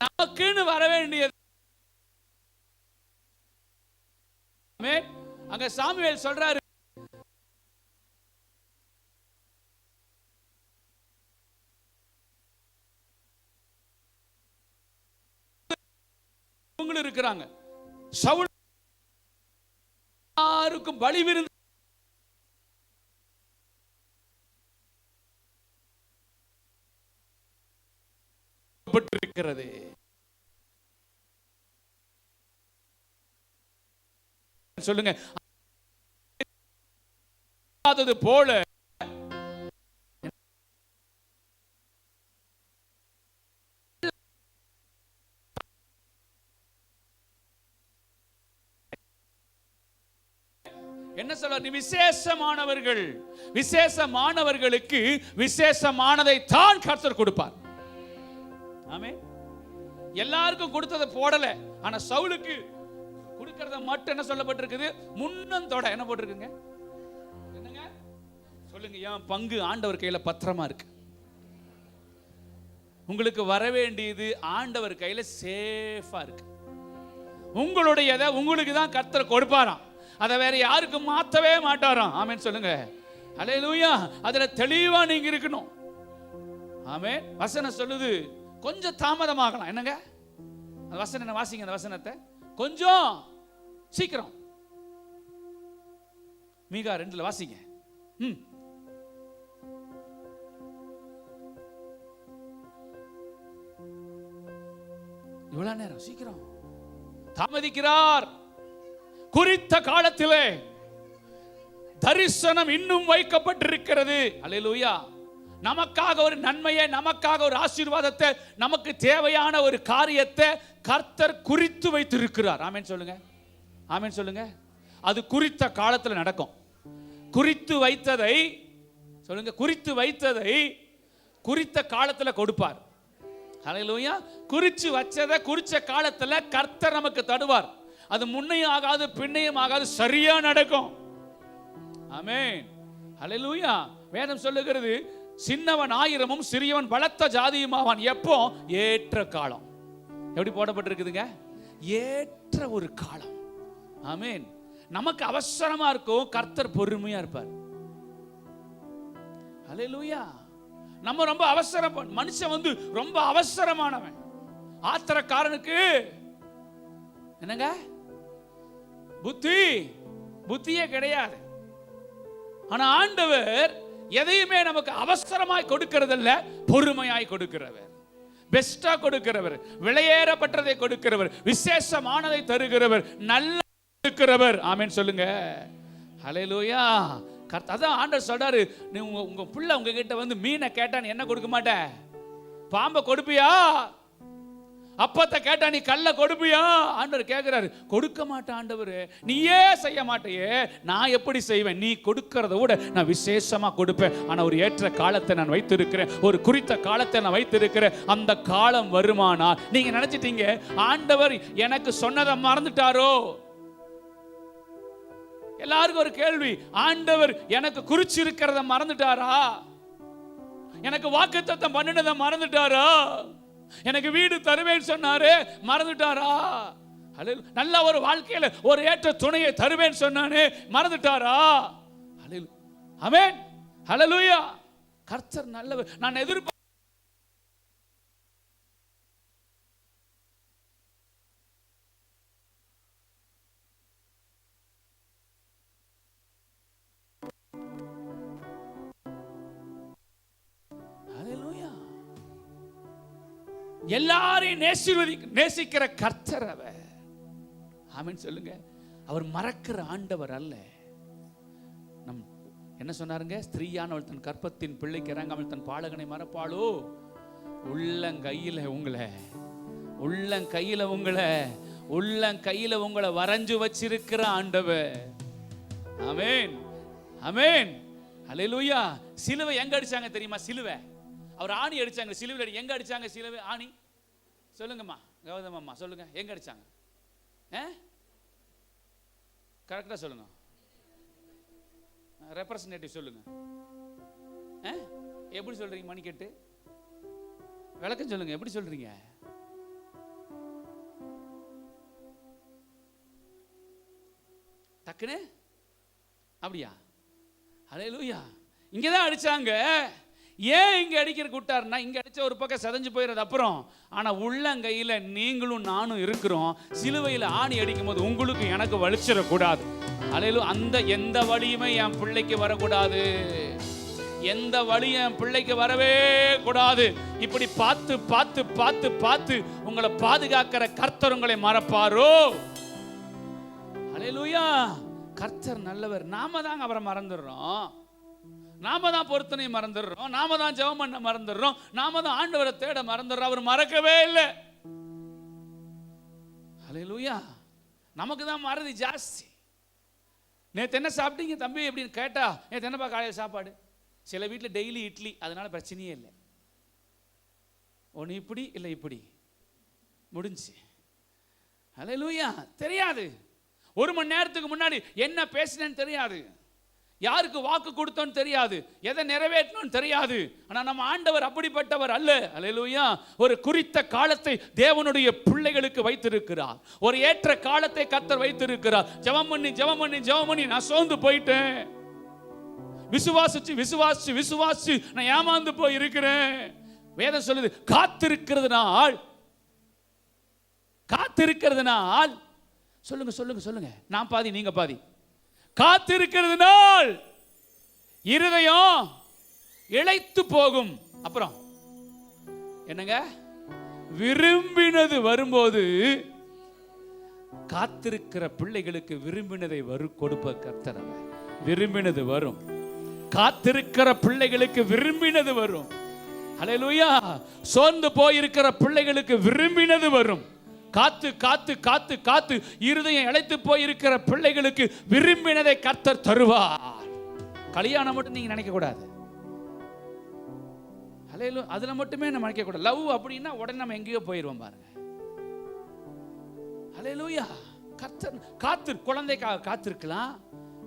நமக்குன்னு வர வேண்டியது. அங்க சாமுவேல் சொல்றாரு, இருக்கிறாங்க சவுல் யாருக்கும் பலி விருந்து இருக்கிறது. சொல்லுங்க, அது போல என்ன சொல்ற, நீ விசேஷமானவர்கள், விசேஷமானவர்களுக்கு விசேஷமானதை தான் கர்த்தர் கொடுப்பார். ஆமென். எல்லாருக்கும் கொடுத்ததை போடல, ஆனா சவுலுக்கு கொடுக்கிறத மட்டும் என்ன சொல்லப்பட்டிருக்குது, முன்னந்தோட என்ன போட்டிருக்குங்க, என்னங்க சொல்லுங்க, என் பங்கு ஆண்டவர் கையில பத்திரமா இருக்கு. உங்களுக்கு வர வேண்டியது ஆண்டவர் கையில சேஃபா இருக்கு. உங்களுடையதை உங்களுக்கு தான் கர்த்தர் கொடுப்பாராம், அதை வேற யாருக்கும் மாத்தவே மாட்டாராம். ஆமென் சொல்லுங்க, அல்லேலூயா. அதுல தெளிவா நீங்க இருக்கணும். ஆமென். வசனம் சொல்லுது, கொஞ்சம் தாமதமாகலாம். என்னங்க அந்த வசனம், என்ன வாசிங்க அந்த வசனத்தை கொஞ்சம் சீக்கிரம். மீகா 2 வாசிங்க. இவ்வளவு நேரம் சீக்கிரம் தாமதிக்கிறார். குறித்த காலத்திலே தரிசனம் இன்னும் வைக்கப்பட்டிருக்கிறது. அல்லேலூயா. நமக்காக ஒரு நன்மையை, நமக்காக ஒரு ஆசீர்வாதத்தை, நமக்கு தேவையான ஒரு காரியத்தை கர்த்தர் குறித்து வைத்திருக்கிறார். ஆமென் சொல்லுங்க, ஆமென் சொல்லுங்க. அது குறித்த காலத்தில் நடக்கும். குறித்து வைத்ததை சொல்லுங்க, குறித்து வைத்ததை குறித்த காலத்தில் கொடுப்பார். அல்லேலூயா. குறிச்சு வச்சதை குறிச்ச காலத்தில் கர்த்தர் நமக்கு தருவார். அது முன்னையும் ஆகாது பின்னையும் ஆகாது, சரியா நடக்கும். ஆமென். அல்லேலூயா. வேதம் சொல்லுகிறது, சின்னவன் 1000 சிறியவன் பலத்த ஜாதியுமாவான். எப்போ? ஏற்ற காலம். எப்படி போடப்பட்டிருக்குதுங்க, ஏற்ற ஒரு காலம். ஆமென். நமக்கு அவசரமா இருக்கும், கர்த்தர் பொறுமையா இருப்பார். அல்லேலூயா. நம்ம ரொம்ப அவசரம், மனுஷன் வந்து ரொம்ப அவசரமானவன். ஆத்திரக்காரனுக்கு என்னங்க புத்தியே கிடையாது. ஆனா ஆண்டவர் எதையுமே நமக்கு அவசரமாய் கொடுக்கிறதில்ல, பொறுமையாய் கொடுக்கிறவர், பெஸ்டா கொடுக்கிறவர், விலையேறப்பட்டதை கொடுக்கிறவர், விசேஷமானதை தருகிறவர், நல்ல இருக்கிறவர். ஆமென் சொல்லுங்க, ஹல்லேலூயா. அதான் ஆண்டவர் சொல்றாரு, நீ உங்க பிள்ளை உங்ககிட்ட வந்து மீனை கேட்டா நீ என்ன கொடுக்க மாட்ட? பாம்பை கொடுப்பியா? அப்பத்தை கேட்டா நீ கல்ல கொடுப்பியா? ஆண்டவர் கேட்கிறாரு. கொடுக்க மாட்டேன் ஆண்டவர், நீயே செய்ய மாட்டேயே, நான் எப்படி செய்வேன்? நீ கொடுக்கறத விட நான் விசேஷமா கொடுப்பேன். ஆனா ஒரு ஏற்ற காலத்தை நான் வைத்திருக்கிறேன், ஒரு குறித்த காலத்தை நான் வைத்திருக்கிறேன். அந்த காலம் வருமானா நீங்க நினைச்சிட்டீங்க ஆண்டவர் எனக்கு சொன்னதை மறந்துட்டாரோ? எல்லாருக்கும் ஒரு கேள்வி, ஆண்டவர் எனக்கு குறிச்சிருக்கிறத மறந்துட்டாரா? எனக்கு வாக்குத்தத்தம் பண்ணினதை மறந்துட்டாரா? எனக்கு வீடு தருவேன் சொன்னாரே மறந்துட்டாரா? நல்ல ஒரு வாழ்க்கையில ஒரு ஏற்ற துணையை தருவேன் சொன்னானே மறந்துட்டாரா? ஆமென், ஹல்லேலூயா. கர்த்தர் நல்லவர். நான் எதிர்பார்க்க எல்லாரையும் நேசிக்கிற கர்த்தர் அவர். ஆமென் சொல்லுங்க. அவர் மறக்கிற ஆண்டவர் அல்ல. நம் என்ன சொன்னாருங்க, ஸ்திரீயானவள் தன் கற்பத்தின் பிள்ளைக்கு இறங்காமல் தன் பாலகனை மறப்பாளோ? உள்ளங்கையில உங்களை, உள்ளங்கையில உங்களை, உள்ளங்கையில உங்களை வரைஞ்சு வச்சிருக்கிற ஆண்டவர். ஆமென், ஆமென், ஹல்லேலூயா. சிலுவை எங்க அடிச்சாங்க தெரியுமா? சிலுவை அவர் ஆணி அடிச்சாங்க. சிலுவை எங்க அடிச்சாங்க? சிலுவை ஆணி சொல்லுங்கம்மா, கௌதமம்மா சொல்லுங்க, எங்க அடிச்சாங்க? கரெக்டா சொல்லுங்க, ரெப்ரசன்டேட்டிவ் சொல்லுங்க. எப்படி சொல்றீங்க? மணி கேட்டு விளக்கம் சொல்லுங்க, எப்படி சொல்றீங்க? டக்குன்னு அப்படியா? ஹல்லேலூயா. இங்கே தான் அடிச்சாங்க. ஏன் இங்கே அடிக்கிற கூட்டாருன்னா, இங்கே அடித்த ஒரு பக்கம் செதஞ்சு போயிடுறது அப்புறம். ஆனால் உள்ளங்கையில் நீங்களும் நானும் இருக்கிறோம். சிலுவையில் ஆணி அடிக்கும் போது உங்களுக்கு எனக்கு வலிச்சிடக்கூடாது. ஹல்லேலூயா. அந்த எந்த வலியுமே என் பிள்ளைக்கு வரக்கூடாது. எந்த வலியும் என் பிள்ளைக்கு வரவே கூடாது. இப்படி பார்த்து பார்த்து பார்த்து பார்த்து உங்களை பாதுகாக்கிற கர்த்தர் உங்களை மறப்பாரோ? ஹல்லேலூயா. கர்த்தர் நல்லவர். நாம தான் அவரை மறந்துடுறோம். நாம தான் பொருத்தனை மறந்துடுறோம். நாம தான் ஜெபம் பண்ண மறந்துடுறோம். நாம தான் ஆண்டவரை தேட மறந்துடுறோம். அவர் மறக்கவே இல்லை. ஹல்லேலூயா. நமக்கு தான் மறதி ஜாஸ்தி. நேற்று என்ன சாப்பிட்டீங்க தம்பி அப்படின்னு கேட்டா, நேற்று என்னப்பா காலையில் சாப்பாடு? சில வீட்டில் டெய்லி இட்லி, அதனால பிரச்சனையே இல்லை. ஒன்று இப்படி இல்லை இப்படி முடிஞ்சு. ஹல்லேலூயா. தெரியாது. ஒரு மணி நேரத்துக்கு முன்னாடி என்ன பேசினேன்னு தெரியாது. யாருக்கு வாக்கு கொடுத்தோன்னு தெரியாது. எதை நிறைவேற்றணும்னு தெரியாது. ஆனால் நம்ம ஆண்டவர் அப்படிப்பட்டவர் அல்ல. ஹல்லேலூயா. ஒரு குறித்த காலத்தை தேவனுடைய பிள்ளைகளுக்கு வைத்திருக்கிறார். ஒரு ஏற்ற காலத்தை கர்த்தர் வைத்திருக்கிறார். ஜெபம் பண்ணி ஜெபம் பண்ணி ஜெபம் பண்ணி நான் சோர்ந்து போயிட்டேன். விசுவாசிச்சு விசுவாசிச்சு விசுவாசிச்சு நான் ஏமாந்து போய் இருக்கிறேன். வேதம் சொல்லுது, காத்திருக்கிறதுனால் காத்திருக்கிறதுனால் சொல்லுங்க சொல்லுங்க சொல்லுங்க. நான் பாதி நீங்க பாதி. காத்திருக்கிறதுனால் இருதயம் இளைத்து போகும். அப்புறம் என்னங்க? விரும்பினது வரும்போது காத்திருக்கிற பிள்ளைகளுக்கு விரும்பினதை கொடுப்ப கர்த்தர். விரும்பினது வரும். காத்திருக்கிற பிள்ளைகளுக்கு விரும்பினது வரும். ஹல்லேலூயா. சோர்ந்து போயிருக்கிற பிள்ளைகளுக்கு விரும்பினது வரும். காத்து காத்து காத்து காத்து இருதயம் இளைத்து போயிருக்கிற பிள்ளைகளுக்கு விரும்பினதை கர்த்தர் தருவார். கல்யாணம் மட்டும் நீங்க நினைக்க கூடாது. ஹல்லேலூயா. அதுல மட்டுமே நம்ம நினைக்க கூடாது. லவ் அப்படின்னா உடனே நம்ம எங்கேயோ போயிடுவோம் பாருங்க. ஹல்லேலூயா. கர்த்தர் காத்து, குழந்தைக்காக காத்திருக்கலாம்,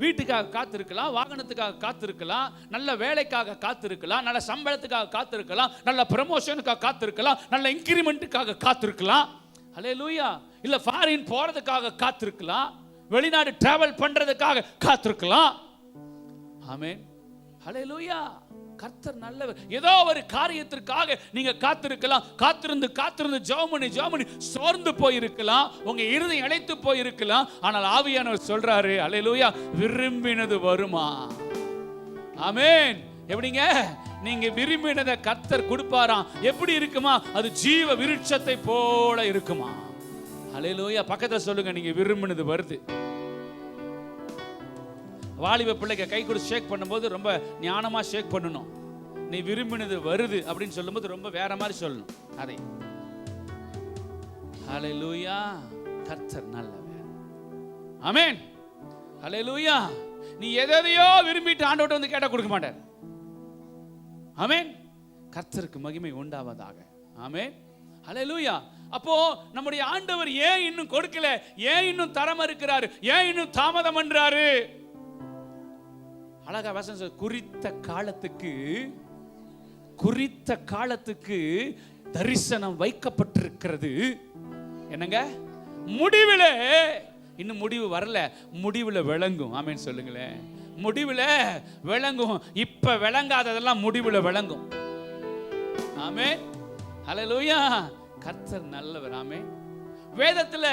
வீட்டுக்காக காத்திருக்கலாம், வாகனத்துக்காக காத்திருக்கலாம், நல்ல வேலைக்காக காத்திருக்கலாம், நல்ல சம்பளத்துக்காக காத்திருக்கலாம், நல்ல ப்ரமோஷனுக்காக காத்திருக்கலாம், நல்ல இன்கிரிமெண்ட்டுக்காக காத்திருக்கலாம். ஹல்லேலூயா. இல்ல ஃபாரின் போறதுக்காக காத்திருக்கலாம், வெளிநாடு டிராவல் பண்றதுக்காக காத்திருக்கலாம். ஆமென். ஹல்லேலூயா. கர்த்தர் நல்லவர். ஏதோ ஒரு காரியத்திற்காக நீங்க காத்திருக்கலாம். காத்திருந்து காத்திருந்து ஜெபம் பண்ணி சோர்ந்து போயிருக்கலாம். உங்க இருதயம் இளைத்து போயிருக்கலாம். ஆனால் ஆவியானவர் சொல்றாரு, ஹல்லேலூயா, விரும்பினது வருமா? ஆமென். எப்படிங்க? நீங்க விரும்பினதை கர்த்தர் கொடுப்பாராம். எப்படி இருக்குமா? அது ஜீவ விருட்சத்தை போல இருக்குமா? ஹல்லேலூயா. பக்கத்துல சொல்லுங்க, நீங்க விரும்பினது வருது. வாலிப பிள்ளைக்கு கை கொடுத்து ஷேக் பண்ணும்போது ரொம்ப ஞானமா ஷேக் பண்ணணும். நீ விரும்பினது வருது அப்படின்னு சொல்லும்போது ரொம்ப வேற மாதிரி சொல்லணும் அதை. ஹல்லேலூயா. கர்த்தர் நல்லவர். ஆமென். ஹல்லேலூயா. நீ எதையோ விரும்பிட்டு ஆண்டவர்ட்ட வந்து கேட்டா கொடுக்க மாட்டார். ஆமென். கர்த்தருக்கு மகிமை உண்டாவதாக. ஆமென். ஹல்லேலூயா. அப்போ நம்முடைய ஆண்டவர் ஏன் இன்னும் கொடுக்கல? ஏன் இன்னும் தர மறுக்கிறாரு? ஏன் இன்னும் தாமதம் பண்றாரு? அழகா வசனம் சொல்லுது, குறித்த காலத்துக்கு தரிசனம் வைக்கப்பட்டிருக்கிறது. என்னங்க? முடிவில், இன்னும் முடிவு வரல, முடிவில் விளங்கும். ஆமென் சொல்லுங்களேன். முடிவில் விளங்கும். இப்ப விளங்காததெல்லாம் முடிவில் விளங்கும். ஆமென். ஹல்லேலூயா. கர்த்தர் நல்லவர். ஆமென். வேதத்துல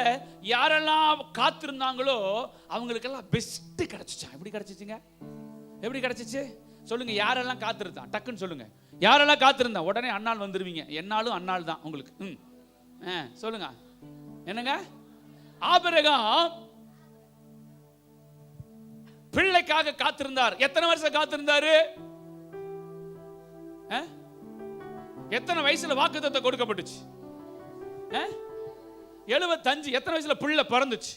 யாரெல்லாம் காத்திருந்தாங்களோ அவங்களுக்கெல்லாம் பெஸ்ட் கிடைச்சிச்சா. எப்படி கிடைச்சிச்சுங்க? எப்படி கிடைச்சிச்சு சொல்லுங்க. யாரெல்லாம் காத்திருந்தான்? டக்குன்னு சொல்லுங்க. யாரெல்லாம் காத்திருந்தா? உடனே அண்ணாள் வந்துருவீங்க. என்னாலும் அண்ணாள் தான் உங்களுக்கு. சொல்லுங்க. என்னங்க? ஆபிரகாம் பிள்ளைக்காக காத்திருந்தார். எத்தனை வருஷம் காத்திருந்தாரு? எத்தனை வயசுல வாக்குத்தத்தம் கொடுக்கப்பட்டுச்சு? 75. எத்தனை வயசுல பிள்ளை பிறந்துச்சு?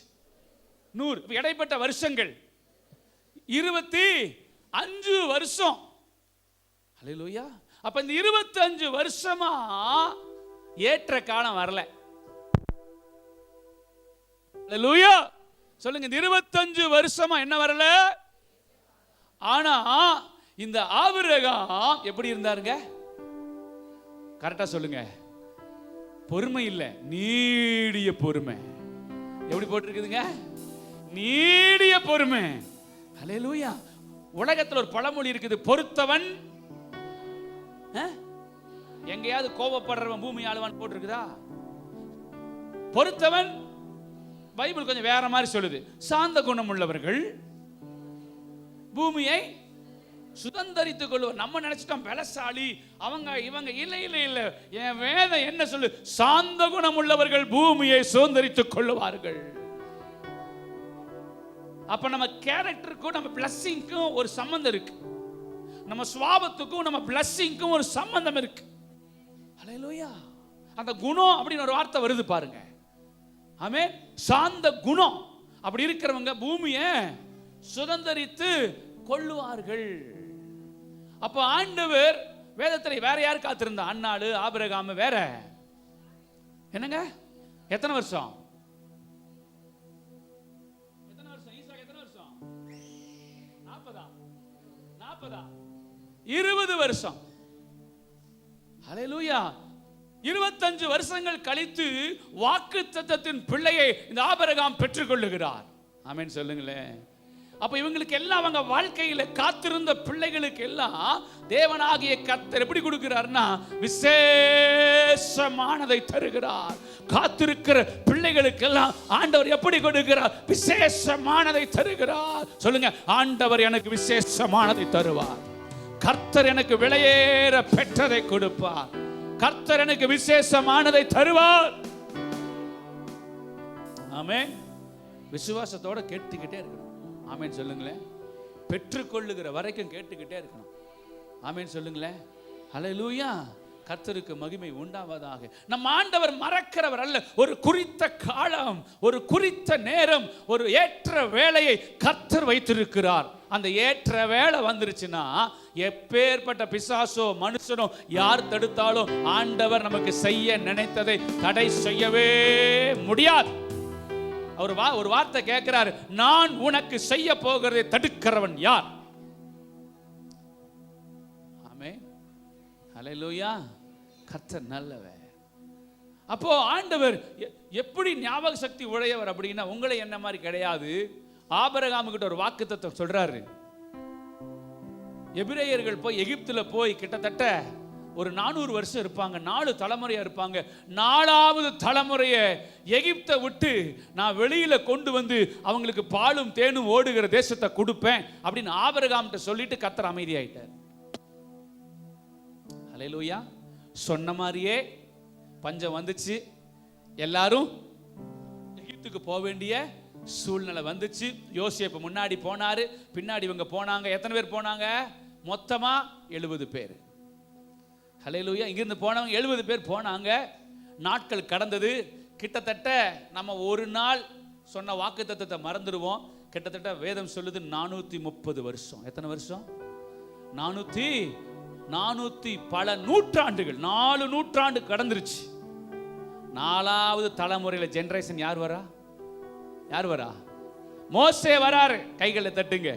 100. இடைப்பட்ட வருஷங்கள் 25 வருஷம். ஹல்லேலூயா. அப்ப இந்த 25 வருஷமா ஏற்ற காலம் வரல. ஹல்லேலூயா. சொல்லுங்க. இந்த 25 வருஷமா என்ன வரல? ஆனா இந்த ஆபிரகாம் எப்படி இருந்தாருங்க? கரெக்டா சொல்லுங்க. பொறுமை இல்ல, நீடிய பொறுமை. எப்படி போட்டிருக்குதுங்க? நீடிய பொறுமை. ஹல்லேலூயா. உலகத்தில் ஒரு பழமொழி இருக்குது, பொறுத்தவன் எங்கேயாவது கோபப்படுறவன் பூமி ஆளுவான் போட்டிருக்குதா? பொறுத்தவன் பைபிள் கொஞ்சம் வேற மாதிரி சொல்லுது. சாந்த குணம் உள்ளவர்கள் பூமியை சுதந்தரித்துக் கொள்வார். நம்ம நினைச்சிட்டோம் பலசாலி அவங்க இவங்க. இல்ல இல்ல இல்ல, என் வேதம் என்ன சொல்லு? சாந்த குணம் உள்ளவர்கள் பூமியை சுதந்தரித்துக் கொள்வார்கள். அப்ப நம்ம கேரக்டருக்கும் நம்ம பிளஸிங்க்கும் ஒரு சம்பந்தம் இருக்கு. நம்ம சுவாபத்துக்கும் நம்ம பிளஸிங்க்கும் ஒரு சம்பந்தம் இருக்கு. ஹல்லேலூயா. அந்த குணம் அப்படின்னு ஒரு வார்த்தை வருது பாருங்க. ஆமென். சாந்த குணம் அப்படி இருக்கிறவங்க பூமியை சுதந்தரித்து கொள்ளுவார்கள். அப்ப ஆண்டவர் வேதத்தில் வேற யார் காத்திருந்தா? அன்னாளு, ஆபிரகாம், வேற என்னங்க? எத்தனை வருஷம்? எத்தனை வருஷம்? ஈசாக் எத்தனை வருஷம்? 40 20 வருஷம். ஹல்லேலூயா. 25 வருஷங்கள் கழித்து வாக்குத்தத்தத்தின் பிள்ளையை இந்த ஆபிரகாம் பெற்றுக்கொள்ளுகிறார். ஆமென் சொல்லுங்களேன். அப்ப இவங்களுக்கு எல்லாம் அவங்க வாழ்க்கையில காத்திருந்த பிள்ளைகளுக்கு எல்லாம் தேவனாகிய கர்த்தர் எப்படி கொடுக்கிறார்னா விசேஷமானதை தருகிறார். காத்திருக்கிற பிள்ளைகளுக்கு எல்லாம் ஆண்டவர் எப்படி கொடுக்கிறார்? விசேஷமானதை தருகிறார். சொல்லுங்க, ஆண்டவர் எனக்கு விசேஷமானதை தருவார். கர்த்தர் எனக்கு விலையேற பெற்றதை கொடுப்பார். கர்த்தர் எனக்கு விசேஷமானதை தருவார். ஆமென். விசுவாசத்தோட கேட்டுக்கிட்டே இருக்கணும். ஆமென் சொல்லுங்களேன். பெற்றுக்கொள்ளுகிற வரைக்கும் கேட்டுக்கிட்டே இருக்கணும். ஆமென் சொல்லுங்களேன். ஹல்லேலூயா. கர்த்தருக்கு மகிமை உண்டாவதாக. நம் ஆண்டவர் மறக்கிறவர் அல்ல. ஒரு குறித்த காலம், ஒரு குறித்த நேரம், ஒரு ஏற்ற வேளையை கர்த்தர் வைத்திருக்கிறார். அந்த ஏற்ற வேளை வந்துருச்சுன்னா எப்பேற்பட்ட பிசாசோ மனுஷனோ யார் தடுத்தாலும் ஆண்டவர் நமக்கு செய்ய நினைத்ததை தடை செய்யவே முடியாது. அவர் ஒரு வார்த்தை கேட்கிறார், நான் உனக்கு செய்ய போகிறதை தடுக்கிறவன் யார்? ஆமென். ஹல்லேலூயா. கர்த்தர் நல்லவர். அப்போ ஆண்டவர் எப்படி ஞாபக சக்தி உடையவர் அப்படின்னா உங்களை என்ன மாதிரி கிடையாது. ஆபிரகாமுக்கிட்ட ஒரு வாக்குத்தத்தம் சொல்றாரு. எபிரேயர்கள் போய் எகிப்துல போய் கிட்டத்தட்ட ஒரு 400 வருஷம் இருப்பாங்க. 4 தலைமுறையா இருப்பாங்க. 4வது தலைமுறையை எகிப்தை விட்டு நான் வெளியில கொண்டு வந்து அவங்களுக்கு பாலும் தேனும் ஓடுகிற தேசத்தை கொடுப்பேன் அப்படின்னு ஆபிரகாம்கிட்ட சொல்லிட்டு கர்த்தர் அமைதியாயிட்டார். ஹல்லேலூயா. சொன்ன மாதிரியே பஞ்சம் வந்துச்சு. எல்லாரும் எகிப்துக்கு போக வேண்டிய சூழ்நிலை வந்துச்சு. யோசேப்பு முன்னாடி போனாரு, பின்னாடி இவங்க போனாங்க. எத்தனை பேர் போனாங்க? மொத்தமா 70 பேர். ஹல்லேலூயா. இங்கிருந்து போனவங்க 70 பேர் போனாங்க. நாட்கள் கடந்தது. கிட்டத்தட்ட நம்ம ஒரு நாள் சொன்ன வாக்குத்தத்தத்தை மறந்துடுவோம். கிட்டத்தட்ட வேதம் சொல்லுது 430 வருஷம். எத்தனை வருஷம்? 400 பல நூற்றாண்டுகள். 4 நூற்றாண்டு கடந்துருச்சு. 4வது தலைமுறையில ஜெனரேஷன் யார் வரா? யார் வரா? மோசே வராரு. கைகளை தட்டுங்க.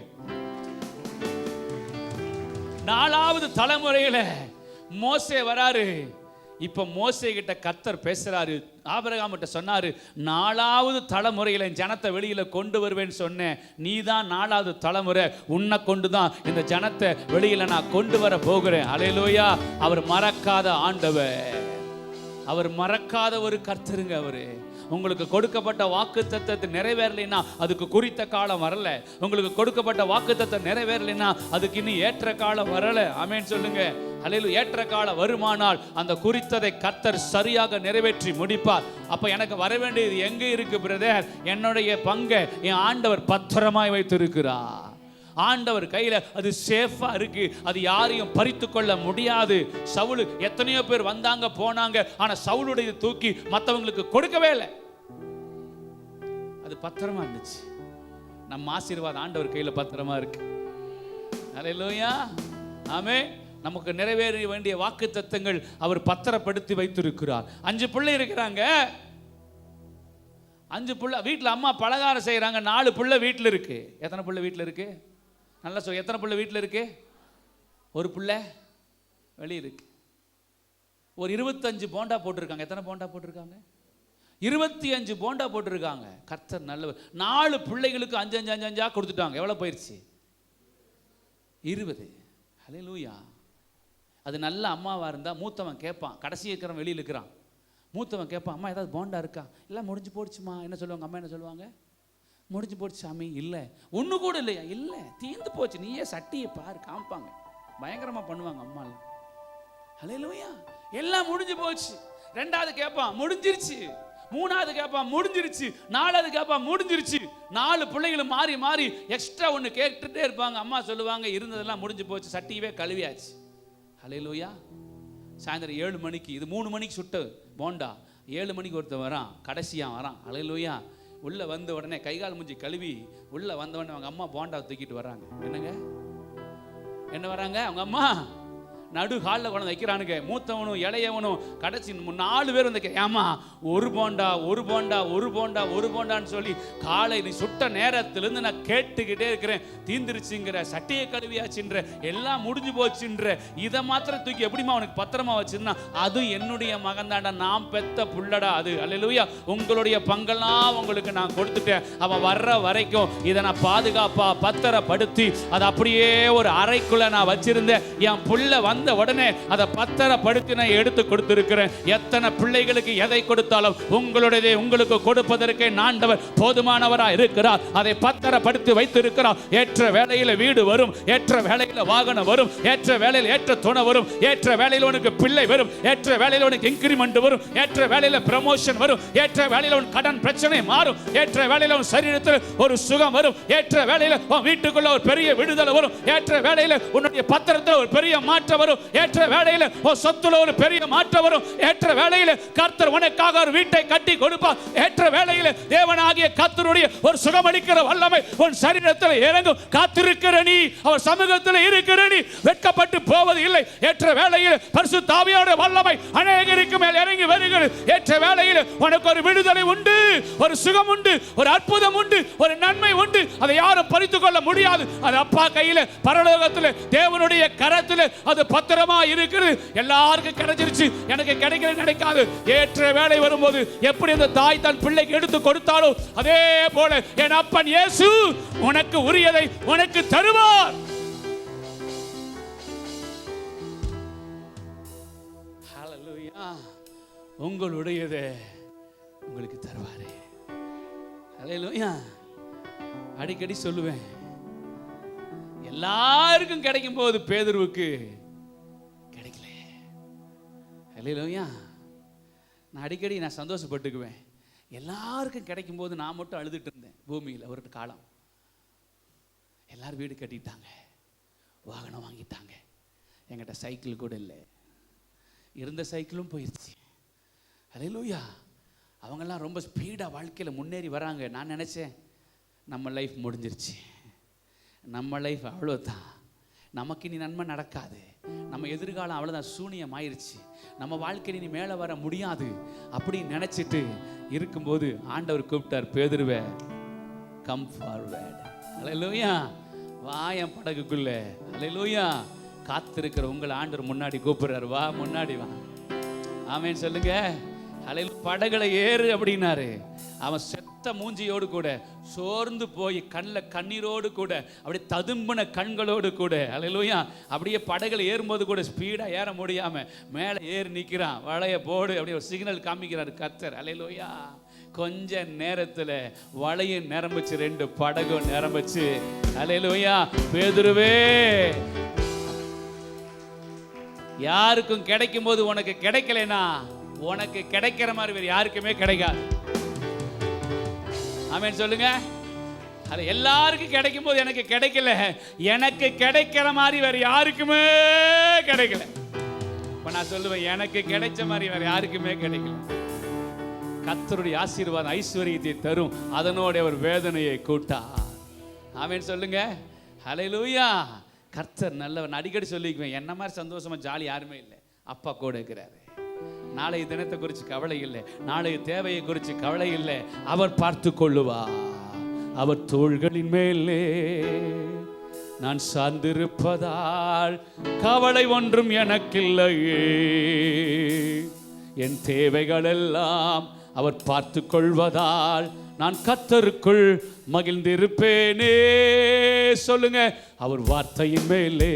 4வது தலைமுறையில மோசே வராரு. இப்ப மோசே கிட்ட கர்த்தர் பேசுறாரு. ஆபிரகாம் கிட்ட சொன்னாரு, 4வது தலைமுறையில ஜனத்தை வெளியில கொண்டு வருவேன்னு சொன்னேன். நீ தான் 4வது தலைமுறை. உன்னை கொண்டுதான் இந்த ஜனத்தை வெளியில நான் கொண்டு வர போகிறேன். ஹல்லேலூயா. அவர் மறக்காத ஆண்டவர். அவர் மறக்காத ஒரு கர்த்தருங்க. அவரு உங்களுக்கு கொடுக்கப்பட்ட வாக்குத்தத்தத்தை நிறைவேறலைன்னா அதுக்கு குறித்த காலம் வரல. உங்களுக்கு கொடுக்கப்பட்ட வாக்குத்தத்தம் நிறைவேறலைன்னா அதுக்கு இன்னும் ஏற்ற காலம் வரல. ஆமென் சொல்லுங்க. ஹல்லேலூயா. ஏற்ற காலம் வருமானால் அந்த குறித்ததை கர்த்தர் சரியாக நிறைவேற்றி முடிப்பார். அப்ப எனக்கு வர வேண்டியது எங்க இருக்கு பிரதர்? என்னுடைய பங்கை என் ஆண்டவர் பத்திரமாய் வைத்திருக்கிறார். ஆண்டவர் கையில அது சேஃபா இருக்கு. அது யாரையும் பறித்து கொள்ள முடியாது. சவுல் எத்தனையோ பேர் வந்தாங்க போனாங்க. ஆனா சவுலுடைய தூக்கி மற்றவங்களுக்கு கொடுக்கவே இல்லை. அது பத்திரமா இருந்துச்சு. நம்ம ஆசீர்வாதம் ஆண்டவர் கையில பத்திரமா இருக்கு. ஹல்லேலூயா. ஆமென். நமக்கு நிறைவேற வேண்டிய வாக்குத்தத்தங்கள் அவர் பத்திரப்படுத்தி வைத்திருக்கிறார். 5 பிள்ளை இருக்கிறாங்க. 5 பிள்ளை வீட்டில் அம்மா பலகாரம் செய்யறாங்க. 4 பிள்ளை வீட்டில் இருக்கு. எத்தனை பிள்ளை வீட்டில் இருக்கு? நல்லா சொல்ல. எத்தனை பிள்ளை வீட்டில் இருக்கு? ஒரு பிள்ளை வெளியே இருக்கு. ஒரு 25 போண்டா போட்டிருக்காங்க. எத்தனை போண்டா போட்டிருக்காங்க? 25 போண்டா போட்டிருக்காங்க. கர்த்தர் நல்லவர். 4 பிள்ளைகளுக்கு 5 கொடுத்துட்டாங்க. எவ்வளோ போயிடுச்சு? 20. ஹல்லேலூயா. அது நல்ல அம்மாவாக இருந்தால் மூத்தவன் கேட்பான், கடைசி இருக்கிறவன் வெளியில் இருக்கிறான், மூத்தவன் கேட்பான், அம்மா ஏதாவது போண்டா இருக்கா? எல்லாம் முடிஞ்சு போடுச்சுமா. என்ன சொல்லுவாங்க? அம்மா என்ன சொல்லுவாங்க? முடிஞ்சு போடுச்சு சாமி. இல்லை, ஒன்று கூட இல்லையா? இல்லை, தீர்ந்து போச்சு, நீயே சட்டியை பாரு, காமிப்பாங்க, பயங்கரமாக பண்ணுவாங்க அம்மாலாம். ஹல்லேலூயா. எல்லாம் முடிஞ்சு போச்சு. 2வது கேட்பான், முடிஞ்சிருச்சு. 3வது கேட்பான், முடிஞ்சிருச்சு. 4வது கேட்பான், முடிஞ்சிருச்சு. 4 பிள்ளைகளும் மாறி மாறி எக்ஸ்ட்ரா ஒன்று கேட்டுட்டே இருப்பாங்க. அம்மா சொல்லுவாங்க, இருந்ததெல்லாம் முடிஞ்சு போச்சு, சட்டியவே கழுவியாச்சு. ஹல்லேலூயா. சாயந்தரம் 7 மணிக்கு, இது 3 மணிக்கு சுட்ட போண்டா, 7 மணிக்கு ஒருத்தன் வரான், கடைசியாக வரான். ஹல்லேலூயா. உள்ளே வந்த உடனே கைகால் மூஞ்சி கழுவி உள்ளே வந்த உடனே அவங்க அம்மா போண்டா தூக்கிட்டு வர்றாங்க. என்னங்க என்ன வராங்க? அவங்க அம்மா நடு ஹாலில் கொண்டு வைக்கிறானுங்க. மூத்தவனும் இளையவனும் கடைசி 4 பேர் வந்து, ஏமா ஒரு போண்டான்னு சொல்லி காலை நீ சுட்ட நேரத்திலிருந்து நான் கேட்டுக்கிட்டே இருக்கிறேன். தீந்துருச்சுங்கிற, சட்டையை கழுவியாச்சுன்ற, எல்லாம் முடிஞ்சு போச்சுன்ற, இதை மாத்திரம் தூக்கி எப்படிமா அவனுக்கு பத்திரமா வச்சிருந்தா? அது என்னுடைய மகன் தாண்டா, நான் பெத்த புள்ளடா அது. அல்லேலூயா. உங்களுடைய பங்கெல்லாம் உங்களுக்கு நான் கொடுத்துட்டேன். அவன் வர்ற வரைக்கும் இதை நான் பாதுகாப்பா பத்திரப்படுத்தி அதை அப்படியே ஒரு அறைக்குள்ள நான் வச்சிருந்தேன். என் புள்ள வந்த உடனே அதை பத்திரப்படுத்தி நான் எடுத்து கொடுத்திருக்கிறேன். எத்தனை பிள்ளைகளுக்கு எதை கொடுத்தாலும் உங்களுடைய உங்களுக்கு கொடுப்பதற்கு ஆண்டவர் போதுமானவரா இருக்கிறார். அதை பத்திரப்படுத்தி வைத்திருக்கிறார். ஏற்ற வேளையில் வீடு வரும், ஏற்ற வேளையில் வாகனம் வரும், ஏற்ற வேளையில் ஏற்ற துணை வரும், ஏற்ற வேளையில் உனக்கு பிள்ளை வரும், ஏற்ற வேளையில் உனக்கு இன்கிரிமெண்ட் வரும், ஏற்ற வேளையில் ப்ரமோஷன் வரும், ஏற்ற வேளையில் உன் கடன் பிரச்சனை மாறும், ஏற்ற வேளையில் உன் சரீரத்தில் ஒரு சுகம் வரும், ஏற்ற வேளையில் உன் வீட்டுக்குள்ள ஒரு பெரிய விடுதலை வரும், ஏற்ற வேளையில் உன்னுடைய பத்திரத்தில் ஒரு பெரிய மாற்றம் வரும், ஏற்ற வேளையில் உன் சொத்துல ஒரு பெரிய மாற்றம் வரும், ஏற்ற வேளையில் கர்த்தர் உனக்காக ஒரு வீட்டை கட்டி கொடுப்பார், ஏற்ற வேளையில் தேவனாகிய கர்த்தருடைய ஒரு சுகமளிக்கிற வல்லமை உன் சரீரத்தில் இறங்கும். காத்திருக்கிற நீ, அவர் சமூகத்தில் இருக்கிற நீ வெட்கப்பட்டு போவது இல்லை. ஏற்ற வேளையில் பரிசுத்த ஆவியானவருடைய வல்லமை அநேகருக்கு மேல் இறங்கி வருகிறது. ஏற்ற வேளையில் உனக்கு ஒரு விடுதலை உண்டு, ஒரு சுகம் உண்டு, ஒரு அற்புதம் உண்டு, ஒரு நன்மை உண்டு. அதை யாரும் பறித்துக் கொள்ள முடியாது. அது அப்பா கையில், பரலோகத்தில் தேவனுடைய கரத்தில் அது பத்திரமா இருக்கிறது. எல்லாருக்கும் கிடைச்சிருச்சு, எனக்கு கிடைக்கிறது கிடைக்காது. ஏற்ற வேளை வரும்போது எப்படி அந்த தாய் தன் பிள்ளைக்கு எடுத்து கொடுத்தாலோ அதே போல என் அப்பன் இயேசு உனக்கு உரியதை உனக்கு தருவார். ஹல்லேலூயா. உங்களுடையதை உங்களுக்கு தருவாரே. ஹல்லேலூயா. அடிக்கடி சொல்லுவேன், எல்லாருக்கும் கிடைக்கும் போது பேதுருவுக்கு கிடைக்கல. ஹல்லேலூயா. நான் அடிக்கடி சந்தோஷப்பட்டுக்குவேன். எல்லாருக்கும் கிடைக்கும் போது நான் மட்டும் அழுதுட்டு இருந்தேன். பூமியில் ஒரு காலம் எல்லாரும் வீடு கட்டிட்டாங்க, வாகனம் வாங்கிட்டாங்க, என்கிட்ட சைக்கிள் கூட இல்லை, இருந்த சைக்கிளும் போயிடுச்சு. ஹல்லேலூயா. அவங்கெல்லாம் ரொம்ப ஸ்பீடாக வாழ்க்கையில் முன்னேறி வராங்க. நான் நினச்சேன் நம்ம லைஃப் முடிஞ்சிருச்சு, நம்ம லைஃப் அவ்வளோதான், நமக்கு இனி நன்மை நடக்காது, நம்ம எதிர்காலம் அவ்வளோதான், சூனியம் ஆயிடுச்சு, நம்ம வாழ்க்கையில் இனி மேலே வர முடியாது அப்படின்னு நினச்சிட்டு இருக்கும்போது ஆண்டவர் கூப்பிட்டார், பேதுருவே கம் ஃபார்வர்ட். ஹல்லேலூயா. வா என் படகுக்குள்ள. ஹல்லேலூயா. காத்திருக்கிற உங்களை ஆண்டவர் முன்னாடி கூப்பிடுறாரு, வா முன்னாடி வா. ஆமென் சொல்லுங்க. ஹல்லேலூயா. படகுல ஏறு அப்படின்னாரு. அவன் செத்த மூஞ்சியோடு கூட, சோர்ந்து போய் கண்ணில் கண்ணீரோடு கூட, அப்படியே ததும்பின கண்களோடு கூட, ஹல்லேலூயா, அப்படியே படகுல ஏறும்போது கூட ஸ்பீடாக ஏற முடியாமல் மேலே ஏறி நிற்கிறான். வளைய போடு அப்படியே ஒரு சிக்னல் காமிக்கிறார் கர்த்தர். ஹல்லேலூயா. கொஞ்ச நேரத்தில் வளையும் நிரம்பிச்சு, 2 படகும் நிரம்பிச்சு. ஹல்லேலூயா. பேதுருவே, யாருக்கும் கிடைக்கும் போது உனக்கு கிடைக்கலனா உனக்கு கிடைக்கிற மாதிரி வேறு யாருக்குமே கிடைக்காது. ஆமென் சொல்லுங்க. அது எல்லாருக்கும் கிடைக்கும் போது எனக்கு கிடைக்கல, எனக்கு கிடைக்கிற மாதிரி வேற யாருக்குமே கிடைக்கல. இப்ப நான் சொல்லுவேன், எனக்கு கிடைச்ச மாதிரி வேற யாருக்குமே கிடைக்கல. கர்த்தருடைய ஆசீர்வாதம் ஐஸ்வரியத்தை தரும், அதனோட ஒரு வேதனையை கூட்டா. ஆமென் சொல்லுங்க. ஹல்லேலூயா. கர்த்தர் நல்லவர். நான் அடிக்கடி சொல்லிக்குவேன், என்ன மாதிரி சந்தோஷமா ஜாலி யாருமே இல்லை. அப்பா கூட இருக்கிறாரு. நாளைய தினத்தை குறித்து கவலை இல்லை, நாளைய தேவையை குறித்து கவலை இல்லை. அவர் பார்த்து கொள்ளுவார். அவர் தோள்களின் மேலே நான் சார்ந்திருப்பதால் கவலை ஒன்றும் எனக்கில்லையே. என் தேவைகள் எல்லாம் அவர் பார்த்து கொள்வதால் நான் கர்த்தருக்குள் மகிழ்ந்திருப்பேனே. சொல்லுங்க, அவர் வார்த்தையின் மேலே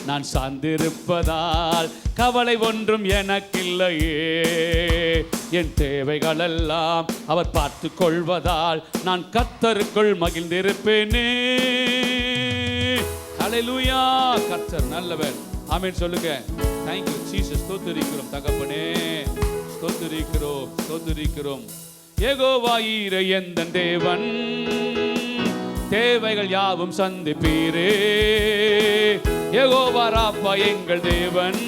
நான் சார்ந்திருப்பதால் கவலை ஒன்றும் எனக்கில்லையே. என் தேவைகள் எல்லாம் அவர் பார்த்து கொள்வதால் நான் கர்த்தருக்குள் மகிழ்ந்திருப்பேனே. ஹல்லேலூயா. கர்த்தர் நல்லவர். ஆமென் சொல்லுங்க. Thank you Jesus. ஸ்தோத்திரிக்கிறோம் தகப்பனே, ஸ்தோத்திரிக்கிறோம், ஸ்தோத்திரிக்கிறோம். யெகோவா ஈரே எந்தன் தேவன், தேவைகள் யாவும் சந்திப்பீரே. யெகோவா ராப்பா எங்கள் தேவன்,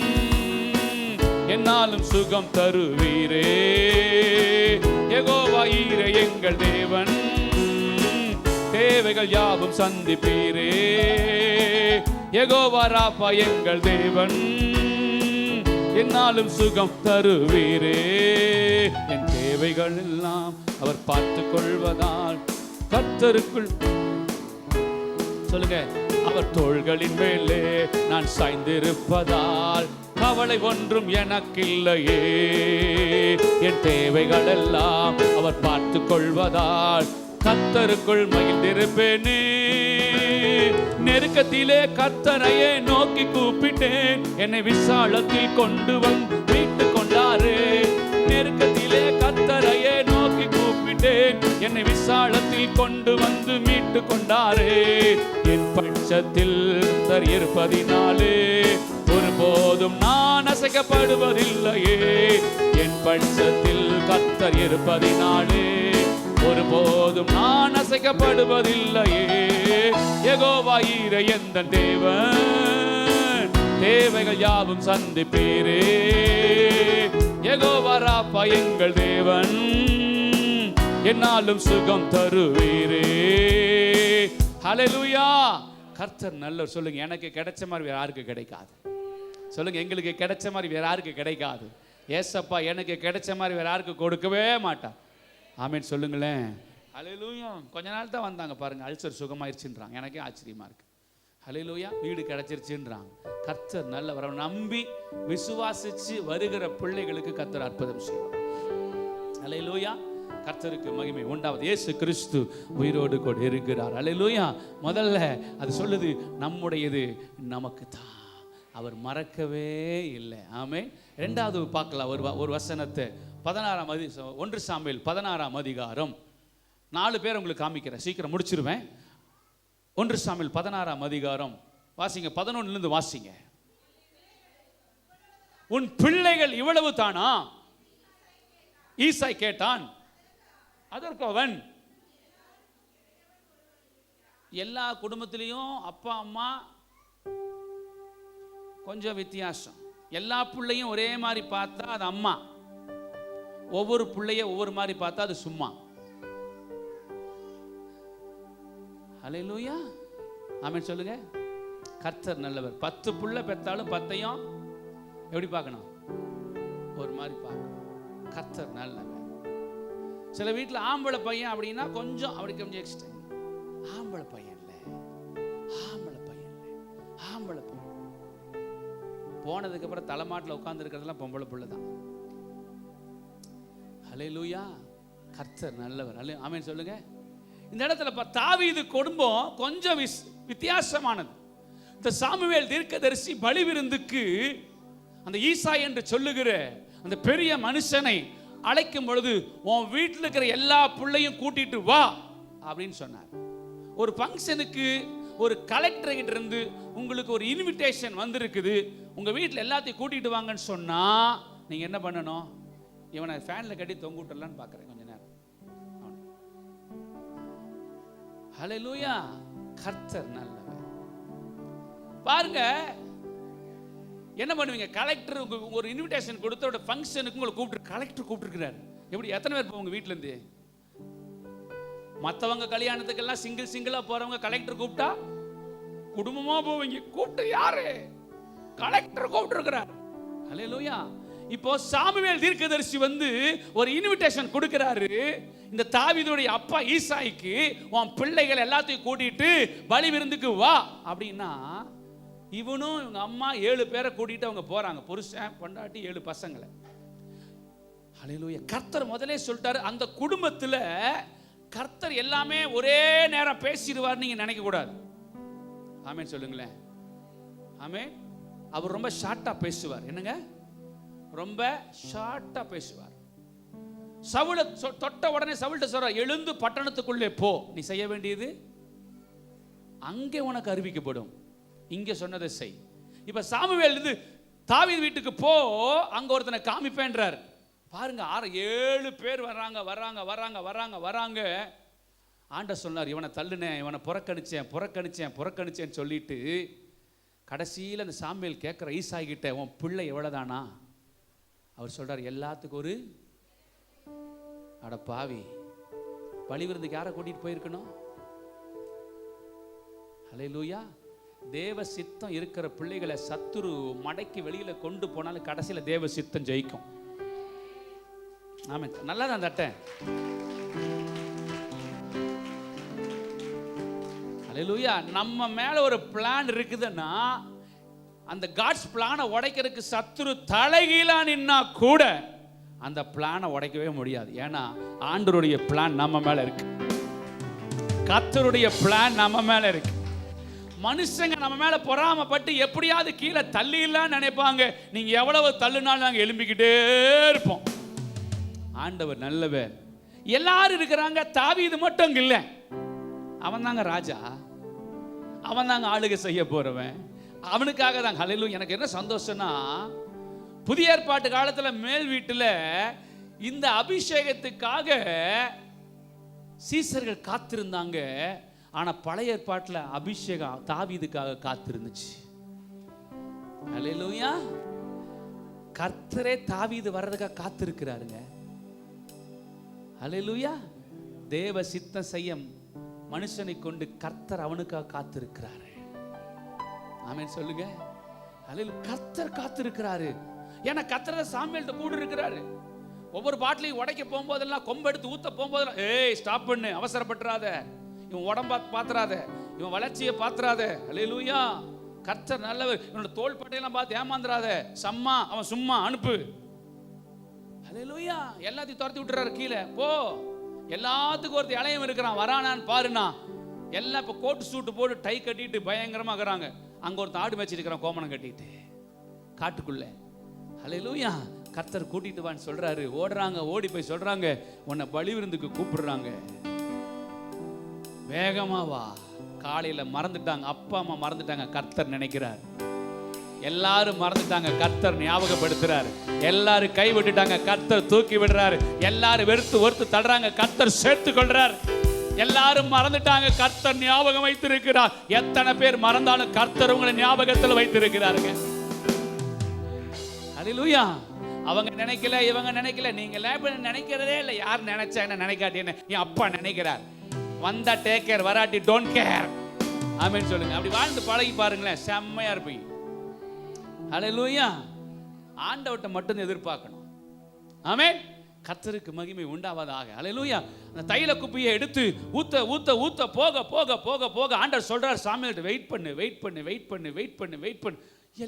என்னாலும் சுகம் தருவீரே. யெகோவா ஈரே எங்கள் தேவன், தேவைகள் யாவும் சந்திப்பீரே. யெகோவா ராப்பா எங்கள் தேவன், என்னாலும் சுகம் தருவீரே. என் தேவைகள் எல்லாம் அவர் பார்த்து கொள்வதால் கர்த்தருக்குள், சொல்லுங்க, அவர் தோள்களின் மேலே நான் சாய்ந்திருப்பதால் கவலை ஒன்றும் எனக்கில்லையே. என் தேவைகள் எல்லாம் அவர் பார்த்து கொள்வதால் கர்த்தருக்குள் மகிழ்ந்திருப்பேனே. நெருக்கத்திலே கர்த்தரையே நோக்கி கூப்பிட்டேன், என்னை விசாலத்தில் கொண்டு வந்து மீட்டு கொண்டாரே. நெருக்கத்திலே கர்த்தரையே நோக்கி கூப்பிட்டேன், என்னை விசாலத்தில் கொண்டு வந்து மீட்டு கொண்டாரே. என் பட்சத்தில் கர்த்தர் இருப்பதினாலே ஒருபோதும் நான் அசைக்கப்படுவதில்லையே. என் பட்சத்தில் கர்த்தர் இருப்பதினாலே ஒருபோதும் நான் அசைக்கப்படுவதில்லையே. யெகோவா ஈரே எந்தன் தேவன், தேவைகள் யாவும் சந்திப்பீரே. யெகோவா ராப்பா எங்கள் தேவன், என்னாலும் சுகம் தருவீரே. ஹல்லேலூயா. கர்த்தர் நல்லவர். சொல்லுங்க, எனக்கு கிடைச்ச மாதிரி வேற யாருக்கு கிடைக்காது. சொல்லுங்க, எங்களுக்கு கிடைச்ச மாதிரி வேற யாருக்கு கிடைக்காது. ஏசப்பா எனக்கு கிடைச்ச மாதிரி வேற யாருக்கு கொடுக்கவே மாட்டார். ஆமென் சொல்லுங்களேன். ஹல்லேலூயா. கொஞ்ச நாள் தான் வந்தாங்க பாருங்க, அல்சர் சுகமாயிருச்சுன்றாங்க. எனக்கே ஆச்சரியமா இருக்கு. ஹல்லேலூயா. வீடு கிடைச்சிருச்சுன்றாங்க. கர்த்தர் நல்லவர். நம்பி விசுவாசிச்சு வருகிற பிள்ளைகளுக்கு கர்த்தர் அற்புதம் செய்வார். ஹல்லேலூயா. கர்த்தருக்கு மகிமை உண்டாவது. இயேசு கிறிஸ்து உயிரோடு கூட இருக்கிறார். ஹல்லேலூயா. முதல்ல அது சொல்லுது, நம்முடையது நமக்கு தான், அவர் மறக்கவே இல்லை. ஆமென். இரண்டாவது பார்க்கலாம் ஒரு வசனத்தை. 1 சாமுவேல் 16ஆம் அதிகாரம். 4 பேர் உங்களுக்கு காமிக்கிறேன், சீக்கிரம் முடிச்சிருவேன். 1 சாமுவேல் 16ஆம் அதிகாரம் வாசிங்க. 11 வாசிங்க. உன் பிள்ளைகள் இவ்வளவு தானா? ஈசாய் கேட்டான். அதற்கு அவன், எல்லா குடும்பத்திலையும் அப்பா அம்மா கொஞ்சம் வித்தியாசம். எல்லா பிள்ளையும் ஒரே மாதிரி பார்த்தா அது அம்மா, ஒவ்வொரு பிள்ளைய ஒவ்வொரு மாதிரி பார்த்தா அது சும்மா. ஹல்லேலூயா. ஆமென் சொல்லுங்க. கர்த்தர் நல்லவர். 10 பிள்ளை பெற்றாலும் 10ஐயும் எப்படி பார்க்கணும்? ஒரு மாதிரி பார்க்கணும். கர்த்தர் நல்லவர். சில வீட்டில் ஆம்பளை பையன் அப்படின்னா கொஞ்சம் அப்படி கொஞ்சம் எக்ஸ்ட்ரா. ஆம்பளை பையன் இல்லை, ஆம்பளை பையன் இல்லை, ஆம்பளை பையன். போனதுக்கு அப்புறம் தலைமாட்டில் உட்கார்ந்து இருக்கிறதெல்லாம் பொம்பளை பிள்ளை தான். ஹல்லேலூயா. கர்த்தர் நல்லவர். ஆமென் சொல்லுங்க. இந்த இடத்துல தாவீது குடும்பம் கொஞ்சம் வித்தியாசமானது. இந்த சாமுவேல் தீர்க்கதரிசி பலி விருந்துக்கு அந்த ஈசாய் என்று சொல்லுகிற அந்த பெரிய மனுஷனை அழைக்கும் பொழுது, உன் வீட்டில் இருக்கிற எல்லா பிள்ளையும் கூட்டிட்டு வா அப்படின்னு சொன்னார். ஒரு ஃபங்க்ஷனுக்கு ஒரு கலெக்டர் கிட்ட இருந்து உங்களுக்கு ஒரு இன்விடேஷன் வந்திருக்குது, உங்க வீட்டில் எல்லாத்தையும் கூட்டிட்டு வாங்கன்னு சொன்னா நீங்க என்ன பண்ணணும்? இவனை ஃபேன்ல கட்டி தொங்க விட்டுறலான்னு பார்க்குறேன் கொஞ்ச நேரம். ஹல்லேலூயா. கர்த்தர் நல்லவர். பாருங்க, என்ன பண்ணுவீங்க? கலெக்டர் ஒரு இன்விடேஷன் கொடுத்த ஒரு ஃபங்க்ஷனுக்கு உங்களை கூப்பிட்டு, கலெக்டர் கூப்பிட்டுருக்கிறாரு. எப்படி எத்தனை பேர் போவாங்க வீட்டுல இருந்து? மற்றவங்க கல்யாணத்துக்கெல்லாம் சிங்கிளா போறவங்க கலெக்டர் கூப்பிட்டா குடும்பமா போவீங்க. கூப்பிட்டு யாரு? கலெக்டர் கூப்பிட்டு இருக்கிறார். ஹல்லேலூயா. இப்போ சாமுவேல் தீர்க்கதரிசி வந்து ஒரு இன்விடேஷன் கொடுக்கிறாரு. இந்த தாவீதுடைய அப்பா ஈசாய்க்கு, உன் பிள்ளைகள் எல்லாத்தையும் கூட்டிட்டு பலி விருந்துக்கு வா அப்படின்னா, இவனும் இவங்க அம்மா 7 பேரை கூட்டிட்டு அவங்க போறாங்க. புருஷன் பொண்டாட்டி 7 பசங்களை. ஹல்லேலூயா. கர்த்தர் முதலே சொல்லிட்டாரு, அந்த குடும்பத்துல கர்த்தர் எல்லாமே ஒரே நேரம் பேசிடுவார் நீங்க நினைக்க கூடாது. ஆமென் சொல்லுங்களேன். ஆமென். அவர் ரொம்ப ஷார்ட்டா பேசுவார். என்னங்க? ரொம்ப ஷார்ட்டா பேசுவார். சவுலை தொட்ட உடனே சவுல்ட்ட சொல்றார், எழுந்து பட்டணத்துக்குள்ளே போ, நீ செய்ய வேண்டியது அங்கே உனக்கு அறிவிக்கப்படும், இங்க சொன்னதை செய். இப்ப சாமுவேல் இருந்து தாவீது வீட்டுக்கு போ, அங்க ஒருத்தனை காமிப்பேன்றார். பாருங்க, 6-7 பேர் வர்றாங்க வர்றாங்க வர்றாங்க வர்றாங்க வர்றாங்க. ஆண்டவர் சொன்னார், இவனை தள்ளுனேன், இவனை புறக்கணிச்சேன் புறக்கணிச்சேன் புறக்கணிச்சேன்னு சொல்லிட்டு கடைசியில் அந்த சாமுவேல் கேட்குற ஈசாய் கிட்ட, உன் பிள்ளை எவ்வளவுதானா? அவர் சொல்றார், எல்லாத்துக்கும் ஒரு அட பாவி, பலி விருந்துக்கு யாரை கூட்டிட்டு போயிருக்கணும்? ஹல்லேலூயா. தேவ சித்தம் இருக்கிற பிள்ளைகளை சத்துரு மடக்கி வெளியில கொண்டு போனாலும் கடைசியில் தேவ சித்தம் ஜெயிக்கும். ஆமென். நல்லா தான் தட்டேன். ஹல்லேலூயா. நம்ம மேல ஒரு பிளான் இருக்குதுன்னா அந்த காட்ஸ் பிளானை உடைக்கிறதுக்கு சத்துரு தலைகீழா நின்னா கூட அந்த பிளானை உடைக்கவே முடியாது. ஏன்னா ஆண்டவருடைய பிளான் நம்ம மேல இருக்கு, கர்த்தருடைய பிளான் நம்ம மேல இருக்கு. மனுஷங்க நம்ம மேல பொறாமைப்பட்டு எப்படியாவது கீழே தள்ளிடலாம்னு நினைப்பாங்க. நீங்க எவ்வளவு தள்ளுனாலும் நாங்க எழும்பிக்கிட்டே இருப்போம். ஆண்டவர் நல்லவர். எல்லாரும் இருக்கிறாங்க, தாவீது மட்டும் இல்லை. அவன் தாங்க ராஜா, அவன் தாங்க ஆளுகை செய்ய போறவன், அவனுக்காக தான். ஹல்லேலூயா. எனக்கு என்ன சந்தோஷம்னா, புதிய ஏற்பாட்டு காலத்துல மேல் வீட்டுல இந்த அபிஷேகத்துக்காக சீசர்கள் காத்திருந்தாங்க. ஆனா பழைய ஏற்பாட்டுல அபிஷேகம் தாவீதுக்காக காத்திருந்துச்சு. ஹல்லேலூயா. கர்த்தரே தாவீது வர்றதுக்காக காத்திருக்கிறாருங்க. ஹல்லேலூயா. தேவ சித்தம் செய்ய மனுஷனை கொண்டு கர்த்தர் அவனுக்காக காத்திருக்கிறாரு. ஆமென் சொல்லுங்க. ஹல்லேலூயா. கர்த்தர் காத்திருக்கிறாரு. ஏன்னா கர்த்தர் சாமுவேல்ட்ட கூட இருக்கிறாரு. ஒவ்வொரு பாட்டிலையும் உடைக்க போகும்போதெல்லாம், கொம்பெடுத்து ஊத்த போகும்போதெல்லாம், ஏய் ஸ்டாப் பண்ணு, அவசரப்பட்டுறாத, இவன் உடம்ப பாத்துறாத, இவன் வளர்ச்சியை பாத்துறாத. ஹல்லேலூயா. கர்த்தர் நல்லவர். இவனோட தோள் பட்டையெல்லாம் பார்த்து ஏமாந்துறாத, சம்மா அவன் சும்மா அனுப்பு. ஹல்லேலூயா. எல்லாத்தையும் துரத்தி விட்டுறாரு கீழே. போ, எல்லாத்துக்கும் ஒருத்தர் இளையம் இருக்கிறான், வரானான்னு பாருனா. எல்லாம் இப்போ கோட்டு சூட்டு போட்டு டை கட்டிட்டு பயங்கரமா இருக்கிறாங்க. அங்க ஒருத்தர் ஆடு மேய்ச்சிருக்கிறான் கோமணம் கட்டிட்டு காட்டுக்குள்ள. ஹல்லேலூயா. கர்த்தர் கூட்டிட்டு வான்னு சொல்றாரு. ஓடுறாங்க, ஓடி போய் சொல்றாங்க, உன்னை பலி விருந்துக்கு கூப்பிடுறாங்க, வேகமா வா. காலையில மறந்துட்டாங்க, அப்பா அம்மா மறந்துட்டாங்க, கர்த்தர் நினைக்கிறார். எல்லாரும் மறந்துட்டாங்க, கர்த்தர் ஞாபகப்படுத்துறாரு. எல்லாரும் கை விட்டுட்டாங்க, கர்த்தர் தூக்கி விடுறாரு. எல்லாரும் வெறுத்து தள்ளுறாங்க, கர்த்தர் சேர்த்து கொள்றாரு. எல்லாரும் மறந்துட்டாங்க, கர்த்தர் ஞாபகம் வைத்திருக்கிறார். எத்தனை பேர் மறந்தாலும் கர்த்தர் உங்களை ஞாபகத்தில் வைத்திருக்கிறாருங்க. ஹல்லேலூயா. அவங்க நினைக்கல, இவங்க நினைக்கல, நீங்க நினைக்கிறதே இல்லை. யார் நினைச்சா என்ன, நினைக்காட்டி என்ன, என் அப்பா நினைக்கிறார். வந்தா டேக் கேர், வராட்டி டோன்ட் கேர். ஆமென் சொல்லுங்க. அப்படி வாழ்ந்து பழகி பாருங்களேன், செம்மையா இருப்பீங்க. ஹல்லேலூயா. ஆண்டவர்ட்ட மட்டும் எதிர்பார்க்கணும். ஆமென். கர்த்தருக்கு மகிமை உண்டாவதாக. ஹல்லேலூயா. அந்த தைல குப்பியை எடுத்து ஊத்த ஊத்த ஊத்த போக போக போக போக ஆண்டவர் சொல்றார் சாமுவேல்ட்ட, வெயிட் பண்ணு வெயிட் பண்ணு வெயிட் பண்ணு வெயிட் பண்ணு வெயிட் பண்ணு.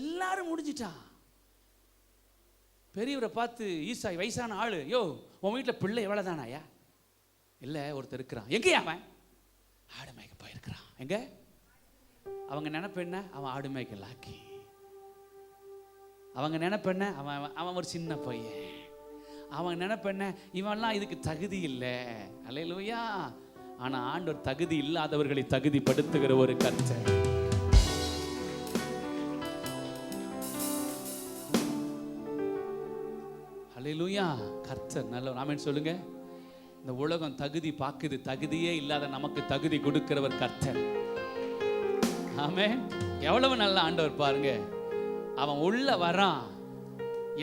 எல்லாரும் முடிஞ்சிட்டான். பெரியவரை பார்த்து ஈசாய் வயசான ஆளு, யோ உன் வீட்டில் பிள்ளை எவ்வளவுதானாயா? இல்லை, ஒருத்தர் இருக்கிறான். எங்கேயா அவன்? ஆடு மேய்க்க போயிருக்கிறான். எங்க? அவங்க நினைப்பென்ன, அவன் ஆடு மேய்க்க லாக்கி. அவங்க நினைப்பென்ன, அவன் ஒரு சின்ன பையன். அவங்க நினைப்பென்ன, இவன்லாம் இதுக்கு தகுதி இல்லை. ஹல்லேலூயா. ஆனா ஆண்டவர் தகுதி இல்லாதவர்களை தகுதிப்படுத்துகிற ஒரு கர்த்தர். ஹல்லேலூயா. கர்த்தர் நல்லவர். ஆமென் சொல்லுங்க. இந்த உலகம் தகுதி பார்க்குது, தகுதியே இல்லாத நமக்கு தகுதி கொடுக்கிறவர் கர்த்தர். ஆமென். எவ்வளவு நல்ல ஆண்டவர் பாருங்க. அவன் உள்ள வரான்,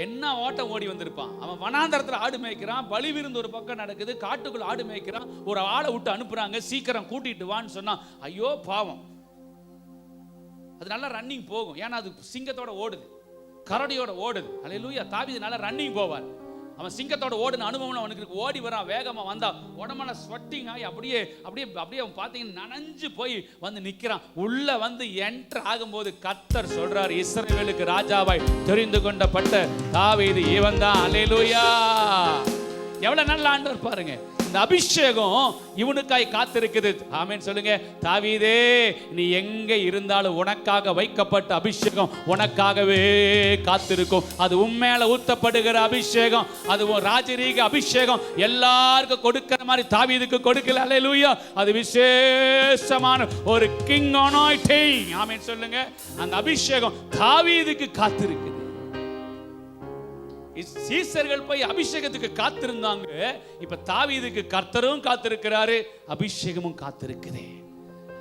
என்ன ஓட்டம் ஓடி வந்திருப்பான். அவன் வனாந்தரத்துல ஆடு மேய்க்கிறான், பலி விருந்து ஒரு பக்கம் நடக்குது, காட்டுக்குள்ள ஆடு மேய்க்கிறான். ஒரு ஆளை விட்டு அனுப்புறாங்க, சீக்கிரம் கூட்டிட்டு வான்னு சொன்னா, ஐயோ பாவம். அது நல்லா ரன்னிங் போகும், ஏன்னா அது சிங்கத்தோட ஓடுது, கரடியோட ஓடுது. ஹல்லேலூயா. தாவீது நல்லா ரன்னிங் போவார். அவன் சிங்கத்தோட ஓடுன அனுபவம் அவனுக்கு இருக்கு. ஓடி வரான், வேகமா வந்தா உடம்புல ஸ்வெட்டிங் ஆகி அப்படியே அப்படியே அப்படியே அவன் பார்த்தீங்கன்னா நனைஞ்சு போய் வந்து நிக்கிறான். உள்ள வந்து என்டர் ஆகும்போது கர்த்தர் சொல்றார், இஸ்ரவேலுக்கு ராஜாவாய் தெரிந்து கொண்டப்பட்ட தாவீது இவன் தான். அல்லேலூயா. எவ்வளவு நல்ல ஆண்டவர் பாருங்க. இந்த அபிஷேகம் இவனுக்காய் காத்திருக்குது. ஆமென் சொல்லுங்க. தாவீதே, நீ எங்க இருந்தாலும் உனக்காக வைக்கப்பட்ட அபிஷேகம் உனக்காகவே காத்திருக்கும். அது உண்மையில ஊத்தப்படுகிற அபிஷேகம், அது ராஜரீக அபிஷேகம். எல்லாருக்கும் கொடுக்கிற மாதிரி தாவீதுக்கு கொடுக்கல. அல்லேலூயா. அது விசேஷமான ஒரு கிங் அனாயிண்டிங். ஆமென் சொல்லுங்க. அந்த அபிஷேகம் தாவீதுக்கு காத்திருக்குது. சீசர்கள் போய் அபிஷேகத்துக்கு காத்திருந்தாங்க. இப்ப தாவீதுக்கு கர்த்தரும் காத்திருக்கிறாரு, அபிஷேகமும் காத்திருக்குது.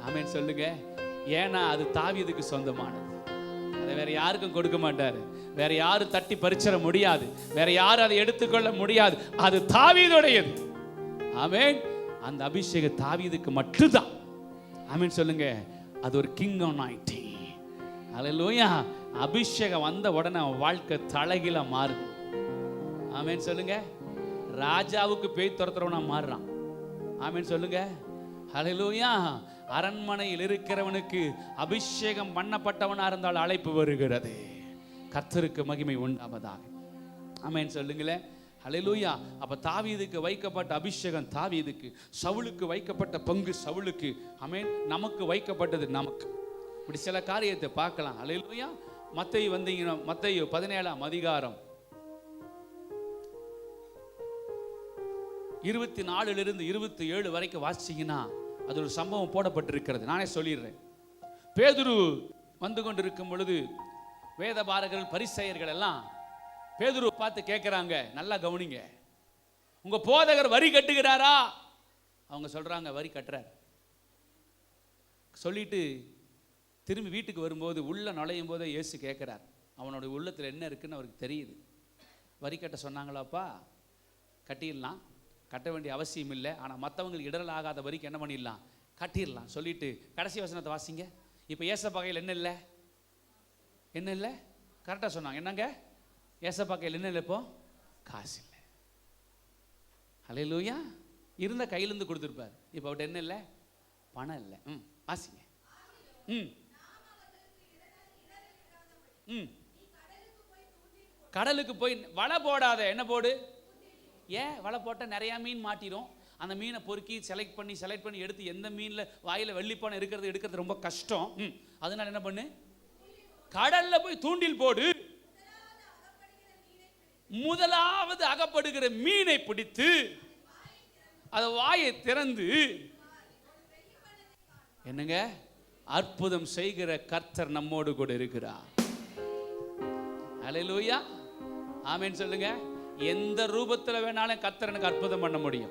ஆமென் சொல்லுங்க. ஏன்னா அது தாவீதுக்கு சொந்தமானது. அதை வேற யாருக்கும் கொடுக்க மாட்டாரு. வேற யாரும் தட்டி பறிச்சிட முடியாது. வேற யாரும் அதை எடுத்துக்கொள்ள முடியாது. அது தாவீதுடையது. ஆமென். அந்த அபிஷேகம் தாவீதுக்கு மட்டும்தான். ஆமென் சொல்லுங்க. அது ஒரு கிங் அனாயிண்டிங். அல்லேலூயா. அபிஷேகம் வந்த உடனே வாழ்க்கை தலைகீழா மாறுது. ஆமென் சொல்லுங்க. ராஜாவுக்கு பேய் துரத்துறவனா மாறுறான். ஆமென் சொல்லுங்க. ஹல்லேலூயா. அரண்மனையில் இருக்கிறவனுக்கு அபிஷேகம் பண்ணப்பட்டவனா இருந்தால் அழைப்பு வருகிறது. கர்த்தருக்கு மகிமை உண்டாவதாக. ஆமென் சொல்லுங்களேன். ஹல்லேலூயா. அப்ப தாவீதுக்கு வைக்கப்பட்ட அபிஷேகம் தாவீதுக்கு, சவுலுக்கு வைக்கப்பட்ட பங்கு சவுலுக்கு. ஆமென். நமக்கு வைக்கப்பட்டது நமக்கு. இப்படி சில காரியத்தை பார்க்கலாம். ஹல்லேலூயா. மத்தேயு வந்தீங்கன்னா மத்தேயு 17ஆம் அதிகாரம் 24 27 வரைக்கும் வாசிச்சீங்கன்னா அது ஒரு சம்பவம் போடப்பட்டிருக்கிறது. நானே சொல்லிடுறேன். பேதுரு வந்து கொண்டிருக்கும் பொழுது வேதபாரகர்கள் பரிசேயர்கள் எல்லாம் பேதுருவை பார்த்து கேட்குறாங்க, நல்லா கவனிங்க, உங்க போதகர் வரி கட்டுகிறாரா? அவங்க சொல்றாங்க வரி கட்டுறார். சொல்லிட்டு திரும்பி வீட்டுக்கு வரும்போது உள்ள நுழையும் போதே இயேசு கேட்கிறார், அவனுடைய உள்ளத்தில் என்ன இருக்குன்னு அவருக்கு தெரியுது. வரி கட்ட சொன்னாங்களாப்பா, கட்டிடலாம், கட்ட வேண்டிய அவசியம் இல்லை. ஆனால் மற்றவங்களுக்கு இடரல் ஆகாத வரைக்கும் என்ன பண்ணிடலாம், கட்டிடலாம். சொல்லிட்டு கடைசி வசனத்தை வாசிங்க. இப்போ ஏசப்பா கையில் என்ன இல்லை? என்ன இல்லை? கரெக்டாக சொன்னாங்க. என்னங்க? ஏசப்பா கையில் என்ன இல்லை? இப்போ காசு இல்லை. ஹல்லேலூயா. இருந்த கையிலேருந்து கொடுத்துருப்பார். இப்போ அவர்கிட்ட என்ன இல்லை? பணம் இல்லை. வாசிங்க. கடலுக்கு போய் வலை போடாத. என்ன போடு? ஏன் வலை போட்டால் நிறையா மீன் மாட்டிடும். அந்த மீனை பொறுக்கி செலக்ட் பண்ணி எடுத்து எந்த மீனில் வாயில் வெள்ளிப்பானை எடுக்கிறது ரொம்ப கஷ்டம். அதனால என்ன பண்ணு? கடல்ல போய் தூண்டில் போடு. முதலாவது அகப்படுகிற மீனை பிடித்து அதை வாயை திறந்து என்னங்க அற்புதம் செய்கிற கர்த்தர் நம்மோடு கூட இருக்கிறார். அல்லேலூயா. ஆமென் சொல்லுங்க. எந்த ரூபத்தில் வேணாலும் கர்த்தர் எனக்கு அற்புதம் பண்ண முடியும்.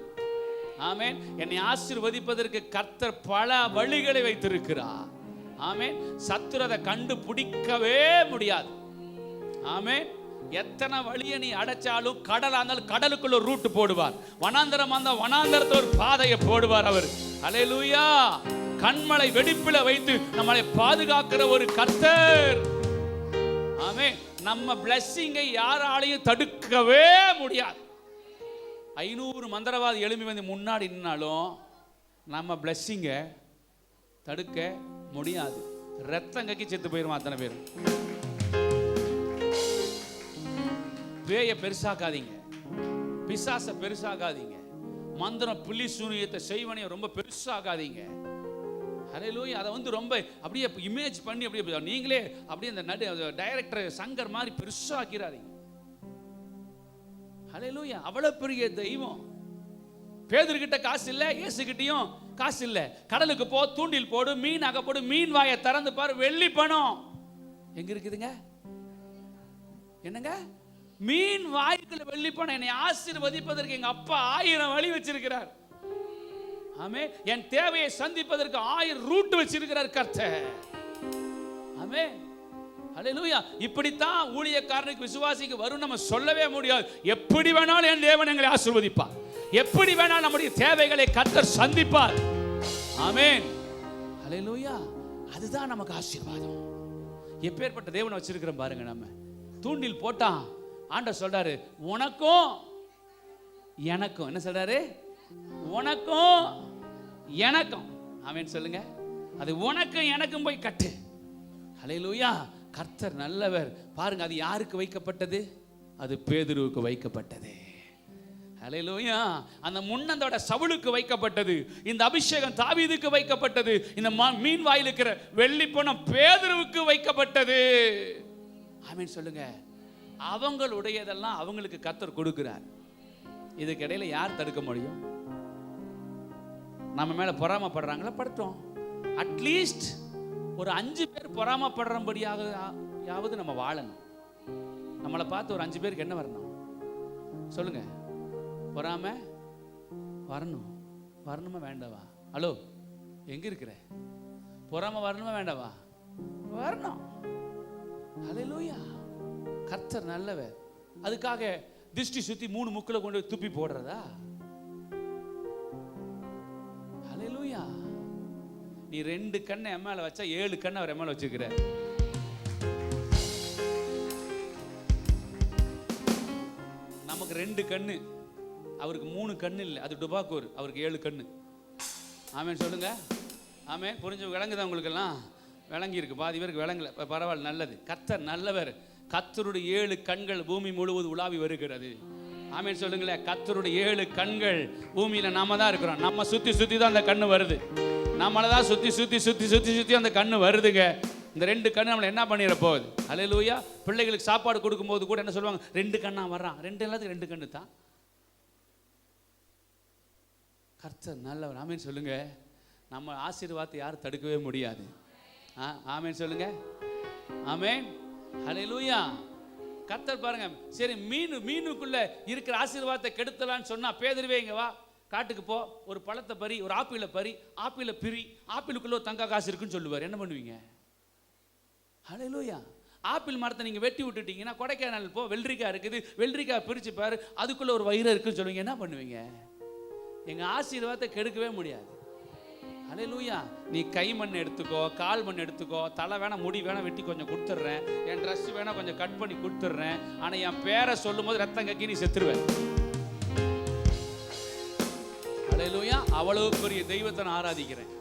ஆமென். என்னை ஆசீர்வதிப்பதற்கு கர்த்தர் பல வழிகளை வைத்திருக்கிறார். ஆமென். சத்துரு அதை கண்டுபிடிக்கவே முடியாது. ஆமென். எத்தனை வழியை நீ அடைச்சாலும் கடலா இருந்தாலும் கடலுக்குள்ள ஒரு ரூட் போடுவார். வனாந்தரம் அந்த வனாந்தரத்தில் ஒரு பாதையை போடுவார் அவர். அல்லேலூயா. கண்மலை வெடிப்பில வைத்து நம்மளை பாதுகாக்கிற ஒரு கர்த்தர். ஆமென். நம்ம பிளஸ்ஸிங்கை யாராலையும் தடுக்கவே முடியாது. 500 மந்திரவாதி எழும்பி வந்து முன்னாடி நின்னாலும் நம்ம பிளஸ்ஸிங்கை தடுக்க முடியாது. ரத்தம் கக்கி செத்து போயிருமா அத்தனை பேர். பேயை பெருசாக்காதீங்க, பிசாசை பெருசாக்காதீங்க, மந்திரம் புள்ளி சூனியத்தை செய்வனையை ரொம்ப பெருசாக்காதீங்க. ஹல்லேலூயா. அதை வந்து ரொம்ப அப்படியே இமேஜ் பண்ணி அப்படியே நீங்களே அப்படியே அந்த டைரக்டர் சங்கர் மாதிரி பெருசாக்கிறாதீங்க. ஹல்லேலூயா. அவ்வளவு பெரிய தெய்வம். பேதுருகிட்ட காசு இல்லை, இயேசுகிட்டையும் காசு இல்லை. கடலுக்கு போ, தூண்டில் போடு, மீன் அகப்போடு, மீன் வாயை திறந்து பாரு, வெள்ளி பணம் எங்க இருக்குதுங்க? என்னங்க? மீன் வாய்க்குள்ள வெள்ளி பணம். என்னை ஆசீர்வதிப்பதற்கு எங்க அப்பா 1000 வழி வச்சிருக்கிறார். ஆமே. என் தேவையை சந்திப்பதற்கு 1000 ரூட் வச்சிருக்கிறார் கர்த்தர். ஆமே. ஹல்லேலூயா. இப்படித்தான் ஊழியக்காரனுக்கு விசுவாசிக்கு வரும் நம்ம சொல்லவே முடியாது. எப்படி வேணாலும் என் தேவன் எங்களை ஆசீர்வதிப்பார். எப்படி வேணாலும் நம்முடைய தேவைகளை கர்த்தர் சந்திப்பார். ஆமென். ஹல்லேலூயா. அதுதான் நமக்கு ஆசீர்வாதம். எப்பேற்பட்ட தேவனை வச்சிருக்கிறோம் பாருங்க. நம்ம தூண்டில் போட்டா ஆண்டவர் சொல்றாரு, உனக்கும் எனக்கும். என்ன சொல்றாரு? உனக்கும் எனக்கும். ஆமென் சொல்லுங்க. அது உனக்கும் எனக்கும் போய் கட்டு. ஹல்லேலூயா. கர்த்தர் நல்லவர். பாருங்க, அது யாருக்கு வைக்கப்பட்டது? அது பேதுருவுக்கு வைக்கப்பட்டது. ஹல்லேலூயா. அந்த முன்னந்தோட சவுலுக்கு வைக்கப்பட்டது. இந்த அபிஷேகம் தாவீதுக்கு வைக்கப்பட்டது. இந்த மீன் வாயில் இருக்கிற வெள்ளி பணம் பேதுருவுக்கு வைக்கப்பட்டது. ஆமென் சொல்லுங்க. அவங்களுடையதெல்லாம் அவங்களுக்கு கர்த்தர் கொடுக்கிறார். இதுக்கு இடையில யார் தடுக்க முடியும்? நம்ம மேல பொறாமப்படுறாங்களா? படுத்தோம். அட்லீஸ்ட் ஒரு 5 பேர் பொறாமப்படுறபடியாவது நம்ம வாழணும். நம்மளை பார்த்து ஒரு 5 பேருக்கு என்ன வரணும் சொல்லுங்க? பொறாம வரணும். வரணுமா வேண்டாவா? ஹலோ, எங்க இருக்கிற? பொறாம வரணுமா வேண்டாவா? வரணும். ஹல்லேலூயா. கர்த்தர் நல்லவர். அதுக்காக திருஷ்டி சுத்தி 3 முக்குல கொண்டு துப்பி போடுறதா? ஹல்லேலூயா. நீ 2 கண்ணை எம்மால வச்சா 7 கண்ணை அவர் எம்மால வச்சிருக்கிற. நமக்கு 2 கண்ணு, அவருக்கு 3 கண்ணு இல்லை. அது டுபாக்கூர், அவருக்கு 7 கண்ணு. ஆமென் சொல்லுங்க. ஆமென். புரிஞ்சு விளங்குதா உங்களுக்கு? எல்லாம் விளங்கி இருக்கு. பாதி பேருக்கு விளங்கல. பரவாயில்ல, நல்லது. கர்த்தர் நல்லவர். கர்த்தருடைய 7 கண்கள் பூமி முழுவதும் உலாவி வருகிறது. ஆமென் சொல்லுங்களேன். கர்த்தருடைய 7 கண்கள் பூமியில நாம தான் இருக்கிறோம். நம்ம சுத்தி சுத்தி தான் அந்த கண்ணு வருது. நம்மளை தான் சுத்தி சுத்தி சுத்தி சுத்தி சுத்தி அந்த கண்ணு வருதுங்க. இந்த 2 கண்ணு நம்மளை என்ன பண்ணிட போகுது? ஹல்லேலூயா. பிள்ளைகளுக்கு சாப்பாடு கொடுக்கும்போது கூட என்ன சொல்லுவாங்க? 2 கண்ணா வர்றான். 2 எல்லாத்துக்கும் 2 கண்ணு தான். கர்த்தர் நல்லவர். ஆமென் சொல்லுங்க. நம்ம ஆசீர்வாதத்தை யாரும் தடுக்கவே முடியாது. ஆமென் சொல்லுங்க. ஆமென். ஹல்லேலூயா. கர்த்தர் பாருங்க. சரி, மீனுக்குள்ள இருக்கிற ஆசீர்வாதத்தை கெடுத்தலான்னு சொன்னா, பேதுருவே இங்க வா, காட்டுக்கு போ, ஒரு பழத்தை பறி, ஒரு ஆப்பிளை பறி, ஆப்பிளை பிரி, ஆப்பிளுக்குள்ள ஒரு தங்க காசு இருக்குன்னு சொல்லுவார். என்ன பண்ணுவீங்க? ஹல்லேலூயா. ஆப்பிள் மரத்தை நீங்க வெட்டி விட்டுட்டீங்கன்னா, கொடைக்கானல் போ, வெள்ளரிக்காய் இருக்குது, வெள்ளரிக்காய் பிரிச்சு பாரு, அதுக்குள்ள ஒரு வயிறு இருக்குன்னு சொல்லுவீங்க. என்ன பண்ணுவீங்க? எங்க ஆசீர்வாதத்தை கெடுக்கவே முடியாது. ஹல்லேலூயா. நீ கை மண் எடுத்துக்கோ, கால் மண் எடுத்துக்கோ, தலை வேணா, முடி வேணா வெட்டி கொஞ்சம் கொடுத்துட்றேன், என் ட்ரெஸ் வேணா கொஞ்சம் கட் பண்ணி கொடுத்துட்றேன், ஆனா என் பேரை சொல்லும் போது ரத்தம் கக்கி நீ செத்துருவேன். ஹல்லேலூயா. அவ்வளவு பெரிய தெய்வத்தை நான் ஆராதிக்கிறேன்.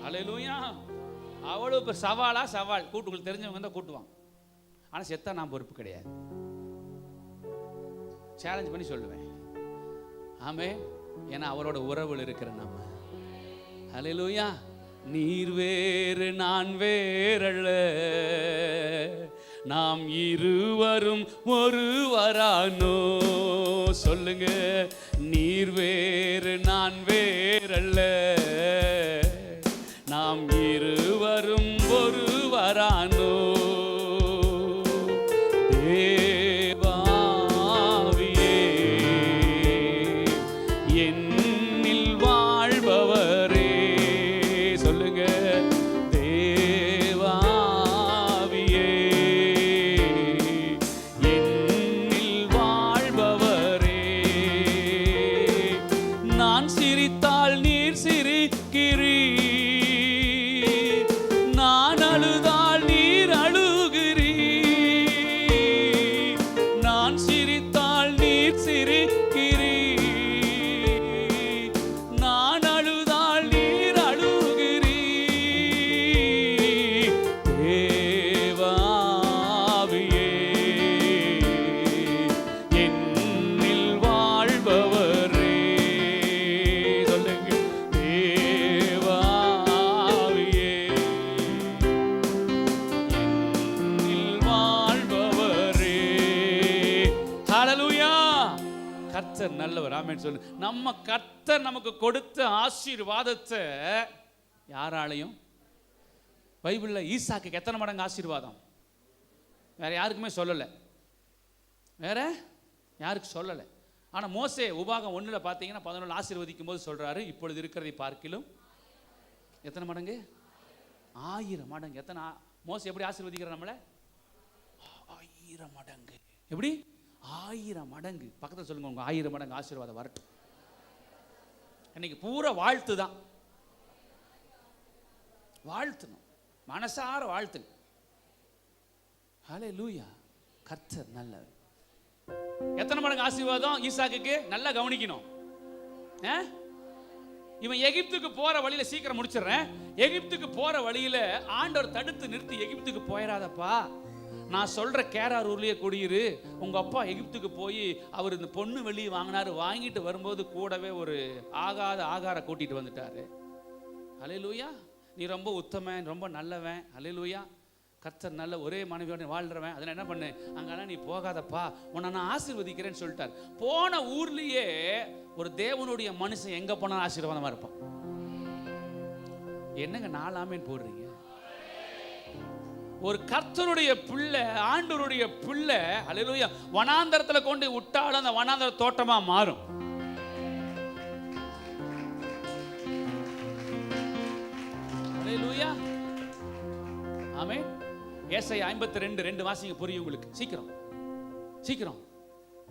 ஹல்லேலூயா. அவ்வளவு சவால் கூட்டுக்குள்ள தெரிஞ்சவங்க தான் கூட்டுவாங்க. ஆனா செத்தா நான் பொறுப்பு கிடையாது. சேலஞ்ச் பண்ணி சொல்லுவேன். ஆமென். ஏன்னா அவரோட உறவுல இருக்கிற நம்ம. ஹல்லேலூயா. நீர் வேறு நான் வேறல்ல, நாம் இருவரும் ஒருவரானோ. சொல்லுங்க. நீர் வேறு நான் வேறல்ல, நாம் இருவரும் ஒருவரானோ. தேவாவியே என்னில் வாழ்பவரே. சொல்லுங்க. தேவாவியே என்னில் வாழ்பவரே. நான் சிரித்தால் நீர் சிரிக்கிறீர், நான் அழுதால் நீர் அழுகிறீர். நான் சிரித்தால் நீர் சிரிக்கிறீர், நான் அழுதால் நீர் அழுகிறீர். தேவாவியே என்னில் வாழ்பவரே. சொல்லுங்க. தேவாவியே என்னில் வாழ்பவரே. ஹல்லேலூயா. கர்த்தர் நல்லவர். ஆமென் சொல்லு. நம்ம கர்த்தர் நமக்கு கொடுத்த ஆசீர்வாதத்தை யாராலையும், பைபிள்ல ஈசாக்கு எத்தனை மடங்கு ஆசீர்வாதம்? வேற யாருக்குமே சொல்லலை. வேற யாருக்கு சொல்லலை. ஆனா மோசே உபாகம் 1ல பார்த்தீங்கன்னா 11 ஆசீர்வதிக்கும் போது சொல்றாரு, இப்பொழுது இருக்கிறதை பார்க்கிலும் எத்தனை மடங்கு? 1000 மடங்கு. எத்தனை? மோசே எப்படி ஆசீர்வதிக்கிறார் நம்மளை? 1000 மடங்கு. எப்படி? 1000 மடங்கு. பக்கத்தில் சொல்லுங்க, உங்க 1000 மடங்கு ஆசீர்வாதம் வரட்டும். இன்னைக்கு பூரா வாழ்த்து தான். வாழ்த்தணும், மனசார வாழ்த்துங்க. ஹல்லேலூயா. கர்த்தர் நல்லவர். எத்தனை மடங்கு ஆசீர்வாதம் ஈசாக்குக்கு? நல்லா கவனிக்கணும். இவன் எகிப்துக்கு போற வழியில, சீக்கிரம் முடிச்சிடுறேன், எகிப்துக்கு போற வழியில ஆண்டவர் தடுத்து நிறுத்தி, எகிப்துக்கு போயிடாதப்பா, நான் சொல்ற கேரார் ஊர்லயே குடியிரு. உங்க அப்பா எகிப்துக்கு போய் அவர் இந்த பொண்ணு வெளியே வாங்கினாரு, வாங்கிட்டு வரும்போது கூடவே ஒரு ஆகாத ஆகார கூட்டிட்டு வந்துட்டாரு. அல்லேலூயா. நீ ரொம்ப உத்தமன், ரொம்ப நல்லவன், அல்லேலூயா, கர்த்தர் நல்ல ஒரே மனைவியோட வாழ்றவன், அதனால என்ன பண்ணு, அங்கெல்லாம் நீ போகாதப்பா, உன்னை நான் ஆசீர்வதிக்கிறேன்னு சொல்லிட்டார். போன ஊர்லயே ஒரு தேவனுடைய மனுஷன் எங்க போனாலும் ஆசீர்வாதமா இருப்பான். என்னங்க நாலாமேன்னு போடுறீங்க? ஒரு கர்த்தருடைய பிள்ளை, ஆண்டவருடைய பிள்ளை, அல்லேலூயா, வனாந்தரத்துல கொண்டு விட்டாலும் அந்த வனாந்தர தோட்டமா மாறும். அல்லேலூயா, ஆமென். ஏசாயா 52:2 வாசிங்க, புரியும் உங்களுக்கு. சீக்கிரம் சீக்கிரம்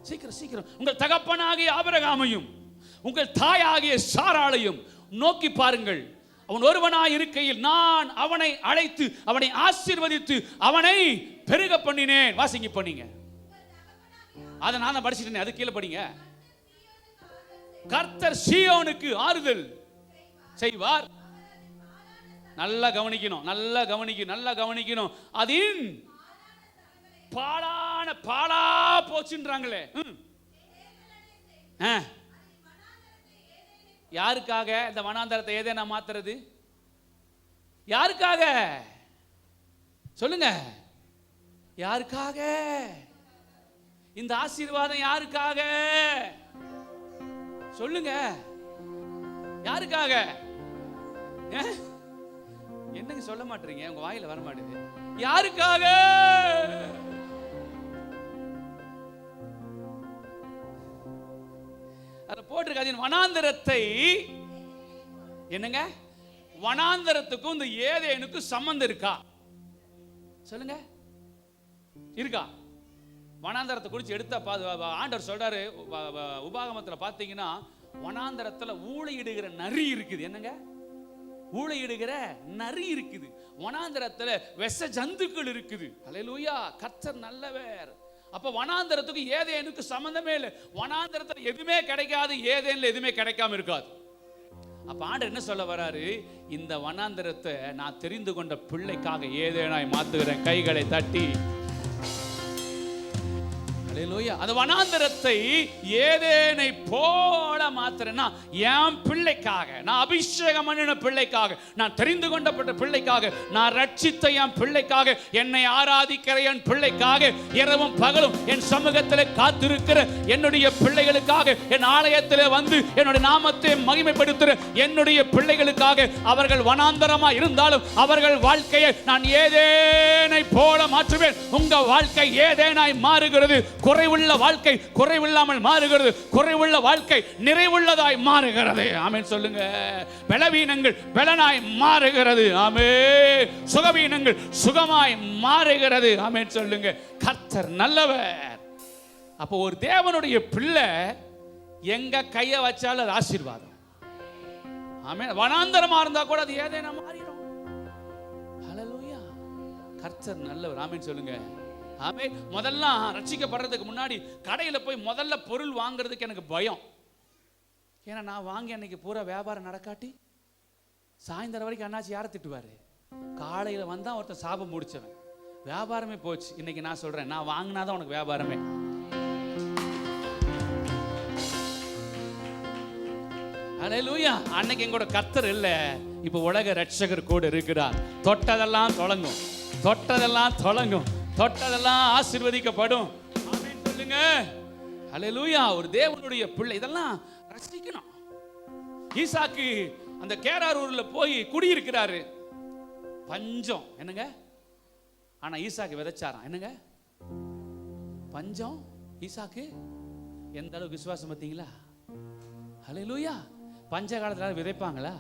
சீக்கிரம் சீக்கிரம். உங்கள் தகப்பனாகிய ஆபிரகாமையும் உங்கள் தாயாகிய சாராளையும் நோக்கி பாருங்கள். அவன் ஒருவனாய் இருக்கையில் நான் அவனை அழைத்து அவனை ஆசீர்வதித்து அவனை பெருக பண்ணினேன். வாசிங்க பண்ணீங்க, அதை நான் தான் படிச்சிட்டேன், அது கீழே படிங்க. கர்த்தர் சீயோனுக்கு ஆறுதல் செய்வார். நல்லா கவனிக்கணும், நல்லா கவனிக்கணும், நல்லா கவனிக்கணும். அதின் பாழான பாழா போச்சுன்றாங்களே, யாருக்காக இந்த வனாந்தரத்தை ஏதேனா மாத்துறது? யாருக்காக சொல்லுங்க? யாருக்காக இந்த ஆசீர்வாதம்? யாருக்காக சொல்லுங்க? யாருக்காக? என்னங்க சொல்ல மாட்டீங்க? உங்க வாயில வர மாட்டேங்குது. யாருக்காக? அத போட்டிருக்காது. வனாந்தரத்தை என்னங்க? வனாந்தரத்துக்கும் இந்த ஏதேனுக்கு சம்பந்தம் இருக்கா? சொல்லுங்க, இருக்கா? வனாந்தரத்தை குறித்து எடுத்த ஆண்டவர் சொல்றாரு உபாகமத்துல பாத்தீங்கன்னா, வனாந்தரத்துல ஊளையிடுகிற நரி இருக்குது. என்னங்க? ஊளையிடுகிற நரி இருக்குது. வனாந்தரத்துல விஷ ஜந்துக்கள் இருக்குது. அல்லேலூயா, கர்த்தர் நல்லவர். அப்ப வனாந்தரத்துக்கு ஏதேனுக்கு சம்பந்தமே இல்லை. வனாந்தரத்துல எதுவுமே கிடைக்காது, ஏதேன்ல எதுவுமே கிடைக்காம இருக்காது. அப்ப ஆண்டவர் என்ன சொல்ல வராரு? இந்த வனாந்தரத்தை நான் தெரிந்து கொண்ட பிள்ளைக்காக ஏதேனாய் மாத்துகிறேன். கைகளை தட்டி அல்லேலூயா. அந்த வனாந்தரத்தை ஏதேனை போல மாத்துறேன்னா என் பிள்ளைக்காக, நான் அபிஷேகம் பண்ணின பிள்ளைக்காக, நான் தெரிந்து கொண்டப்பட்ட பிள்ளைக்காக, நான் ரட்சித்த என் பிள்ளைக்காக, என்னை ஆராதிக்கிற என் பிள்ளைக்காக, இரவும் பகலும் என் சமூகத்தில் காத்திருக்கிற என்னுடைய பிள்ளைகளுக்காக, என் ஆலயத்தில் வந்து என்னுடைய நாமத்தை மகிமைப்படுத்துகிற என்னுடைய பிள்ளைகளுக்காக, அவர்கள் வனாந்தரமா இருந்தாலும் அவர்கள் வாழ்க்கையை நான் ஏதேனை போல மாற்றுவேன். உங்க வாழ்க்கை ஏதேனாய் மாறுகிறது. குறைவுள்ள வாழ்க்கை குறைவில்லாமல் மாறுகிறது. குறைவுள்ள வாழ்க்கை நிறைவுள்ளதாய் மாறுகிறது. ஆமென் சொல்லுங்க. பலவீனங்கள் பலனாய் மாறுகிறது. ஆமென். சுகவீனங்கள் சுகமாய் மாறுகிறது. ஆமென் சொல்லுங்க. கர்த்தர் நல்லவர். அப்போ ஒரு தேவனுடைய பிள்ளை எங்க கையை வச்சாலும் அது ஆசீர்வாதம். ஆமென். வனாந்தரமா இருந்தா கூட அது ஏதேனா மாறிடும். ஹல்லேலூயா. கர்த்தர் நல்லவர். ஆமென் சொல்லுங்க. ஆமென். முதல்ல ரட்சிக்கப்படுறதுக்கு முன்னாடி கடையில் போய் முதல்ல பொருள் வாங்குறதுக்கு எனக்கு பயம். ஏன்னா நான் வாங்கி அன்னைக்கு பூரா வியாபாரம் நடக்காட்டி சாயந்தரம் வரைக்கும் அண்ணாச்சி யாரை திட்டுவாரு? காலையில் வந்தா ஒருத்தர் சாபம் முடிச்சவன், வியாபாரமே போச்சு. இன்னைக்கு நான் சொல்றேன், நான் வாங்கினாதான் உனக்கு வியாபாரமே. அல்லேலூயா. அன்னைக்கு எங்களோட கர்த்தர் இல்ல, இப்ப உலக ரட்சகர் கூட இருக்கிறார். தொட்டதெல்லாம் தொடங்கும், தொட்டதெல்லாம் தொடங்கும், தொட்டதெல்லாம் ஆசீர்வதிக்கப்படும். ஆமென் சொல்லுங்க. அல்லேலூயா. ஒரு தேவனுடைய பிள்ளை இதெல்லாம் ரசிக்கணும். ஈசாக்கு அந்த கேரார் ஊர்ல போய் குடியிருக்கிறாரு. பஞ்சம். என்னங்க? ஆனா ஈசாக்கு விதைச்சாராம். என்னங்க? பஞ்சம். ஈசாக்கு எந்த அளவுக்கு விசுவாசம் பார்த்தீங்களா? அல்லேலூயா. பஞ்ச காலத்துல விதைப்பாங்களா?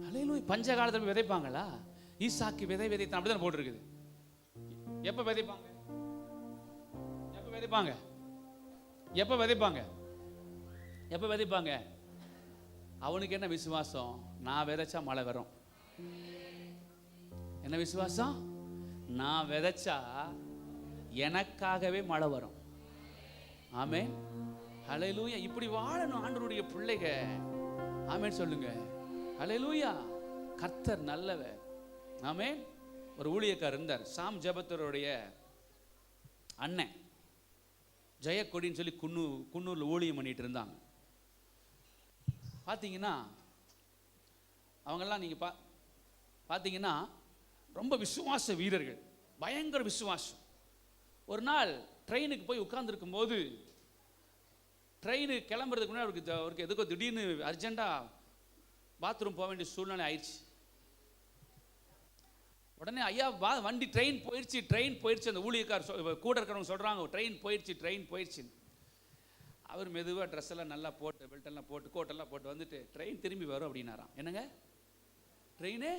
அல்லேலூயா. பஞ்ச காலத்துல விதைப்பாங்களா? ஈசாக்கு விதைத்தான். அப்படிதான் போட்டுருக்குது. எப்ப விதைப்பாங்க? எப்ப விதைப்பாங்க? எப்ப விதைப்பாங்க? எப்ப விதைப்பாங்க? அவனுக்கு என்ன விசுவாசம்? நான் விதைச்சா மழை வரும். என்ன விசுவாசம்? நான் விதைச்சா எனக்காகவே மழை வரும். ஆமென். ஹல்லேலூயா. இப்படி வாழணும் ஆண்டவருடைய பிள்ளைக. ஆமென் சொல்லுங்க. ஹல்லேலூயா. கர்த்தர் நல்லவர். ஆமென். ஒரு ஊழியக்காரர் இருந்தார், சாம் ஜெபத்தருடைய அண்ணன், ஜெயக்கொடின்னு சொல்லி குன்னூர்ல ஊழியம் பண்ணிட்டு இருந்தாங்க. பார்த்தீங்கன்னா அவங்கெல்லாம் நீங்கள் பார்த்தீங்கன்னா ரொம்ப விசுவாச வீரர்கள், பயங்கர விசுவாசம். ஒரு நாள் ட்ரெயினுக்கு போய் உட்கார்ந்துருக்கும் போது, ட்ரெயின் கிளம்புறதுக்கு முன்னாடி அவருக்கு எதுக்கோ திடீர்னு அர்ஜென்ட்டாக பாத்ரூம் போக வேண்டிய சூழ்நிலை ஆயிடுச்சு. உடனே ஐயா வண்டி ட்ரெயின் போயிடுச்சு. அந்த ஊழியக்கார் கூட இருக்கிறவங்க சொல்கிறாங்க ட்ரெயின் போயிடுச்சு. அவர் மெதுவாக ட்ரெஸ் எல்லாம் நல்லா போட்டு, பெல்ட்டெல்லாம் போட்டு, கோட்டெல்லாம் போட்டு வந்துட்டு ட்ரெயின் திரும்பி வரும் அப்படின்னாராம். என்னங்க ட்ரெயினு?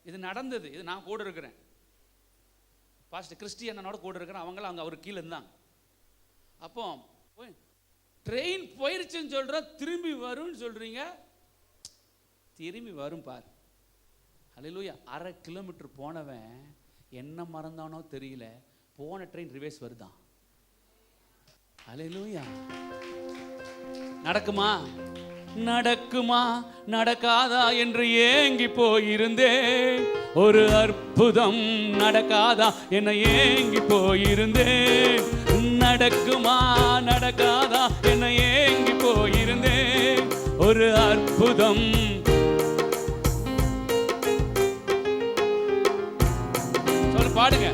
இது நடந்தது, இது நான் கூட இருக்கிறேன், பாஸ்டர் கிறிஸ்டியனோட கூட இருக்கிறேன், அவங்களாம் அங்கே அவர் கீழே இருந்தாங்க. அப்போ ட்ரெயின் போயிடுச்சுன்னு சொல்கிறோம், திரும்பி வரும்னு சொல்கிறீங்க. திரும்பி வரும் பார். ஹல்லேலூயா. 1/2 கிலோமீட்டர் போனவன் என்ன மறந்தானோ தெரியல, போன ட்ரெயின் ரிவேர்ஸ் வருதான். ஹல்லேலூயா. நடக்குமா நடக்காதா என்று ஏங்கி போயிருந்தேன், ஒரு அற்புதம் நடக்காதா என ஏங்கி போயிருந்தேன். நடக்குமா நடக்காதா என ஏங்கி போயிருந்தேன், ஒரு அற்புதம். சொல்ல பாடுங்க.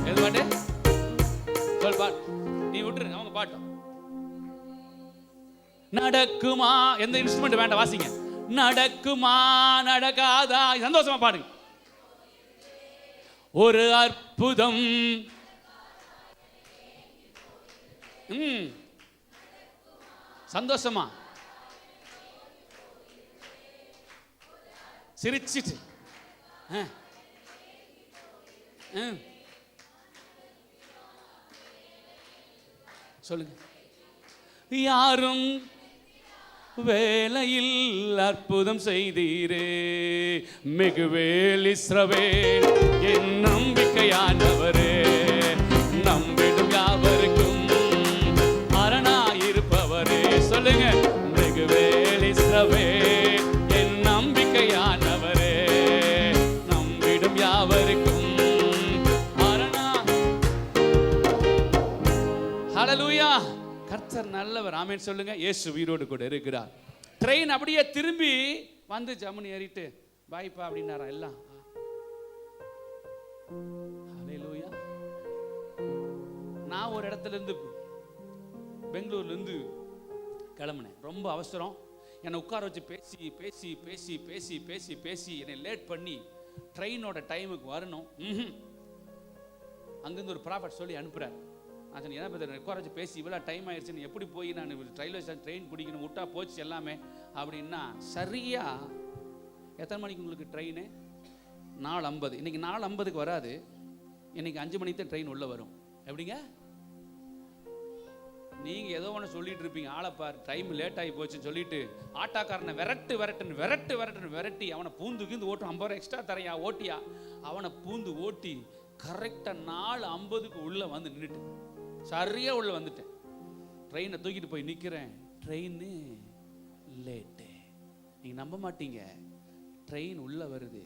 எது பாட்டு? சொல் பாட்டு. நீ விட்டுரு, அவங்க பாட்டும். நடக்குமா, எந்த இன்ஸ்ட்ருமெண்ட் வேண்டாம், வாசிங்க. நடக்குமா நடக்காதா, சந்தோஷமா பாடுங்க. ஒரு அற்புதம். சந்தோஷமா சிரிச்சிட்டு சொல்லுங்க. யாரும் வேலையில் அற்புதம் செய்தீரே, மிகுவேல் இஸ்ரவேல் என் நம்பிக்கையானவரே, நம்பிடும் யாவருக்கும் அரணாயிருப்பவரே. சொல்லுங்க. மிகுவேல் இஸ்ரவேல் என் நம்பிக்கையானவரே, நம்பிடும் யாவருக்கும் அரணா. ஹல்லேலூயா. கர்த்தர் நல்லவர். ஆமென் சொல்லுங்க. இயேசு உயிரோடு கூட இருக்கிறார். ட்ரெயின் அப்படியே திரும்பி வந்து ஜம்முன்னு ஏறிட்டு பாய்ப்பா அப்படின்னாரா எல்லாம். ஹல்லேலூயா. நான் ஒரு இடத்துல இருந்து பெங்களூர்ல இருந்து கிளம்புனேன். ரொம்ப அவசரம். என்னை உட்கார வச்சு பேசி பேசி பேசி பேசி பேசி பேசி என்னை லேட் பண்ணி ட்ரெயினோட டைமுக்கு வரணும். அங்கிருந்து ஒரு ப்ராஃபட் சொல்லி அனுப்புறாரு. நான் சொன்னேன், என்ன உட்கார வச்சு பேசி இவ்வளோ டைம் ஆயிடுச்சுன்னு எப்படி போய் நான் ரயில்வே ஸ்டேஷன் ட்ரெயின் பிடிக்கணும், விட்டா போச்சு எல்லாமே அப்படின்னா. சரியா எத்தனை மணிக்கு உங்களுக்கு ட்ரெயின்? 4:50. இன்னைக்கு 4:50க்கு வராது, இன்னைக்கு 5 மணிக்கு தான் ட்ரெயின் உள்ள வரும். எப்படிங்க? நீங்க ஏதோ ஒன்று சொல்லிட்டு இருப்பீங்க, ஆளப்பார் டைம் லேட் ஆகி போச்சுன்னு சொல்லிட்டு ஆட்டாக்காரனை விரட்டி அவனை பூந்து கீந்து ஓட்டும். 50 ரூபா எக்ஸ்ட்ரா தரையா ஓட்டியா, அவனை பூந்து ஓட்டி கரெக்டாக 4:50க்கு உள்ள வந்து நின்றுட்டு சரியா உள்ள வந்துட்டேன். ட்ரெயினை தூக்கிட்டு போய் நிற்கிறேன். Train late. நீங்க நம்ப மாட்டீங்க, ட்ரெயின் உள்ள வருது,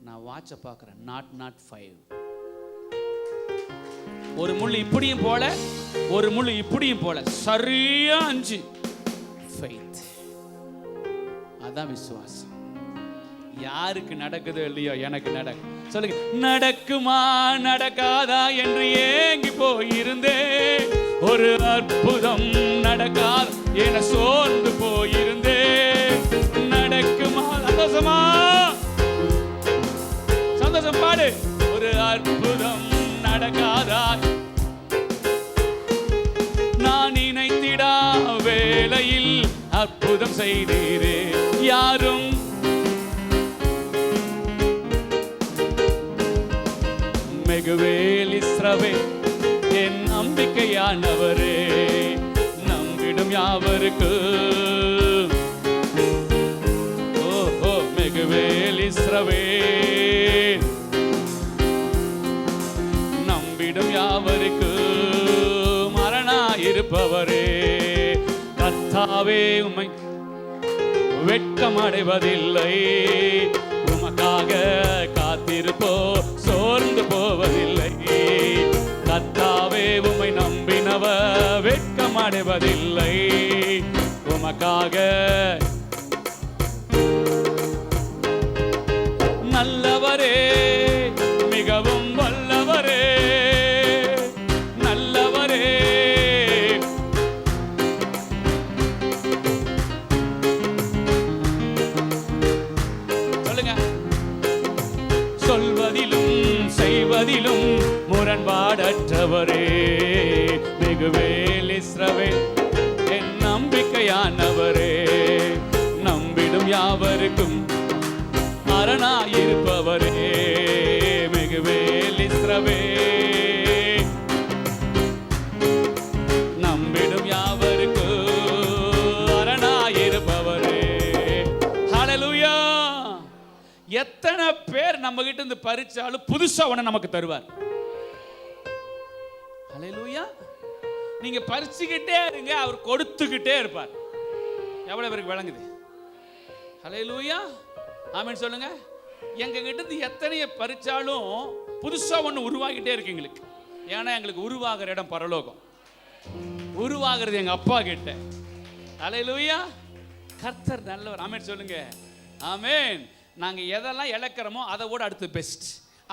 நான் வாட்சை பார்க்குறேன், 0:05. ஒரு முள்ளு இப்படியும் போல, ஒரு முள்ளு இப்படியும் போல, சரியா 5. ஃபெய்த். அதான் விசுவாசம். யாருக்கு நடக்குதோ இல்லையோ, எனக்கு நடக்கும். சொல்லுங்க. நடக்குமா நடக்காதா என்று ஏங்கி போயிருந்தேன், ஒரு அற்புதம் நடக்காத என சோர்ந்து போயிருந்தேன். நடக்குமா. சந்தோஷமா சந்தோஷம் பாடு. ஒரு அற்புதம் நடக்காதா நான் நினைத்திடா வேளையில் அற்புதம் செய்தீரே. யாரும் மிகுவேல் இஸ்ரவேல் என் நம்பிக்கையானவரே, நம்பிடும் யாவருக்கு. ஓஹோ. மிகுவேல் இஸ்ரவேல் கர்த்தாவே உம்மை வெட்கம் அடைவதில்லை, உமக்காக காத்திருப்போ சோர்ந்து போவதில்லை. கர்த்தாவே உம்மை நம்பினவ வெட்கம் அடைவதில்லை, உமக்காக. நல்லவரே, மிகவும் வல்லவரே, நல்லவரே. சொல்லுங்க. சொல்வதிலும் செய்வதிலும் முரண்பாடற்றவரே, மிகுவேல் இஸ்ரவேல் என் நம்பிக்கையானவரே, நம்பிடும் யாவருக்கும் அரணாயிருப்பவரே, மிகுவேல் இஸ்ரவேல் நம்பிடும் யாவருக்கு அரணாயிருப்பவரே. ஹல்லேலூயா. எத்தனை பேர் நம்ம கிட்ட இருந்து பறிச்சாலும் புதுசா ஒண்ணு நமக்கு தருவார். ஹல்லேலூயா. நீங்க பறிச்சுக்கிட்டே இருங்க, அவர் கொடுத்துக்கிட்டே இருப்பார். எவ்வளவு பேருக்கு விளங்குது? ஹல்லேலூயா. ஆமென் சொல்லுங்க. எங்க கிட்ட இருந்து எத்தனைய பறிச்சாலும் புதுசா ஒண்ணு உருவாகிட்டே இருக்கு எங்களுக்கு. ஏன்னா எங்களுக்கு உருவாகிற இடம் பரலோகம். உருவாகிறது எங்க அப்பா கிட்ட. ஹல்லேலூயா. கர்த்தர் நல்லவர். ஆமென் சொல்லுங்க. ஆமென். நாங்க எதெல்லாம் இழக்கிறோமோ அதை விட அடுத்து பெஸ்ட்,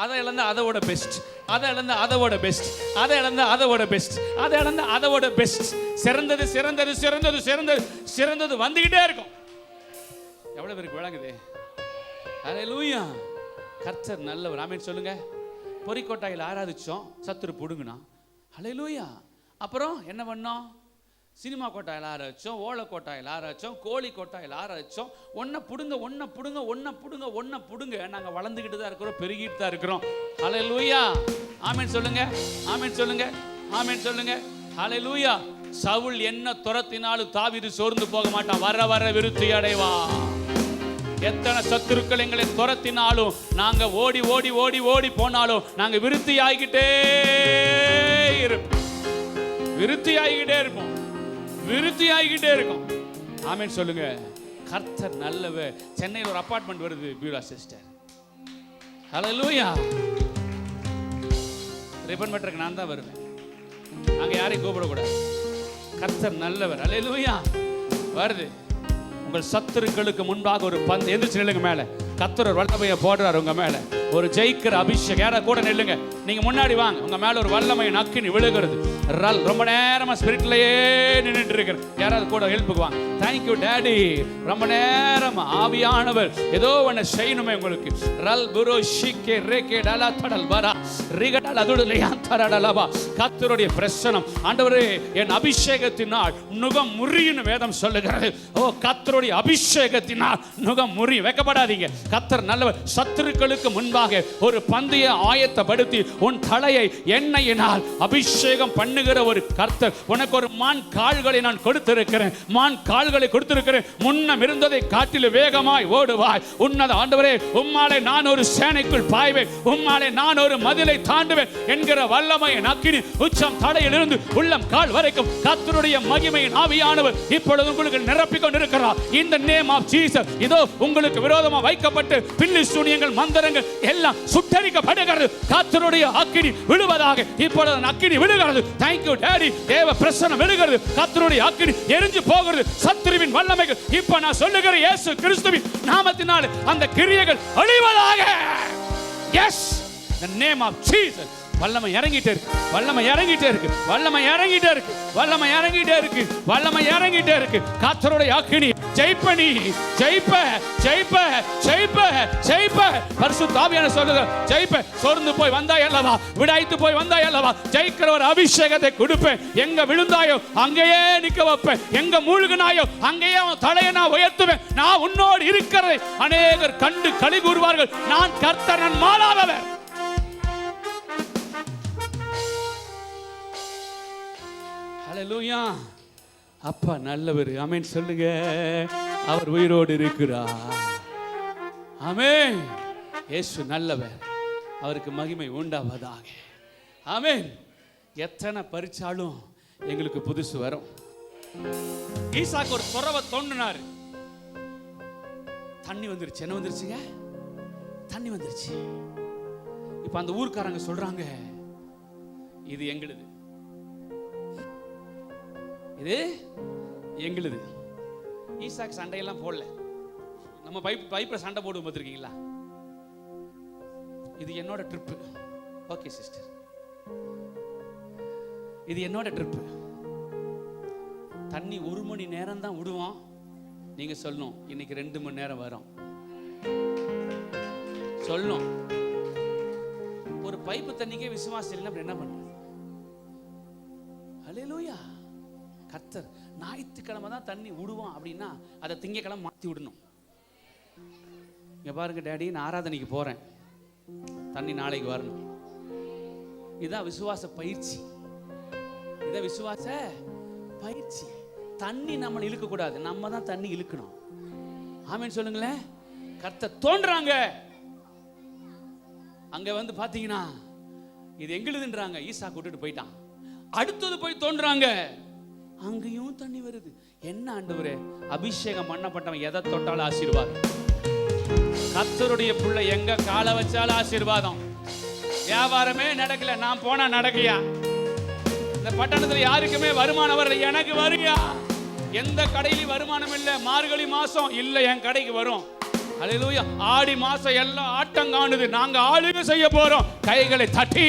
அதை இழந்தா அதோட பெஸ்ட், அதை இழந்தா அதோட பெஸ்ட், அதை இழந்தா அதோட பெஸ்ட், அதை இழந்தா அதோட பெஸ்ட். சிறந்தது சிறந்தது சிறந்தது சிறந்தது சிறந்தது வந்துகிட்டே இருக்கும். எவ்வளவு பேருக்கு விளங்குது? ஹல்லேலூயா. கர்த்தர் நல்லவர். ஆமென் சொல்லுங்க. பொறிக்கோட்டாயில் ஆராதிச்சோம், சத்துரு புடுங்கினா. ஹல்லேலூயா. அப்புறம் என்ன பண்ணோம்? சினிமா கோட்டாயில் ஆராதிச்சோம், ஓலை கோட்டாயில் ஆராதிச்சோம், கோழி கோட்டாயில் ஆராதிச்சோம். ஒன்றை புடுங்க ஒன்றை புடுங்க ஒன்றை புடுங்க ஒன்றை புடுங்க. நாங்கள் வளர்ந்துக்கிட்டு தான் இருக்கிறோம், பெருகிட்டு தான் இருக்கிறோம். ஹல்லேலூயா. ஆமென் சொல்லுங்க. ஆமென் சொல்லுங்க. ஆமென் சொல்லுங்க. ஹல்லேலூயா. சவுல் என்ன துரத்தினாலும் தாவீது சோர்ந்து போக மாட்டான், வர வர விருத்தி அடைவா. எத்தனை சத்துருக்கள் எங்களை துரத்தினாலும், நாங்க ஓடி ஓடி ஓடி ஓடி போனாலும் நாங்க விருத்தி ஆகிக்கிட்டே இருப்போம், விருத்தி ஆகிக்கிட்டே இருப்போம், விருத்தி ஆகிக்கிட்டே இருக்கும். ஆமென் சொல்லுங்க. கர்த்தர் நல்லவர். சென்னையில் ஒரு அபார்ட்மெண்ட் வருது, பியூரா சிஸ்டர். ஹல்லேலூயா. ரிப்பன் வெட்டருக்கு நான் தான் வருவேன், அங்க யாரையும் கூப்பிடக்கூடாது. கர்த்தர் நல்லவர். ஹல்லேலூயா. வருது. உங்கள் சத்துருக்களுக்கு முன்பாக ஒரு பந்து. எந்திரிச்சு நில்லுங்க. மேல கர்த்தர் ஒரு வல்லமையை போடுறார் உங்க மேல. ஒரு ஜெயிக்கிற அபிஷேகம். யாரா கூட நில்லுங்க. நீங்க முன்னாடி வாங்க. உங்க மேல ஒரு வல்லமை நக்கினி விழுகிறது. ரொம்ப நேரமா ஸ்பிரிட்லயே நின்றுட்டு இருக்கிற யாராவது கூட ஹெல்ப்புக்கு வாங்க. Thank you daddy. ரொம்ப நேரமா ஆவியானவர் ஏதோ ஒன்று செய்யணுமே உங்களுக்கு. ரல் புரோ ஷிக்கே ரேகே டலா தடல் வரா ரிகடல் அதுடலையா தரடலவா. கர்த்தருடைய பிரசன்னம். ஆண்டவரே, என் அபிஷேகத்தினால் நுகம் முறியும் வேதம் சொல்லுகிறது. ஓ, கர்த்தருடைய அபிஷேகத்தினால் நுகம் முறியும். வெக்கப்படாதீங்க. கர்த்தர் நல்லவர். சத்துருக்களுக்கு முன்பாக ஒரு பந்தய ஆயத்தப்படுத்தி உன் தலையை எண்ணெயினால் அபிஷேகம் பண்ணுகிற ஒரு கர்த்தர். உனக்கு ஒரு மான் கால்களை நான் கொடுத்திருக்கிறேன், மான் கால்களை கொடுத்திருக்கிறேன். முன்னம் இருந்ததை காட்டிலும் வேகமாய் ஓடுவாய். உன்னத ஆண்டவரே, உம்மாலே நான் ஒரு சேனைக்குள் பாய்வேன், உம்மாலே நான் ஒரு மதிலை தாண்டுவேன் என்கிற வல்லமையை நக்கினி உச்சம் தலையிலிருந்து உள்ளம் கால் வரைக்கும் கர்த்தருடைய மகிமையின் ஆவியானவர் இப்பொழுது உங்களுக்கு நிரப்பிக் கொண்டிருக்கிறார். இந்த நேம் ஆஃப் ஜீசஸ். இதோ உங்களுக்கு விரோதமாக வைக்கப்பட்டு பில்லி சூனியங்கள் மந்திரங்கள் எல்லாம் சுட்டரிக்கப்படுகிறது. கர்த்தருடைய அக்கினி விழுவதாக இப்பொழுது அக்கினி விழுகிறது. Thank you daddy. தேவ பிரசன்னம் விழுகிறது. கர்த்தருடைய அக்கினி எரிஞ்சு போகிறது. சத்துருவின் வல்லமைகள் இப்ப நான் சொல்லுகிற இயேசு கிறிஸ்துவின் நாமத்தினால் அந்த கிரியைகள் அழிவதாக. Yes, the name of Jesus. வல்லமை இறங்கிட்டே இருக்கு, வல்லமை இறங்கிட்டே இருக்கு, வல்லமை இறங்கிட்டே இருக்கு, வல்லமை இறங்கிட்டே இருக்கு, வல்லமை இறங்கிட்டே இருக்கு. கர்த்தருடைய அக்கினி. ஜெயிப்ப நீ, ஜெயிப்ப ஜெயிப்ப ஜெயிப்ப ஜெயிப்ப. பரிசுத்த ஆவியானவர் சொல்லுங்க, ஜெயிப்ப. சோர்ந்து போய் வந்தாய் அல்லவா, விடாய்த்து போய் வந்தாய் அல்லவா, ஜெயிக்கிற ஒரு அபிஷேகத்தை கொடுப்பேன். எங்க விழுந்தாயோ அங்கேயே நிக்க வைப்பேன், எங்க மூழ்கினாயோ அங்கேயே தலையை நான் உயர்த்துவேன். நான் உன்னோடு இருக்கிறதை அநேகர் கண்டு களி கூறுவார்கள். நான் கர்த்தர், நான் மாறாதவர். ஹல்லேலூயா. அப்பா நல்லவர். ஆமென் சொல்லுங்க. அவர் உயிரோடு இருக்கிறார். ஆமென். இயேசு நல்லவர். அவருக்கு மகிமை உண்டாவதாக. ஆமென். எத்தனை பரிச்சாலும் எங்களுக்கு புதுசு வரும். ஈசாக்கு ஒரு துறவை தோண்டினாரு, தண்ணி வந்துருச்சு. என்ன வந்துருச்சுங்க? தண்ணி வந்துருச்சு. இப்ப அந்த ஊர்க்காரங்க சொல்றாங்க, இது எங்களுது, இது எங்களுது. ஈசாக்கு சண்டையெல்லாம் போடல. நம்ம பைப்ல சண்டை போடுவோம் பார்த்துருக்கீங்களா? இது என்னோட ட்ரிப்பு. ஓகே சிஸ்டர், இது என்னோட ட்ரிப்பு. தண்ணி 1 மணி நேரம் தான் விடுவோம். நீங்க சொல்லணும், இன்னைக்கு 2 மணி நேரம் வரும் சொல்லணும். ஒரு பைப்பு தண்ணிக்கே விசுவாசம் இல்லைன்னா அப்படி என்ன பண்றது? ஹல்லேலூயா. கர்த்தர் ஞாயிற்றுக்கிழமை தான் தண்ணி விடுவான் அப்படின்னா அதை திங்கக்கிழமை மாற்றி விடணும். இங்க பாருங்க டேடி, நான் ஆராதனைக்கு போறேன், தண்ணி நாளைக்கு வரணும். இதான் விசுவாச பயிற்சி, இதான் விசுவாச பயிற்சி. தண்ணி நம்மளை இழுக்க கூடாது, நம்ம தான் தண்ணி இழுக்கணும். ஆமென் சொல்லுங்களேன். கர்த்தர் தோன்றாங்க, அங்க வந்து பாத்தீங்கன்னா இது எங்களுதுன்றாங்க. ஈசாக்கு விட்டுட்டு போயிட்டான். அடுத்தது போய் தோன்றாங்க, அங்கேயும் தண்ணி வருது. என்ன ஆண்டவரே, அபிஷேகம் பண்ணப்பட்டவன் எதை தொட்டாலும் ஆசீர்வாதம். கர்த்தருடைய பிள்ளை எங்க காலை வச்சாலும் ஆசீர்வாதம். வியாபாரமே நடக்கல, நான் போனா நடக்கையா? இந்த பட்டணத்துல யாருக்குமே வருமானம் வரல, எனக்கு வருயா? எந்த கடையிலும் வருமானம் இல்ல. மார்கழி மாசம் இல்ல, என் கடைக்கு வரும். ஹல்லேலூயா. ஆடி மாசம் எல்லாம் ஆட்டம் காணுது, நாங்க ஆளுக செய்ய போறோம். கைகளை தட்டி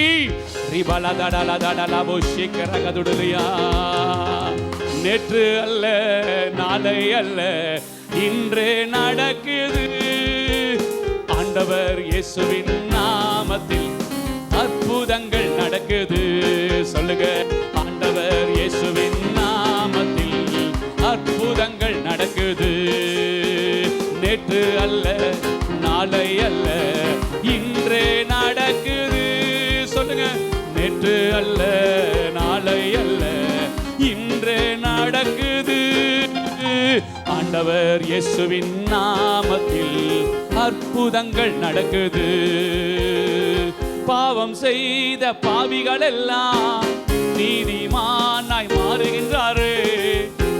நேற்று அல்ல, நாளை அல்ல, இன்றே நடக்குது. ஆண்டவர் இயேசுவின் நாமத்தில் அற்புதங்கள் நடக்குது. சொல்லுங்க, ஆண்டவர் இயேசுவின் நாமத்தில் அற்புதங்கள் நடக்குது. நேற்று அல்ல, நாளை அல்ல, இன்றே நடக்குது. சொல்லுங்க, நேற்று அல்ல, நாளை அல்ல, இன்றே நடக்குது. ஆண்டவர் இயேசுவின் நாமத்தில் அற்புதங்கள் நடக்குது. பாவம் செய்த பாவிகள் எல்லாம் நீதிமானாய் மாறுகின்றாரே.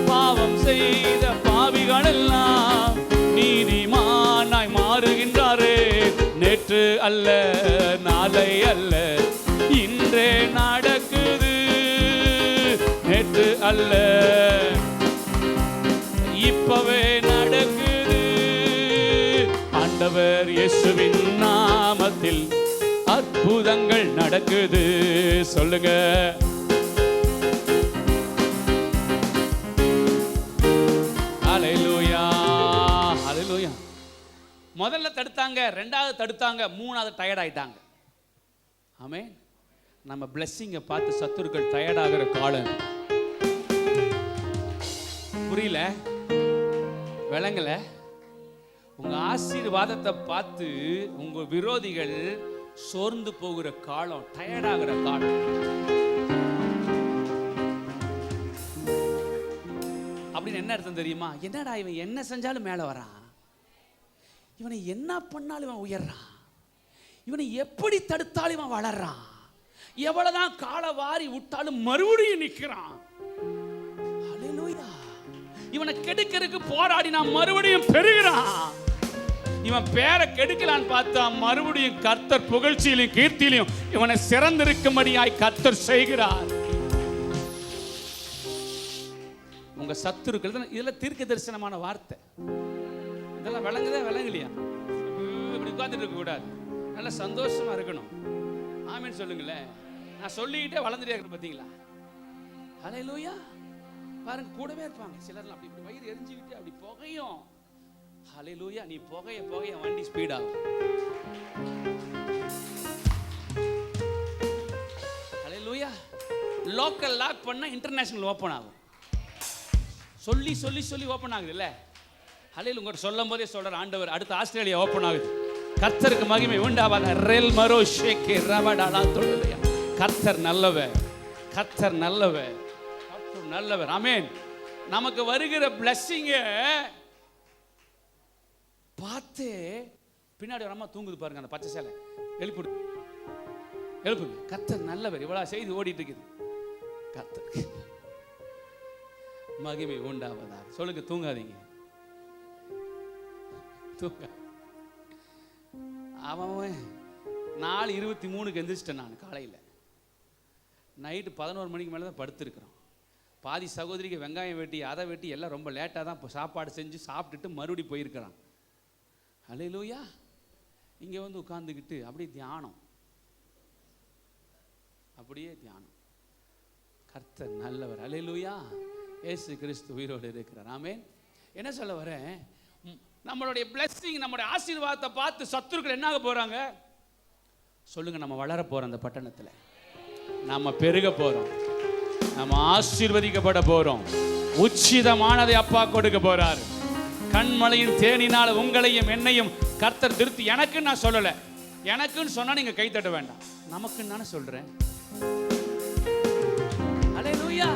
பாவம் செய்த பாவிகள் எல்லாம் நீதிமானாய் மாறுகின்றாரே. நேற்று அல்ல, நாளை அல்ல, இன்றே நடக்குது. நேற்று அல்ல, இப்பவே நடக்குது. ஆண்டவர் இயேசுவின் நாமத்தில் அற்புதங்கள் நடக்குது. சொல்லுங்க, ஹல்லேலூயா, ஹல்லேலூயா. முதல்ல தடுத்தாங்க, ரெண்டாவது தடுத்தாங்க, மூணாவது டயர்ட் ஆயிட்டாங்க. ஆமென். நம்ம பிளெஸிங்கை பார்த்து சத்துருக்கள் டயர்ட் ஆகிற காலம். புரியல, விளங்கல? உங்க ஆசீர்வாதத்தை பார்த்து உங்க விரோதிகள் சோர்ந்து போகிற காலம், டயர்ட் ஆகிற காலம். அப்படின்னு என்ன அர்த்தம் தெரியுமா? என்னடா இவன் என்ன செஞ்சாலும் மேல வரான், இவனை என்ன பண்ணாலும் இவன் உயர்றான், இவனை எப்படி தடுத்தாலும் இவன் வளர்றான், எவ்வளவுதான் காலை வாரி விட்டாலும் மறுபடியும் நிற்கிறான். ஹல்லேலூயா. இவனை கெடுக்கிறதுக்கு போராடி நான் மறுபடியும் பெறுகிறான். இவன் பேரை கெடுக்கலான்னு பார்த்தா மறுபடியும் கர்த்தர் புகழ்ச்சியிலும் கீர்த்தியிலும் இவனை சிறந்திருக்கும்படியாய் கர்த்தர் செய்கிறார். உங்க சத்துருக்கள் இதெல்லாம் தீர்க்க தரிசனமான வார்த்தை. இதெல்லாம் விளங்குதா விளங்கலையா? இப்படி உட்கார்ந்துட்டு இருக்க கூடாது, நல்ல சந்தோஷமா இருக்கணும். ஆமென் சொல்லுங்களேன். நான் சொல்லிக்கிட்டே வளர்ந்துட்டே இருக்கேன், பார்த்தீங்களா? ஹல்லேலூயா. பாருங்க, கூடவே இருப்பாங்க சிலர்லாம். அப்படி இப்படி வயிறு எரிஞ்சுக்கிட்டு அப்படி புகையும். ஹல்லேலூயா. நீ புகைய புகைய வண்டி ஸ்பீட் ஆகும். ஹல்லேலூயா. லோக்கல் லாக் பண்ணா இன்டர்நேஷனல் ஓபன் ஆகும். சொல்லி சொல்லி சொல்லி ஓபன் ஆகுது இல்ல? ஹல்லேலூயா. உங்க சொல்லும் போதே சொல்ற ஆண்டவர், அடுத்து ஆஸ்திரேலியா ஓபன் ஆகுது. கர்த்தருக்கு மகிமை உண்டாவதாக. ரெல் மரோ ஷேக்கே ரவடாலா தொழுலையா. கர்த்தர் நல்லவர், கர்த்தர் நல்லவர், கர்த்தர் நல்லவர். ஆமென். நமக்கு வருகிற பிளெஸிங்க பார்த்து பின்னாடி ஒரு அம்மா தூங்குது பாருங்க, அந்த பச்சை சேலை எழுப்பிடு, எழுப்புங்க. கர்த்தர் நல்லவர். இவ்வளவு செய்தி ஓடிட்டு இருக்குது. கர்த்தர் மகிமை உண்டாவதாக. சொல்லுங்க, தூங்காதீங்க. தூங்க. அவன் 4:23 எந்திரிச்சிட்டேன். நான் காலையில் நைட்டு 11 மணிக்கு மேலே தான் படுத்துருக்குறோம். பாதி சகோதரிக்கு வெங்காயம் வெட்டி அதை வெட்டி எல்லாம் ரொம்ப லேட்டாக தான் இப்போ சாப்பாடு செஞ்சு சாப்பிட்டுட்டு மறுபடி போயிருக்கிறான். அல்லேலூயா. இங்கே வந்து உட்காந்துக்கிட்டு அப்படியே தியானம், அப்படியே தியானம். கர்த்தர் நல்லவர். அல்லேலூயா. இயேசு கிறிஸ்து உயிரோடு இருக்கிறார். ஆமென். என்ன சொல்ல வரேன், நம்மளுடைய பிளெஸிங், நம்மளுடைய ஆசீர்வாதத்தை பார்த்து சத்துருக்கள் என்ன ஆக போறாங்க சொல்லுங்க? நம்ம வளர போறோம். அந்த பட்டணத்தில் நம்ம பெருக போறோம். நம்ம ஆசீர்வதிக்கப்பட போறோம். உச்சிதமானதை அப்பா கொடுக்க போறார். கண்மலையின் தேனினால் உங்களையும் என்னையும் கர்த்தர் திருத்தி. எனக்குன்னு நான் சொல்லலை. எனக்குன்னு சொன்னா நீங்க கை தட்ட வேண்டாம். நமக்குன்னு நானே சொல்றேன். அல்லேலூயா.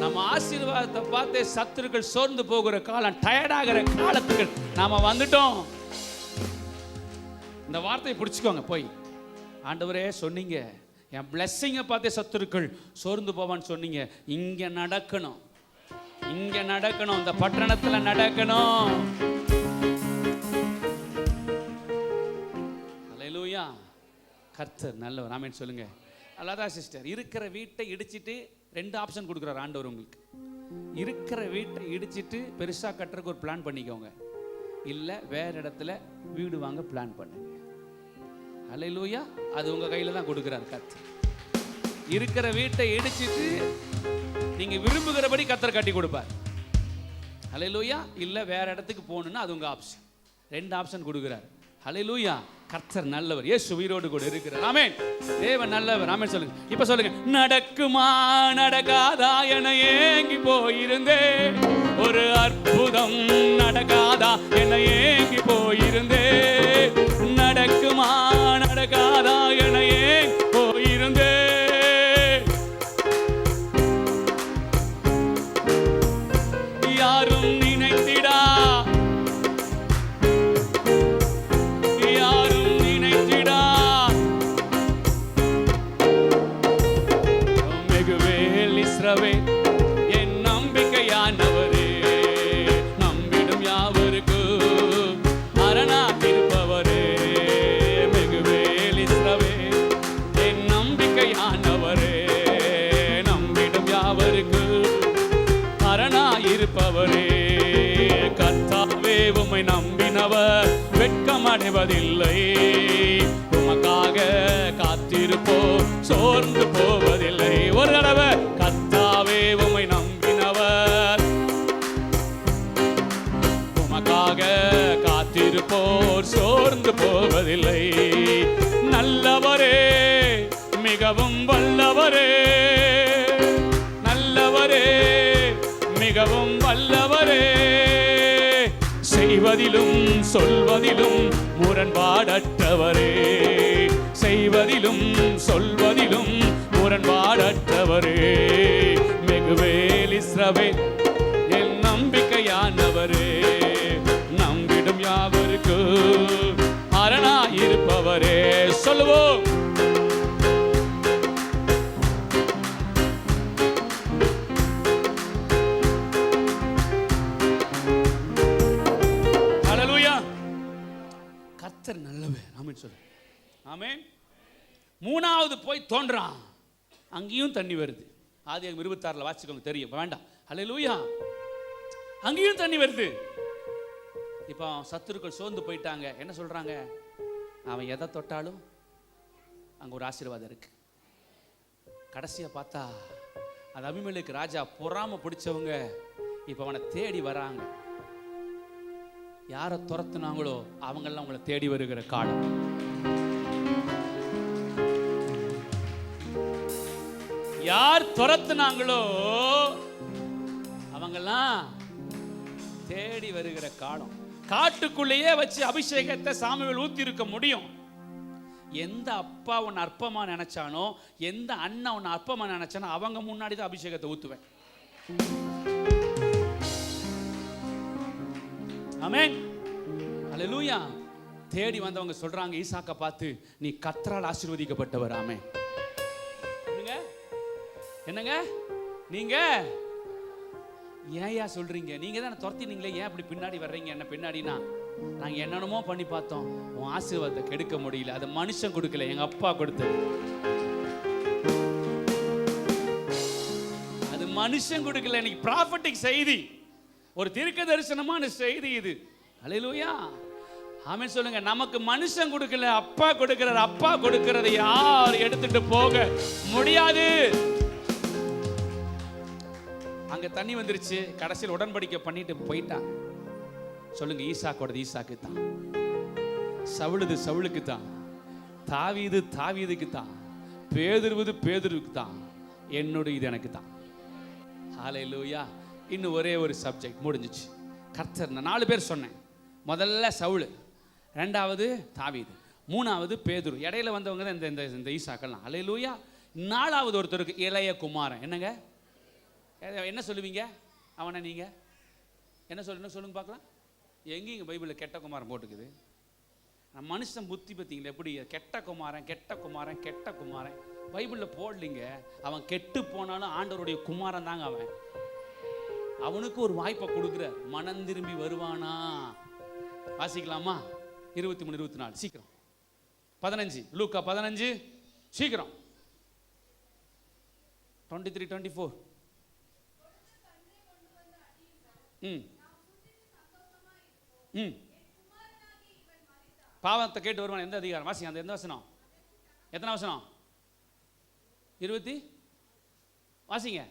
நம்ம ஆசீர்வாதத்தை பார்த்து சத்துருக்கள் சோர்ந்து போகிற காலம், டயர்டாகிற காலத்துக்கு நாம வந்துட்டோம். இந்த வார்த்தையை பிடிச்சுக்கோங்க. போய் ஆண்டவரே சொன்னீங்க, என் பிளெஸிங்கை பார்த்தே சத்துருக்கள் சோர்ந்து போவான்னு சொன்னீங்க. இங்க நடக்கணும், இங்க நடக்கணும், இந்த பட்டணத்தில் நடக்கணும். அல்லேலூயா. கர்த்தர் நல்லவர். ஆமென் சொல்லுங்க. அல்லாதான் சிஸ்டர், இருக்கிற வீட்டை இடிச்சிட்டு 2 ஆப்ஷன் கொடுக்குறார் ஆண்டவர் உங்களுக்கு. இருக்கிற வீட்டை இடிச்சிட்டு பெருசாக கட்டுறதுக்கு ஒரு பிளான் பண்ணிக்கோங்க, இல்லை வேற இடத்துல வீடு வாங்க பிளான் பண்ணுங்க. அல்லேலூயா. அது உங்க கையில தான் கொடுக்குறார் கர்த்தர். இருக்கிற வீட்டை இடிச்சிட்டு நீங்க விரும்புகிறபடி கர்த்தர் கட்டி கொடுப்பார். அல்லேலூயா. இல்லை வேற இடத்துக்கு போகணுன்னா அது உங்க ஆப்ஷன். 2 ஆப்ஷன் கொடுக்குறார். அல்லேலூயா. கர்த்தர் நல்லவர். இயேசு உயிரோடு கூட இருக்கிறார். ஆமென். தேவன் நல்லவர். ஆமென் சொல்லுங்க. இப்ப சொல்லுங்க, நடக்குமா நடக்காதா என ஏங்கி போயிருந்தே, ஒரு அற்புதம் நடக்காதா என ஏங்கி போயிருந்தே, நடக்குமா நடக்காதா என ஏங்கி போயிருந்தே, யாரும் நினைத்திடா என் நம்பிக்கையானவரே, நம்பிடும் யாவருக்கு அரணாயிருப்பவரே, மிகுவேல் இஸ்ரவேல் என் நம்பிக்கையானவரே, நம்பிடும் யாவருக்கு அரணாயிருப்பவரே, கர்த்தாவே உம்மை நம்பினவர் வெட்கமடைவதில்லை, உமக்காக காத்திருப்போம் சோர்ந்து போவதில்லை. ஒரு தடவை, கர்த்தாவே உம்மை நம்பினவர் உமக்காக காத்திருப்போர் சோர்ந்து போவதில்லை. நல்லவரே, மிகவும் வல்லவரே, நல்லவரே, மிகவும் வல்லவரே, செய்வதிலும் சொல்வதிலும் முரண்பாடற்றவரே, செய்வதிலும் சொல்வதிலும் முரண்பாடற்றவரே, மிகுவேல் இஸ்ரவேல் என் நம்பிக்கையானவரே, நம்பிடும் யாவருக்கு அரணாயிருப்பவரே. சொல்லுவோம். ஹல்லேலூயா. கர்த்தர் நல்லவர். ஆமென் சொல்லு. ஆமென். 3வது போய் தோன்றான். அங்கேயும் தண்ணி வருது. ஆதியாகமம் 26 வாசிக்கோங்க, தெரியும், வேண்டாம். ஹல்லேலூயா. அங்கேயும் தண்ணி வருது. இப்போ சத்துருக்கள் சோர்ந்து போயிட்டாங்க. என்ன சொல்றாங்க? அவன் எதை தொட்டாலும் அங்க ஒரு ஆசீர்வாதம் இருக்கு. கடைசியா பார்த்தா அது அபிமெலேக்கு ராஜா பொறாம பிடிச்சவங்க இப்போ அவனை தேடி வராங்க. யாரை துரத்துனாங்களோ அவங்கெல்லாம் அவங்களை தேடி வருகிற காலம். யார் துரத்துனாங்களோ அவங்கெல்லாம் தேடி வருகிற காலம். காட்டுக்குள்ளேயே வச்சு அபிஷேகத்தை சாமுவேல் ஊத்தி இருக்க முடியும். எந்த அப்பா உன்னை அற்பமா நினைச்சானோ, எந்த அண்ணன் உன்னை அற்பமா நினைச்சானோ அவங்க முன்னாடி தான் அபிஷேகத்தை ஊத்துவேன். ஆமென். ஹல்லேலூயா. தேடி வந்தவங்க சொல்றாங்க ஈசாக்கை பார்த்து, நீ கர்த்தரால் ஆசீர்வதிக்கப்பட்டவர். ஆமென். என்னங்க நீங்க ஏயா சொல்றீங்க, நீங்க தான் துரத்தினீங்களே, ஏன் அப்படி பின்னாடி வர்றீங்க என்ன பின்னாடினா? நாங்க என்னென்னமோ பண்ணி பார்த்தோம், உன் ஆசீர்வாதத்தை கெடுக்க முடியல. அது மனுஷன் கொடுக்கல, எங்க அப்பா கொடுத்தது. அது மனுஷன் கொடுக்கல. இன்னைக்கு ப்ராஃபட்டிக் செய்தி, ஒரு தீர்க்க தரிசனமான செய்தி இது. அல்லேலூயா, ஆமென் சொல்லுங்க. நமக்கு மனுஷன் கொடுக்கல, அப்பா கொடுக்கிறார். அப்பா கொடுக்கிறதை யார் எடுத்துட்டு போக முடியாது. அங்க தண்ணி வந்துருச்சு, கடைசியில் உடன்படிக்கை பண்ணிட்டு போயிட்டான். சொல்லுங்க, ஈசாக்கோடது ஈசாக்கு தான், சவுளுது சவுளுக்கு தான், தாவீது தாவீதுக்கு தான், பேதுருவது பேதுருவுக்கு தான், என்னுடைய இது எனக்கு தான். ஹல்லேலூயா. இன்னும் ஒரே ஒரு சப்ஜெக்ட் முடிஞ்சிச்சு. கர்த்தர், நான் 4 பேர் சொன்னேன். முதல்ல சவுல், ரெண்டாவது தாவீது, மூணாவது பேதுரு. இடையில வந்தவங்க தான் இந்த ஈசாக்கெல்லாம். ஹல்லேலூயா. 4வது ஒருத்தருக்கு இளைய குமாரன். என்னங்க என்ன சொல்லுவீங்க அவனை? நீங்க என்ன சொல்லுங்க பார்க்கலாம். எங்கேயும் பைபிளில் கெட்ட குமாரன் போட்டுக்குது? நான் மனுஷன் புத்தி பார்த்தீங்களா எப்படி? கெட்ட குமாரன் கெட்ட குமாரன் கெட்ட குமாரன் பைபிளில் போடலிங்க. அவன் கெட்டு போனாலும் ஆண்டவருடைய குமாரன் தாங்க அவன். அவனுக்கு ஒரு வாய்ப்பை கொடுக்குறார், மனம் திரும்பி வருவானா? வாசிக்கலாமா? 23, 24 சீக்கிரம். 15 லூக்கா 15 சீக்கிரம். 23, 24. பாவத்தை கேட்டு வருவான். எந்த அதிகாரம் வாசிங்க? அந்த எந்த வசனம்? எத்தனை வசனம்? 20 வாசிங்க.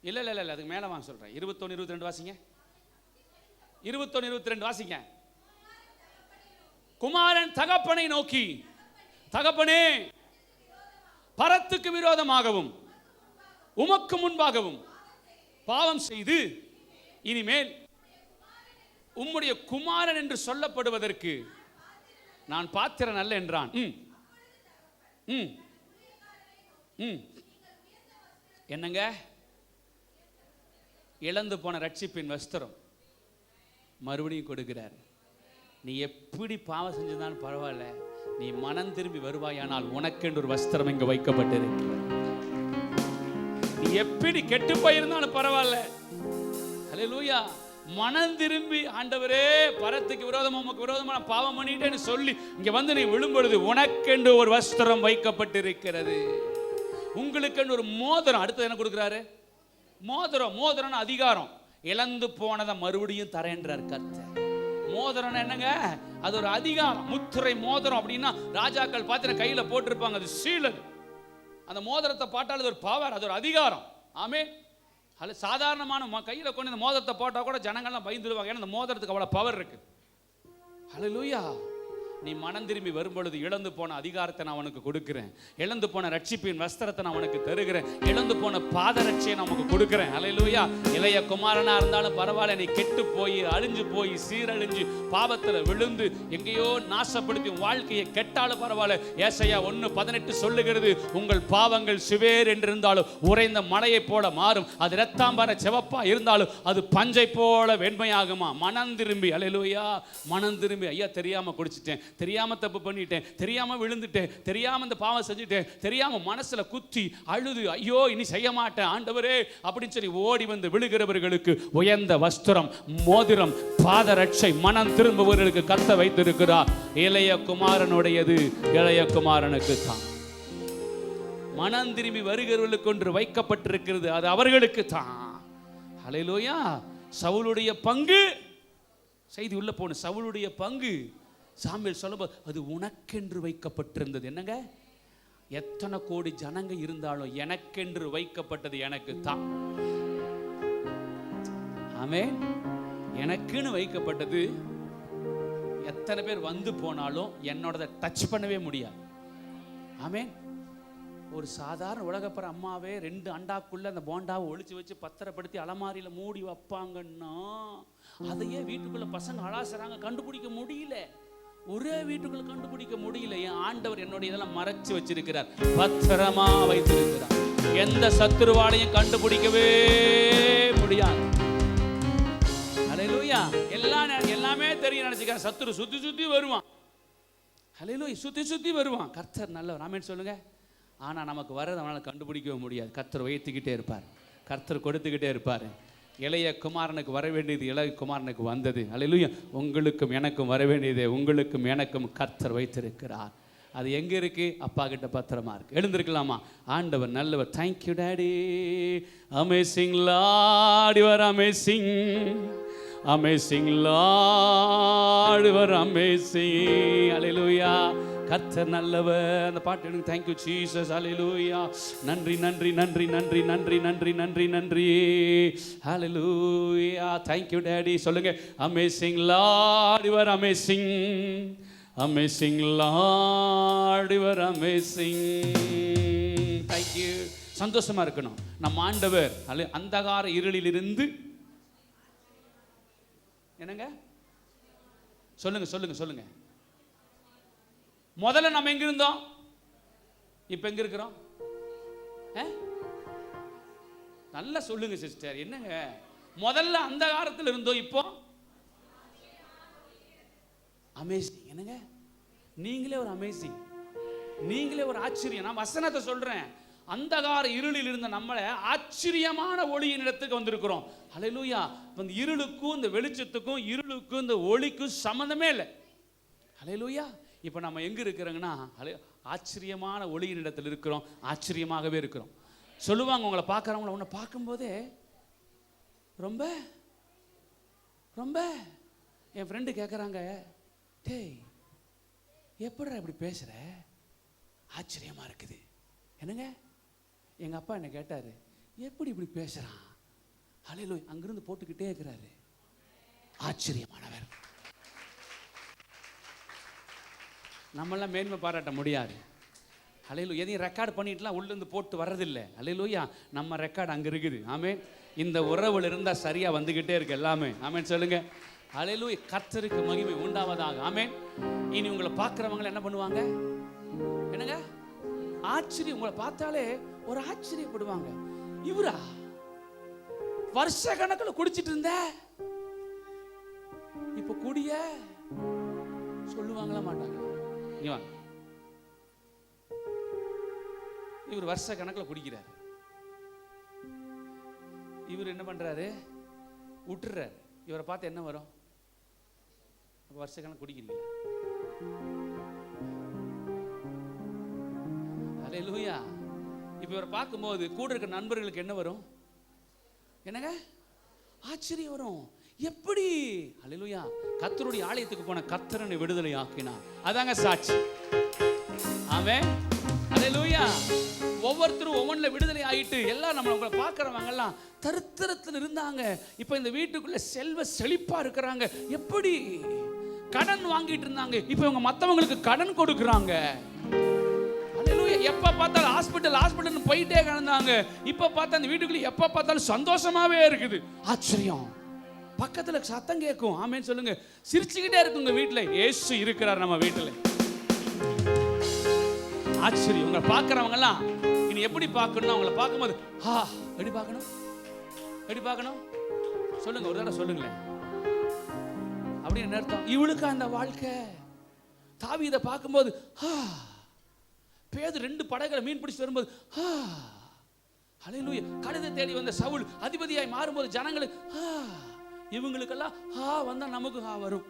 இல்ல இல்ல இல்ல, அதுக்கு மேல வாங்க சொல்றேன். 21, 22 வாசிங்க. 21, 22 வாசிங்க. குமாரன் தகப்பனை நோக்கி, தகப்பனே, பரத்துக்கு விரோதமாகவும் உமக்கு முன்பாகவும் பாவம் செய்து இனிமேல் உம்முடைய குமாரன் என்று சொல்லப்படுவதற்கு நான் பாத்திரன் அல்ல என்றான். என்னங்க? இழந்து போன ரட்சிப்பின் வஸ்திரம் மறுபடியும் கொடுக்கிறார். நீ எப்படி பாவம் செஞ்சதாலும் பரவாயில்ல, நீ மனம் திரும்பி வருவாயானால் உனக்கென்று ஒரு வஸ்திரம் இங்கு வைக்கப்பட்டிருக்கிறது. நீ எப்படி கெட்டு போயிருந்தாலும் பரவாயில்ல, ஹல்லேலூயா, மனம் திரும்பி ஆண்டவரே, பரத்துக்கு விரோதமா உமக்கு விரோதமா நான் பாவம் பண்ணிட்டேன்னு சொல்லி இங்க வந்து நீ விழும்பொழுது உனக்கென்று ஒரு வஸ்திரம் வைக்கப்பட்டிருக்கிறது. உங்களுக்கென்று ஒரு மோதிரம். அடுத்தது என்ன கொடுக்கிறாரு? மோதிரம். மோதிரம் அதிகாரம். இழந்து போனதை மறுபடியும் தரேன்றார் கர்த்தர். மோதிரம் என்னங்க? அது ஒரு அதிகாரம். முத்திரை மோதிரம் அப்படின்னா ராஜாக்கள் பார்த்து கையில போட்டிருப்பாங்க, அது சீலது. அந்த மோதிரத்தை பாட்டால் அது ஒரு பவர், அது ஒரு அதிகாரம். ஆமென். அது சாதாரணமான கையில கொண்டு இந்த மோதிரத்தை போட்டா கூட ஜனங்கள்லாம் பயந்துடுவாங்க, ஏன்னா இந்த மோதிரத்துக்கு அவ்வளவு பவர் இருக்கு. ஹல்லேலூயா. நீ மனம் திரும்பி வரும்பொழுது இழந்து போன அதிகாரத்தை நான் உனக்கு கொடுக்கிறேன், இழந்து போன ரட்சிப்பின் வஸ்திரத்தை நான் உனக்கு தருகிறேன், இழந்து போன பாதரட்சியை நான் உனக்கு கொடுக்கிறேன். ஹல்லேலூயா. இளைய குமாரனா இருந்தாலும் பரவாயில்ல, நீ கெட்டு போய் அழிஞ்சு போய் சீரழிஞ்சு பாவத்தில் விழுந்து எங்கேயோ நாசப்படுத்தி வாழ்க்கையை கெட்டாலும் பரவாயில்ல. ஏசாயா 1:18 சொல்லுகிறது, உங்கள் பாவங்கள் சிவேர் என்றிருந்தாலும் உறைந்த மலையை போல மாறும், அது இரத்தாம்பர செவப்பா இருந்தாலும் அது பஞ்சை போல வெண்மையாகுமா. மனம் திரும்பி, ஹல்லேலூயா, மனம் திரும்பி, ஐயா தெரியாம குடிச்சிட்டேன், தெரியாம தப்பு பண்ணிட்டேன், தெரியாம விழுந்துட்டேன், தெரியாம இந்த பாவம் செஞ்சுட்டேன், தெரியாம மனசுல குத்தி அழுது ஐயோ இனி செய்ய மாட்டேன் ஆண்டவரே அப்படின்னு சொல்லி ஓடி வந்து விழுகிறவர்களுக்கு உயர்ந்த வஸ்திரம், மோதிரம், பாதரட்சை, மனம் திரும்புவர்களுக்கு கர்த்தர் வைத்திருக்கிறார். இளைய குமாரனுடையது இளைய குமாரனுக்கு தான். மனம் திரும்பி வருகிறவர்களுக்கு ஒன்று வைக்கப்பட்டிருக்கிறது, அது அவர்களுக்கு தான். ஹல்லேலூயா. சவுலுடைய பங்கு, செய்தி உள்ள போன சவுலுடைய பங்கு சாமுவேல் சொல்லும்போது அது உனக்கென்று வைக்கப்பட்டிருந்தது. என்னங்க? எத்தனை கோடி ஜனங்க இருந்தாலும் எனக்கென்று வைக்கப்பட்டது எனக்கு தான். ஆமென். எனக்குன்னு வைக்கப்பட்டது. எத்தனை பேர் வந்து போனாலும் என்னோட டச் பண்ணவே முடியாது. ஆமென். ஒரு சாதாரண உலகப்பற அம்மாவே 2 அண்டாக்குள்ள அந்த போண்டாவை ஒளிச்சு வச்சு பத்திரப்படுத்தி அலமாரியில மூடி வைப்பாங்கன்னா அதையே வீட்டுக்குள்ள பசங்க அலாசுறாங்க, கண்டுபிடிக்க முடியல. ஒரே வீட்டுக்குள்ள கண்டுபிடிக்க முடியல. என் ஆண்டவர் என்னுடைய இதெல்லாம் மறைச்சு வச்சிருக்கிறார், பத்திரமா வைத்திருக்கிறார். எந்த சத்துருவாலையும் கண்டுபிடிக்கவே முடியாது. ஹல்லேலூயா. எல்லாமே தெரியும் நினைச்சுக்க. சத்துரு சுத்தி சுத்தி வருவான். ஹல்லேலூயா. சுத்தி சுத்தி வருவான். கர்த்தர் நல்லவர். ஆமென் சொல்லுங்க. ஆனா நமக்கு வர்றது அவனால கண்டுபிடிக்கவே முடியாது. கர்த்தர் உயர்த்திக்கிட்டே இருப்பார். கர்த்தர் கொடுத்துக்கிட்டே இருப்பார். இளைய குமாரனுக்கு வர வேண்டியது இளைய குமாரனுக்கு வந்தது. அல்லேலூயா. உங்களுக்கும் எனக்கும் வர வேண்டியது உங்களுக்கும் எனக்கும் கர்த்தர் வைத்திருக்கிறார். அது எங்கே இருக்கு? அப்பா கிட்ட பத்திரமா இருக்கு. எழுந்திருக்கலாமா? ஆண்டவர் நல்லவர். Thank you daddy. Amazing Lord, you are amazing. Amazing Lord, you are amazing. அல்லேலூயா. கர்த்தர் நல்லவர். அந்த பாட்டு எனக்கு தேங்க்யூ ஜீசஸ். அல்லேலூயா. நன்றி நன்றி நன்றி நன்றி நன்றி நன்றி நன்றி நன்றி. அல்லேலூயா. Thank you daddy. சொல்லுங்க. Amazing Lord, you are amazing. Amazing Lord, you are amazing. Thank you. சந்தோஷமா இருக்கணும். நம்ம ஆண்டவர் அந்தகார இருளிலிருந்து என்னங்க சொல்லுங்க சொல்லுங்க சொல்லுங்க. முதல்ல நம்ம எங்க இருந்தோம்? இப்ப எங்க இருக்கிறோம்? நல்லா சொல்லுங்க சிஸ்டர். என்னங்க முதல்ல அந்த காலத்தில் இருந்தோம், இப்போ அமேசிங். என்னங்க நீங்களே ஒரு அமேசிங், நீங்களே ஒரு ஆச்சரியம். நான் வசனத்தை சொல்றேன். அந்தகார இருளில் இருந்த நம்மளை ஆச்சரியமான ஒளியின் இடத்துக்கு வந்திருக்கிறோம். அல்லேலூயா. இந்த இருளுக்கும் இந்த வெளிச்சத்துக்கும் இருளுக்கும் இந்த ஒளிக்கும் சம்பந்தமே இல்லை. அல்லேலூயா. இப்போ நம்ம எங்கே இருக்கிறோங்கன்னா ஆச்சரியமான ஒளியின் இடத்தில் இருக்கிறோம். ஆச்சரியமாகவே இருக்கிறோம். சொல்லுவாங்க உங்களை பார்க்குறவங்கள, உன்னை பார்க்கும்போதே ரொம்ப ரொம்ப என் ஃப்ரெண்டு கேட்குறாங்க, டேய் எப்படிடா இப்படி பேசுகிற, ஆச்சரியமாக இருக்குது. என்னங்க எங்கள் அப்பா என்ன கேட்டார், எப்படி இப்படி பேசுகிறான்? அல்லேலூயா. அங்கிருந்து போட்டுக்கிட்டே இருக்கிறாரு, ஆச்சரியமானவர். நம்மளாம் மேன்மை பாராட்ட முடியாது. அல்லேலூயா. எதையும் ரெக்கார்ட் பண்ணிட்டுலாம் உள்ளேருந்து போட்டு வர்றதில்லை. அல்லேலூயா. நம்ம ரெக்கார்டு அங்கே இருக்குது. ஆமென். இந்த உறவுல இருந்தால் சரியாக வந்துக்கிட்டே இருக்கு எல்லாமே. ஆமென் சொல்லுங்க. அல்லேலூயா. கர்த்தருக்கு மகிமை உண்டாவதாக. ஆமென். இனி உங்களை பார்க்குறவங்க என்ன பண்ணுவாங்க? என்னங்க ஆச்சரியம். உங்களை பார்த்தாலே ஒரு ஆச்சரியப்படுவாங்க. இவரா வருஷ கணக்கில் குடிச்சிட்டு இருந்த இப்போ குடிய சொல்லுவாங்களா மாட்டாங்க? இவர் வருஷ கணக்கில் குடிக்கிறார். இவர் என்ன பண்றாரு? விட்டுறாரு. இவரை பார்த்து என்ன வரும்? வருஷ கணக்கு குடிக்கிறீங்களா? அல்லேலூயா. இப்ப இவரை பார்க்கும்போது கூட இருக்க நண்பர்களுக்கு என்ன வரும்? என்னங்க ஆச்சரியம் வரும். எப்படி? அல்லேலூயா. கர்த்தருடைய ஆலயத்துக்கு போன கர்த்தரனை விடுதலை ஆக்கினார். அதாங்க சாட்சி. ஆமென். அல்லேலூயா. ஒவ்வொருத்தரும் ஒவ்வொன்றுல விடுதலை ஆகிட்டு எல்லாம் நம்மளை பார்க்குறவங்க எல்லாம் தரித்திரத்தில் இருந்தாங்க. இப்போ இந்த வீட்டுக்குள்ள செல்வ செழிப்பா இருக்கிறாங்க. எப்படி? கடன் வாங்கிட்டு இருந்தாங்க, இப்போ இவங்க மற்றவங்களுக்கு கடன் கொடுக்குறாங்க. அல்லேலூயா. எப்போ பார்த்தாலும் ஹாஸ்பிட்டல் போயிட்டே கிடந்தாங்க. இப்போ பார்த்தா அந்த வீட்டுக்குள்ள எப்போ பார்த்தாலும் சந்தோஷமாவே இருக்குது. ஆச்சரியம். பக்கத்துல சத்தம் கேட்கும். ஆமென் சொல்லுங்க. சிரிச்சுக்கிட்டே இருக்குங்க வீட்டில். இயேசு இருக்கிறார் நம்ம வீட்டில். ஆச்சரியம். உங்களை பார்க்குறவங்க எல்லாம் இனி எப்படி பார்க்கணும்? அவங்களை பார்க்கும்போது எப்படி பார்க்கணும்? எப்படி பார்க்கணும் சொல்லுங்க, ஒரு தடவை சொல்லுங்களேன். அப்படின்னு அர்த்தம். இவளுக்கு அந்த வாழ்க்கை. தாவீதை பார்க்கும்போது பேதுரு 2 படகுல மீன் பிடிச்சு வரும்போது அல்லேலூயா. கழுதை தேடி வந்த சவுல் அதிபதியாய் மாறும்போது ஜனங்களுக்கு இவங்களுக்கெல்லாம் வந்தா நமக்கு வரும்.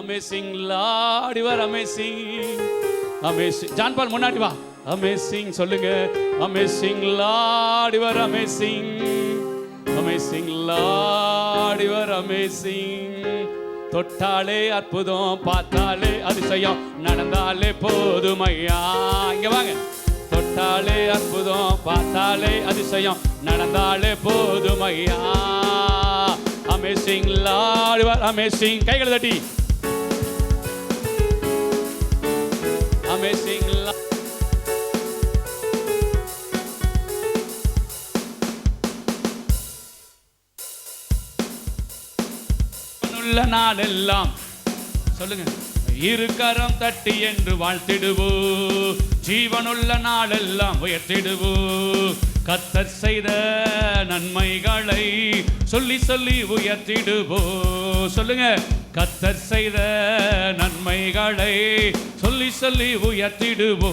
Amazing Lord, you are amazing. Amazing. John Paul முன்னாடி வா. அமேசிங் சொல்லுங்க. Amazing Lord, you are amazing. Amazing Lord, you are amazing. தொட்டாலே அற்புதம், பார்த்தாலே அதிசயம், நடந்தாலே போதுமையா. இங்க வாங்க. தொட்டாலே அற்புதம், பார்த்தாலே அதிசயம், நடந்தாலே போதுமையா. Amazing Lord, you are amazing. கைகளை தட்டி. Amazing Lord. உள்ள நாளெல்லாம் சொல்லுங்க. இருக்கரம் தட்டி என்று வாழ்த்திடுவோ, ஜீவனுள்ள நாளெல்லாம் உயர்த்திடுவோ. கர்த்தர் செய்த நன்மைகளை சொல்லி சொல்லி உயர்த்திடுவோ. சொல்லுங்க. கர்த்தர் செய்த நன்மைகளை சொல்லி சொல்லி உயர்த்திடுவோ.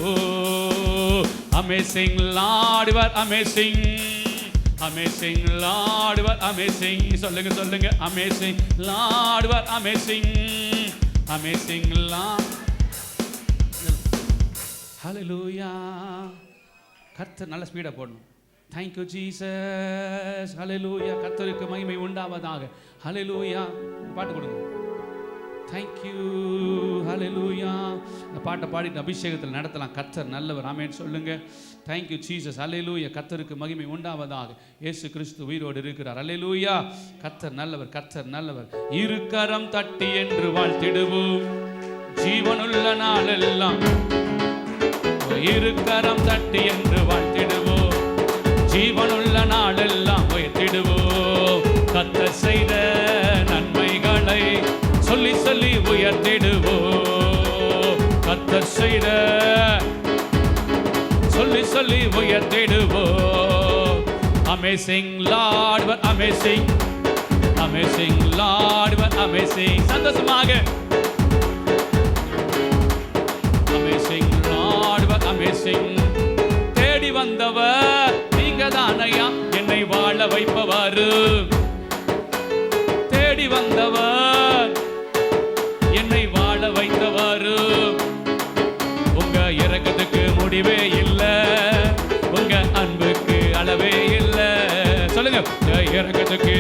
Amazing Lord, you are amazing. Amazing Lord you're amazing. சொல்லுங்க சொல்லுங்க, amazing Lord you're amazing, amazing Lord. ஹல்லேலூயா. கர்த்தர் நல்ல ஸ்பீடா போடணும். Thank you Jesus. ஹல்லேலூயா. கர்த்தருக்கு மகிமை உண்டாவதாக. ஹல்லேலூயா. பாட்டு கொடுங்க. Thank you. ஹல்லேலூயா. இந்த பாட்டை பாடி அபிஷேகத்தில் நடத்தலாம். கர்த்தர் நல்லவர். ஆமென் சொல்லுங்க. Thank you Jesus. ஹல்லேலூயா. கர்த்தருக்கு மகிமை உண்டாவதாக. இயேசு கிறிஸ்து உயிரோடு இருக்கிறார். ஹல்லேலூயா. கர்த்தர் நல்லவர், கர்த்தர் நல்லவர். இருக்கரம் தட்டி என்று வாழ்த்திடுவோம் ஜீவனுள்ள நாளெல்லாம். இருக்கரம் தட்டி என்று வாழ்த்திடுவோம் ஜீவனுள்ள நாளெல்லாம் உயர்த்திடுவோம். கர்த்தர் செய்த நன்மைகளை சொல்லி சொல்லி உயர்த்திடுவோம். கர்த்தர் செய்த சொல்லி சொல்லி உயர்த்திடுவோம். Amazing Lord, what amazing, amazing Lord, what amazing. சந்தோஷமாக Amazing Lord, what amazing. தேடி வந்தவர் நீங்க தானையா, என்னை வாழ வைப்பவர். தேடி வந்தவர் என்னை வாழ வைத்தவர். உங்க இரக்கத்துக்கு முடிவே இல்லை, உங்க அன்புக்கு அளவே இல்லை. சொல்லுங்க, இரக்கத்துக்கு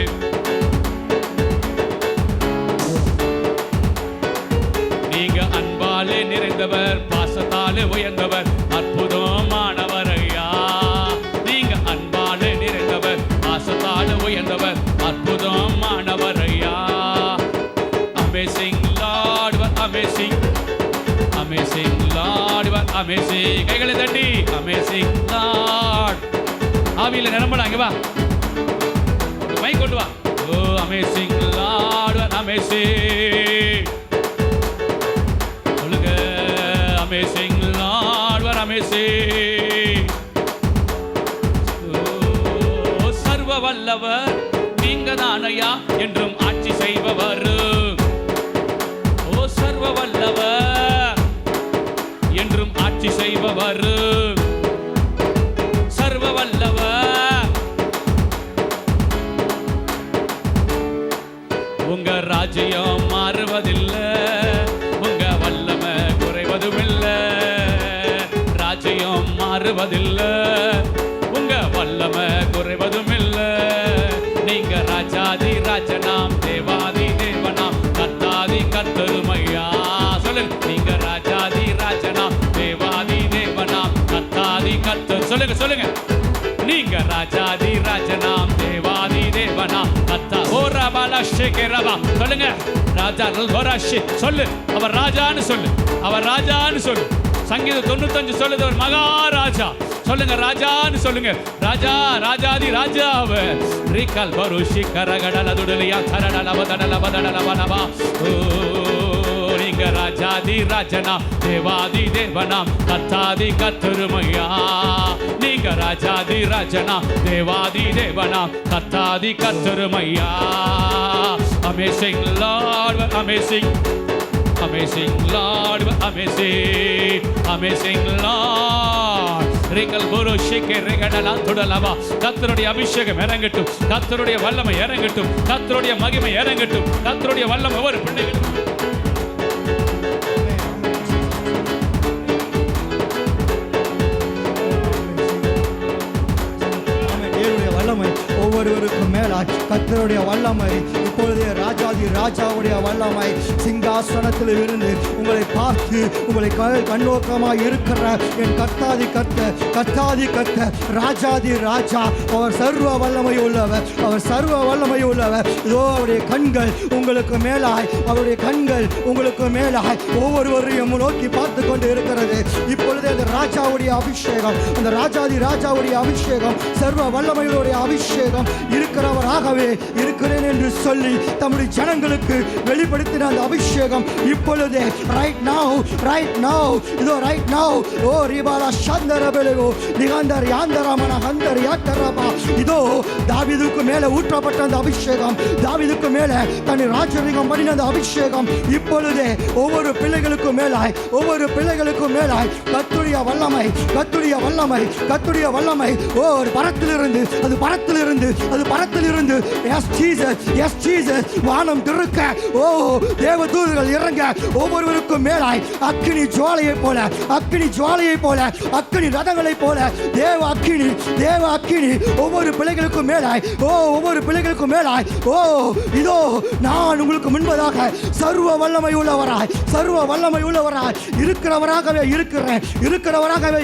நீங்க அன்பாலே நிறைந்தவர், பாசத்தாலே உயர்ந்தவர், அற்புதமானவர் ஐயா. நீங்க அன்பாலே நிறைந்தவர், பாசத்தாலே உயர்ந்தவர், அற்புதமானவர் ஐயா. Amazing Lord, what amazing, amazing Lord, what amazing. கைகளை தட்டி Amazing Lord. ஆவியில நிரம்பலாம். அங்க வா, மைக் கொண்டு வா. Oh Amazing Lord, what amazing. சொல்லுங்க, Amazing Lord, what amazing. Oh சர்வ வல்லவர் நீங்க தானையா, என்றும் ஆட்சி செய்பவர். ஓ சர்வ வல்லவர் என்றும் ஆட்சி செய்பவர். சர்வ வல்லவர் உங்க ராஜ்யம் மாறுவதில்லை, உங்க வல்லமை குறைவதுமில்லை. ராஜ்யம் மாறுவதில்லை, உங்க வல்லமை குறைவதுமில்லை. நீங்க ராஜாதி ராஜனாம், தேவாதி தேவனாம், கர்த்தாதி கர்த்தருமையா. சொல்லுங்க, நீங்க ராஜாதி ராஜனாம், தேவாதி தேவனாம், கர்த்தாதி கர்த்தர். சொல்லுங்க சொல்லுங்க, நீங்க ராஜாதி ராஜனாம், தேவாதி தேவனாம், கர்த்தா. ஓ ரபாலா ஷேகே ரபா. சொல்லுங்க, ராஜா ரல்வராஷி. சொல்லு, அவர் ராஜான்னு சொல்லு, அவர் ராஜான்னு சொல்லு. சங்கீதம் 95 சொல்லுது, அவர் மகாராஜா. சொல்லுங்க, ராஜான்னு சொல்லுங்க. ராஜா, ராஜாதி ராஜாவ. ரிகல் பருஷி கரகடல துடலியா கரடல வதடல வதடல வனவா. ஓ நீங்க ராஜாதி ராஜனா, தேவாதி தேவனாம், கர்த்தாதி கர்த்தருமையா. நீங்க ராஜாதி ராஜனா, தேவாதி தேவனாம், கர்த்தாதி கர்த்தருமையா. Amazing Lord, amazing, amazing Lord, amazing, amazing Lord. ரிகல் புருஷிகே ரிகடலா துடலவா. கர்த்தருடைய அபிஷேகம் இறங்கட்டும், கர்த்தருடைய வல்லமை இறங்கட்டும், கர்த்தருடைய மகிமை இறங்கட்டும், கர்த்தருடைய வல்லமை ஒரு பிள்ளைகள். ஒவ்வொருவருக்கும் மேலாய் கர்த்தருடைய வல்லமை இப்பொழுதே ராஜாதி ராஜாவுடைய வல்லமை சிங்காசனத்தில் இருந்து உங்களை பார்த்து உங்களை கண்ணோக்கமாக இருக்கிற என் கர்த்தாதி கர்த்தர், கர்த்தாதி கர்த்தர், ராஜாதி ராஜா. அவர் சர்வ வல்லமை உள்ளவர், அவர் சர்வ வல்லமை உள்ளவர். இதோ அவருடைய கண்கள் உங்களுக்கு மேலாய், அவருடைய கண்கள் உங்களுக்கு மேலாய் ஒவ்வொருவரையும் நோக்கி பார்த்து கொண்டு இருக்கிறது. இப்பொழுது அந்த ராஜாவுடைய அபிஷேகம், அந்த ராஜாதி ராஜாவுடைய அபிஷேகம், சர்வ வல்லமையுடைய அபிஷேகம் இருக்கிறவராகவே இப்பொழுதே இருக்கிறேன் என்று சொல்லி தம்முடைய ஜனங்களுக்கு வெளிப்படுத்தின அந்த அபிஷேகம் இப்பொழுதே ரைட் நவ் இதோ ரைட் நவ் ஓ ரிபாலா சந்தரபெலோ நிகாந்தர் யாந்தரமன ஹந்தர் யாக்கரபா இதோ தாவீதுக்கு மேலே ஊற்றப்பட்ட அந்த அபிஷேகம், தாவீதுக்கு மேலே தன்னை ராஜரீகம் பண்ணின அந்த அபிஷேகம் இப்பொழுதே ஒவ்வொரு பிள்ளைகளுக்கும் மேலாய் கர்த்தருடைய வல்லமை ஓ ஒரு பரத்திலிருந்து எஸ் ஜீசஸ் வானம் திருக்க ஓ தேவதூதர்கள் இறங்க ஒவ்வொருவருக்கும் மேலாய் அக்கினி ஜுவாலையை போல அக்கினி ரதங்களைப் போல தேவ அக்கினி ஒவ்வொரு பிள்ளைகளுக்கும் மேலாய் ஓ இதோ நான் உங்களுக்கு முன்பதாக சர்வ வல்லமை உள்ளவராய் இருக்கிறவராகவே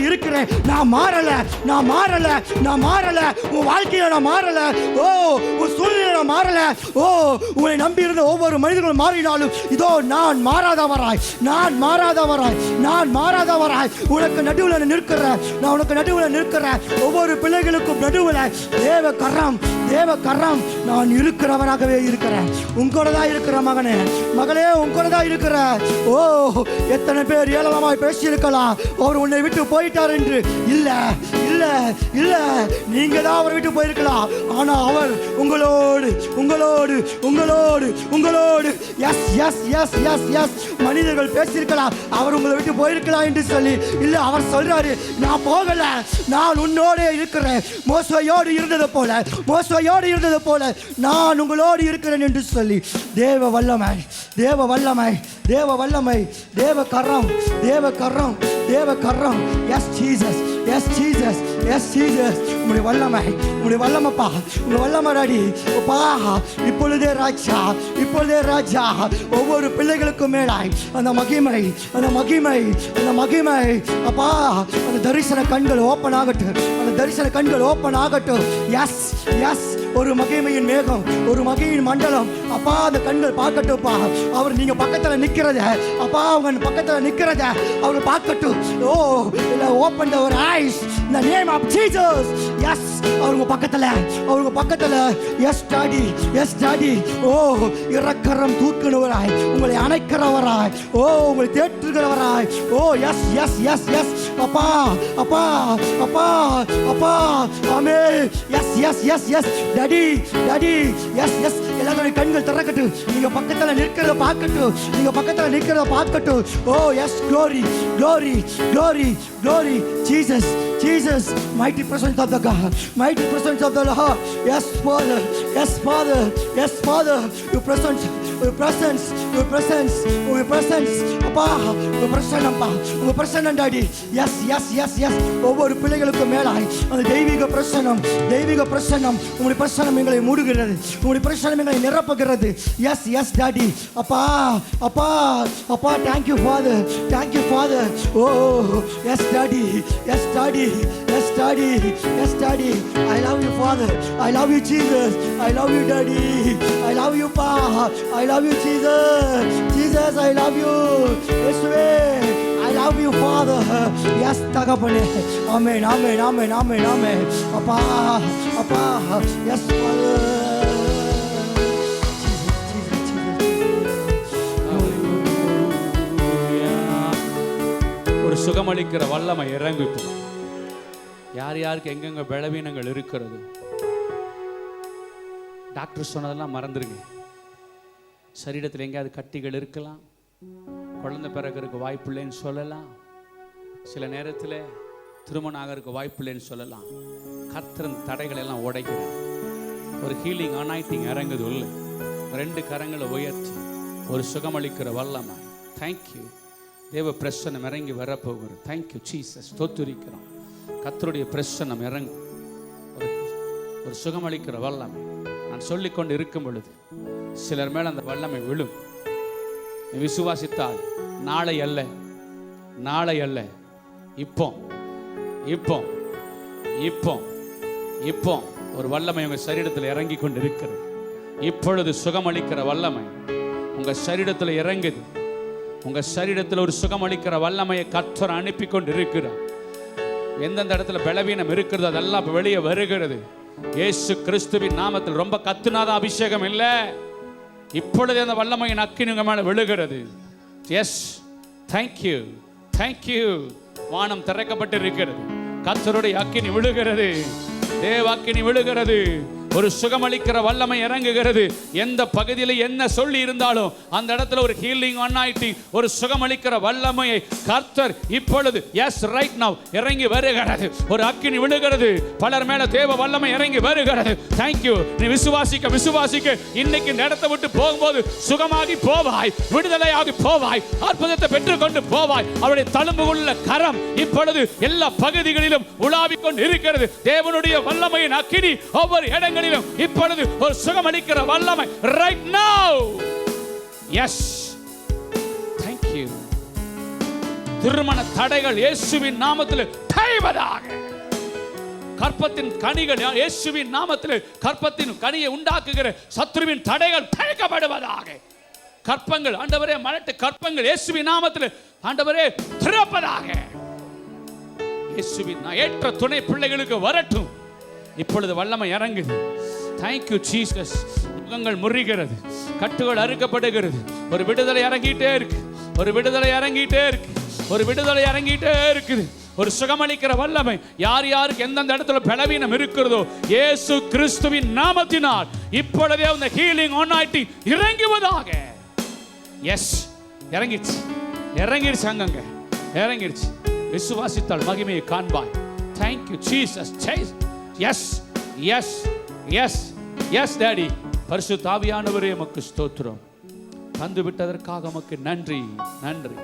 இருக்கிறேன். நான் மாறல உன் வாழ்க்கையில நான் மாறல. ஓ உன் சூழ்நிலை நான் மாறல. ஓ உன்னை நம்பி இருந்த ஒவ்வொரு மனிதர்களும் மாறினாலும் இதோ நான் மாறாதவராய் உனக்கு நடுவில் நிற்கிறேன். ஒவ்வொரு பிள்ளைகளுக்கும் நடுவில் தேவ கரம் நான் இருக்கிறவராகவே இருக்கிறேன். உங்களோட தான் இருக்கிற மகளே உங்களோட தான் இருக்கிற. ஓ எத்தனை பேர் ஏளனமாய் பேசியிருக்கலாம் அவர் உன்னை விட்டு போயிட்டார் என்று. இல்ல நீங்க தான் அவரை விட்டு போயிருக்கலாம். ஆனா அவர் உங்களோடு எஸ் மனிதர்கள் பேசியிருக்கலாம் அவர் உங்களை விட்டு போயிருக்கலாம் என்று சொல்லி. இல்ல அவர் சொல்றாரு நான் போகல, நான் உன்னோடு இருக்கிறேன். மோசையோடு இருந்தது போல நான் உங்களோடு இருக்கிறேன் என்று சொல்லி தேவ வல்லமை தேவ கரம் எஸ் ஜீசஸ் உங்களுடைய வல்லமைப்பா, உங்களுடைய வல்லமை டாடி அப்பா. இப்பொழுதே ராஜா ஒவ்வொரு பிள்ளைகளுக்கும் மேலாய் அந்த மகிமை அப்பா. அந்த தரிசன கண்கள் ஓப்பன் ஆகட்டும். எஸ் ஒரு மகிமையின் மேகம், ஒரு மகிமையின் மண்டலம் அப்பா. அந்த கண்கள் பார்க்கட்டும்ப்பா. அவர் நீங்க பக்கத்துல நிக்கிறத அப்பா, அவங்க பக்கத்துல நிக்கிறத அவர் பார்க்கட்டும். Oh open your eyes in the name of Jesus. Yes அவங்க பக்கத்துல எஸ் டாடி ஓ இரக்கரம் தூக்குனவராய், உங்களை அணைக்கிறவராய், ஓ உங்களை தேற்றுகிறவராய். ஓ எஸ் அப்பா ஆமே. எஸ் டாடி எஸ் எல்லாரும் கண்கள் திறக்கட்டும். நீங்க பக்கத்துல நிற்கிறத பார்க்கட்டும். ஓ S glory Jesus, mighty presence of the God, mighty presence of the Lord. Yes Father, your presence அப்பா, உங்க பிரசன்னம் டாடி. எஸ் ஒவ்வொரு பிள்ளைகளுக்கும் மேலாய் அந்த தெய்வீக பிரசன்னம் உங்களுடைய பிரசன்னம் எங்களை மூடுகிறது, உங்களுடைய பிரசன்னம் எங்களை நிரப்புகிறது. எஸ் டாடி அப்பா. Thank you Father. Oh yes daddy. I love you Father, I love you Jesus, I love you Daddy, I love you Pa, I love you Jesus, I love you Yeshua, I love you Father. Yes தகப்பனே. Amen. அப்பா yes Father. ஒரு சுகமளிக்கிற வல்லமை இறங்கும். யாருக்கு எங்கெங்க பலவீனங்கள் இருக்கிறது, doctor சொன்னதெல்லாம் மறந்துருங்க. சரீரத்தில் எங்கேயாவது கட்டிகள் இருக்கலாம், குழந்தை பிறகு வாய்ப்பில்லைன்னு சொல்லலாம், சில நேரத்தில் திருமணம் ஆகிறதுக்கு வாய்ப்பில்லைன்னு சொல்லலாம். கர்த்தரின் தடைகள் எல்லாம் உடைக்கிறார். ஒரு ஹீலிங் அனாயிட்டிங் இறங்குது உள்ள. 2 கரங்களை உயர்த்தி ஒரு சுகமளிக்கிற வல்லமை. தேங்க்யூ. தேவ பிரசன்னம் இறங்கி வரப்போகிறது. Thank you Jesus. தோத்துரிக்கிறோம். கர்த்தருடைய பிரசன்னம் இறங்கும். ஒரு சுகமளிக்கிற வல்லமை. நான் சொல்லிக்கொண்டு இருக்கும் பொழுது சிலர் மேல் அந்த வல்லமை விழும். விசுவாசித்தால் நாளை அல்ல இப்போ ஒரு வல்லமை உங்கள் சரீரத்தில் இறங்கி கொண்டு இருக்கிறது. இப்பொழுது சுகமளிக்கிற வல்லமை உங்கள் சரீரத்தில் இறங்குது. உங்கள் சரீரத்தில் ஒரு சுகமளிக்கிற வல்லமையை கர்த்தர் அனுப்பி கொண்டு இருக்கிறார். எந்தெந்த இடத்துல பலவீனம் இருக்கிறது அதெல்லாம் இப்போ வெளியே வருகிறது. இயேசு கிறிஸ்துவின் நாமத்தில். ரொம்ப கத்துனாதான் அபிஷேகம் இல்லை, இப்பொழுதே அந்த வல்லமையின் அக்கினி உங்க மேல விழுகிறது. Yes, thank you, thank you. வானம் திறக்கப்பட்டு இருக்கிறது, கர்த்தருடைய அக்கினி விழுகிறது, தேவ அக்கினி விழுகிறது, ஒரு சுகமளிக்கிற வல்லமை இறங்குகிறது. எந்த பகுதியில் என்ன சொல்லி இருந்தாலும் அந்த இடத்துல ஒரு ஹீலிங் அனாயிட்டிங், ஒரு சுகமளிக்கிற வல்லமையை கர்த்தர் இப்பொழுது எஸ் ரைட் நவ் இறங்கி வருகிறது. ஒரு அக்கினி விழுகிறது, பலர் மேல தேவ வல்லமை இறங்கி வருகிறது. தேங்க்யூ. நீ விசுவாசிக்க விசுவாசிக்க இன்னைக்கு நடத்த விட்டு போகும்போது சுகமாகி போவாய், விடுதலையாகி போவாய், அற்புதத்தை பெற்றுக்கொண்டு போவாய். அவருடைய தழும்புள்ள கரம் இப்பொழுது எல்லா பகுதிகளிலும் உலாவிக் கொண்டு இருக்கிறது. தேவனுடைய வல்லமையின் அக்கினி ஒவ்வொரு இடங்களிலும் இப்பொழுது ஒரு சுகமளிக்கிற வல்லமை right now. yes, thank you. திருமண தடைகள் இயேசுவின் நாமத்தில் கைவதாக. கற்பத்தின் கனிகள் இயேசுவின் நாமத்தில், கற்பத்தின் கனியை உண்டாக்குகிற சத்துருவின் தடைகள் தடுக்கப்படுவதாக. கற்பங்கள் ஆண்டவரே, மலட்டு கற்பங்கள் இயேசுவின் நாமத்தில் ஆண்டவரே திறப்பதாக. இயேசுவின் ஏற்ற துணை பிள்ளைகளுக்கு வரட்டும். இப்பொழுது வல்லமை இறங்குது. Thank you Jesus. முகங்கள் முறிகிறது, கட்டுகள் அறுக்கப்படுகிறது. ஒரு விடுதலை இறங்கிட்டே இருக்கு, ஒரு விடுதலை இறங்கிட்டே இருக்கு, ஒரு விடுதலை இறங்கிட்டே இருக்குது. ஒரு சுகமளிக்கிற வல்லமை யார் யாருக்கு எந்தெந்த இடத்துல பலவீனம் இருக்கிறதோ இயேசு கிறிஸ்துவின் நாமத்தினால் இப்பொழுதே அந்த ஹீலிங் அனாயிட்டிங் இறங்குவதாக. எஸ், இறங்கிடுச்சு, இறங்கிடுச்சு, அங்கங்க இறங்கிடுச்சு. விசுவாசித்தால் மகிமையை காண்பாய். Thank you Jesus. Yes, yes, yes, yes daddy. பரிசுத்த ஆவியானவரே உமக்கு ஸ்தோத்திரம். தந்து விட்டதற்காக உமக்கு நன்றி, நன்றி.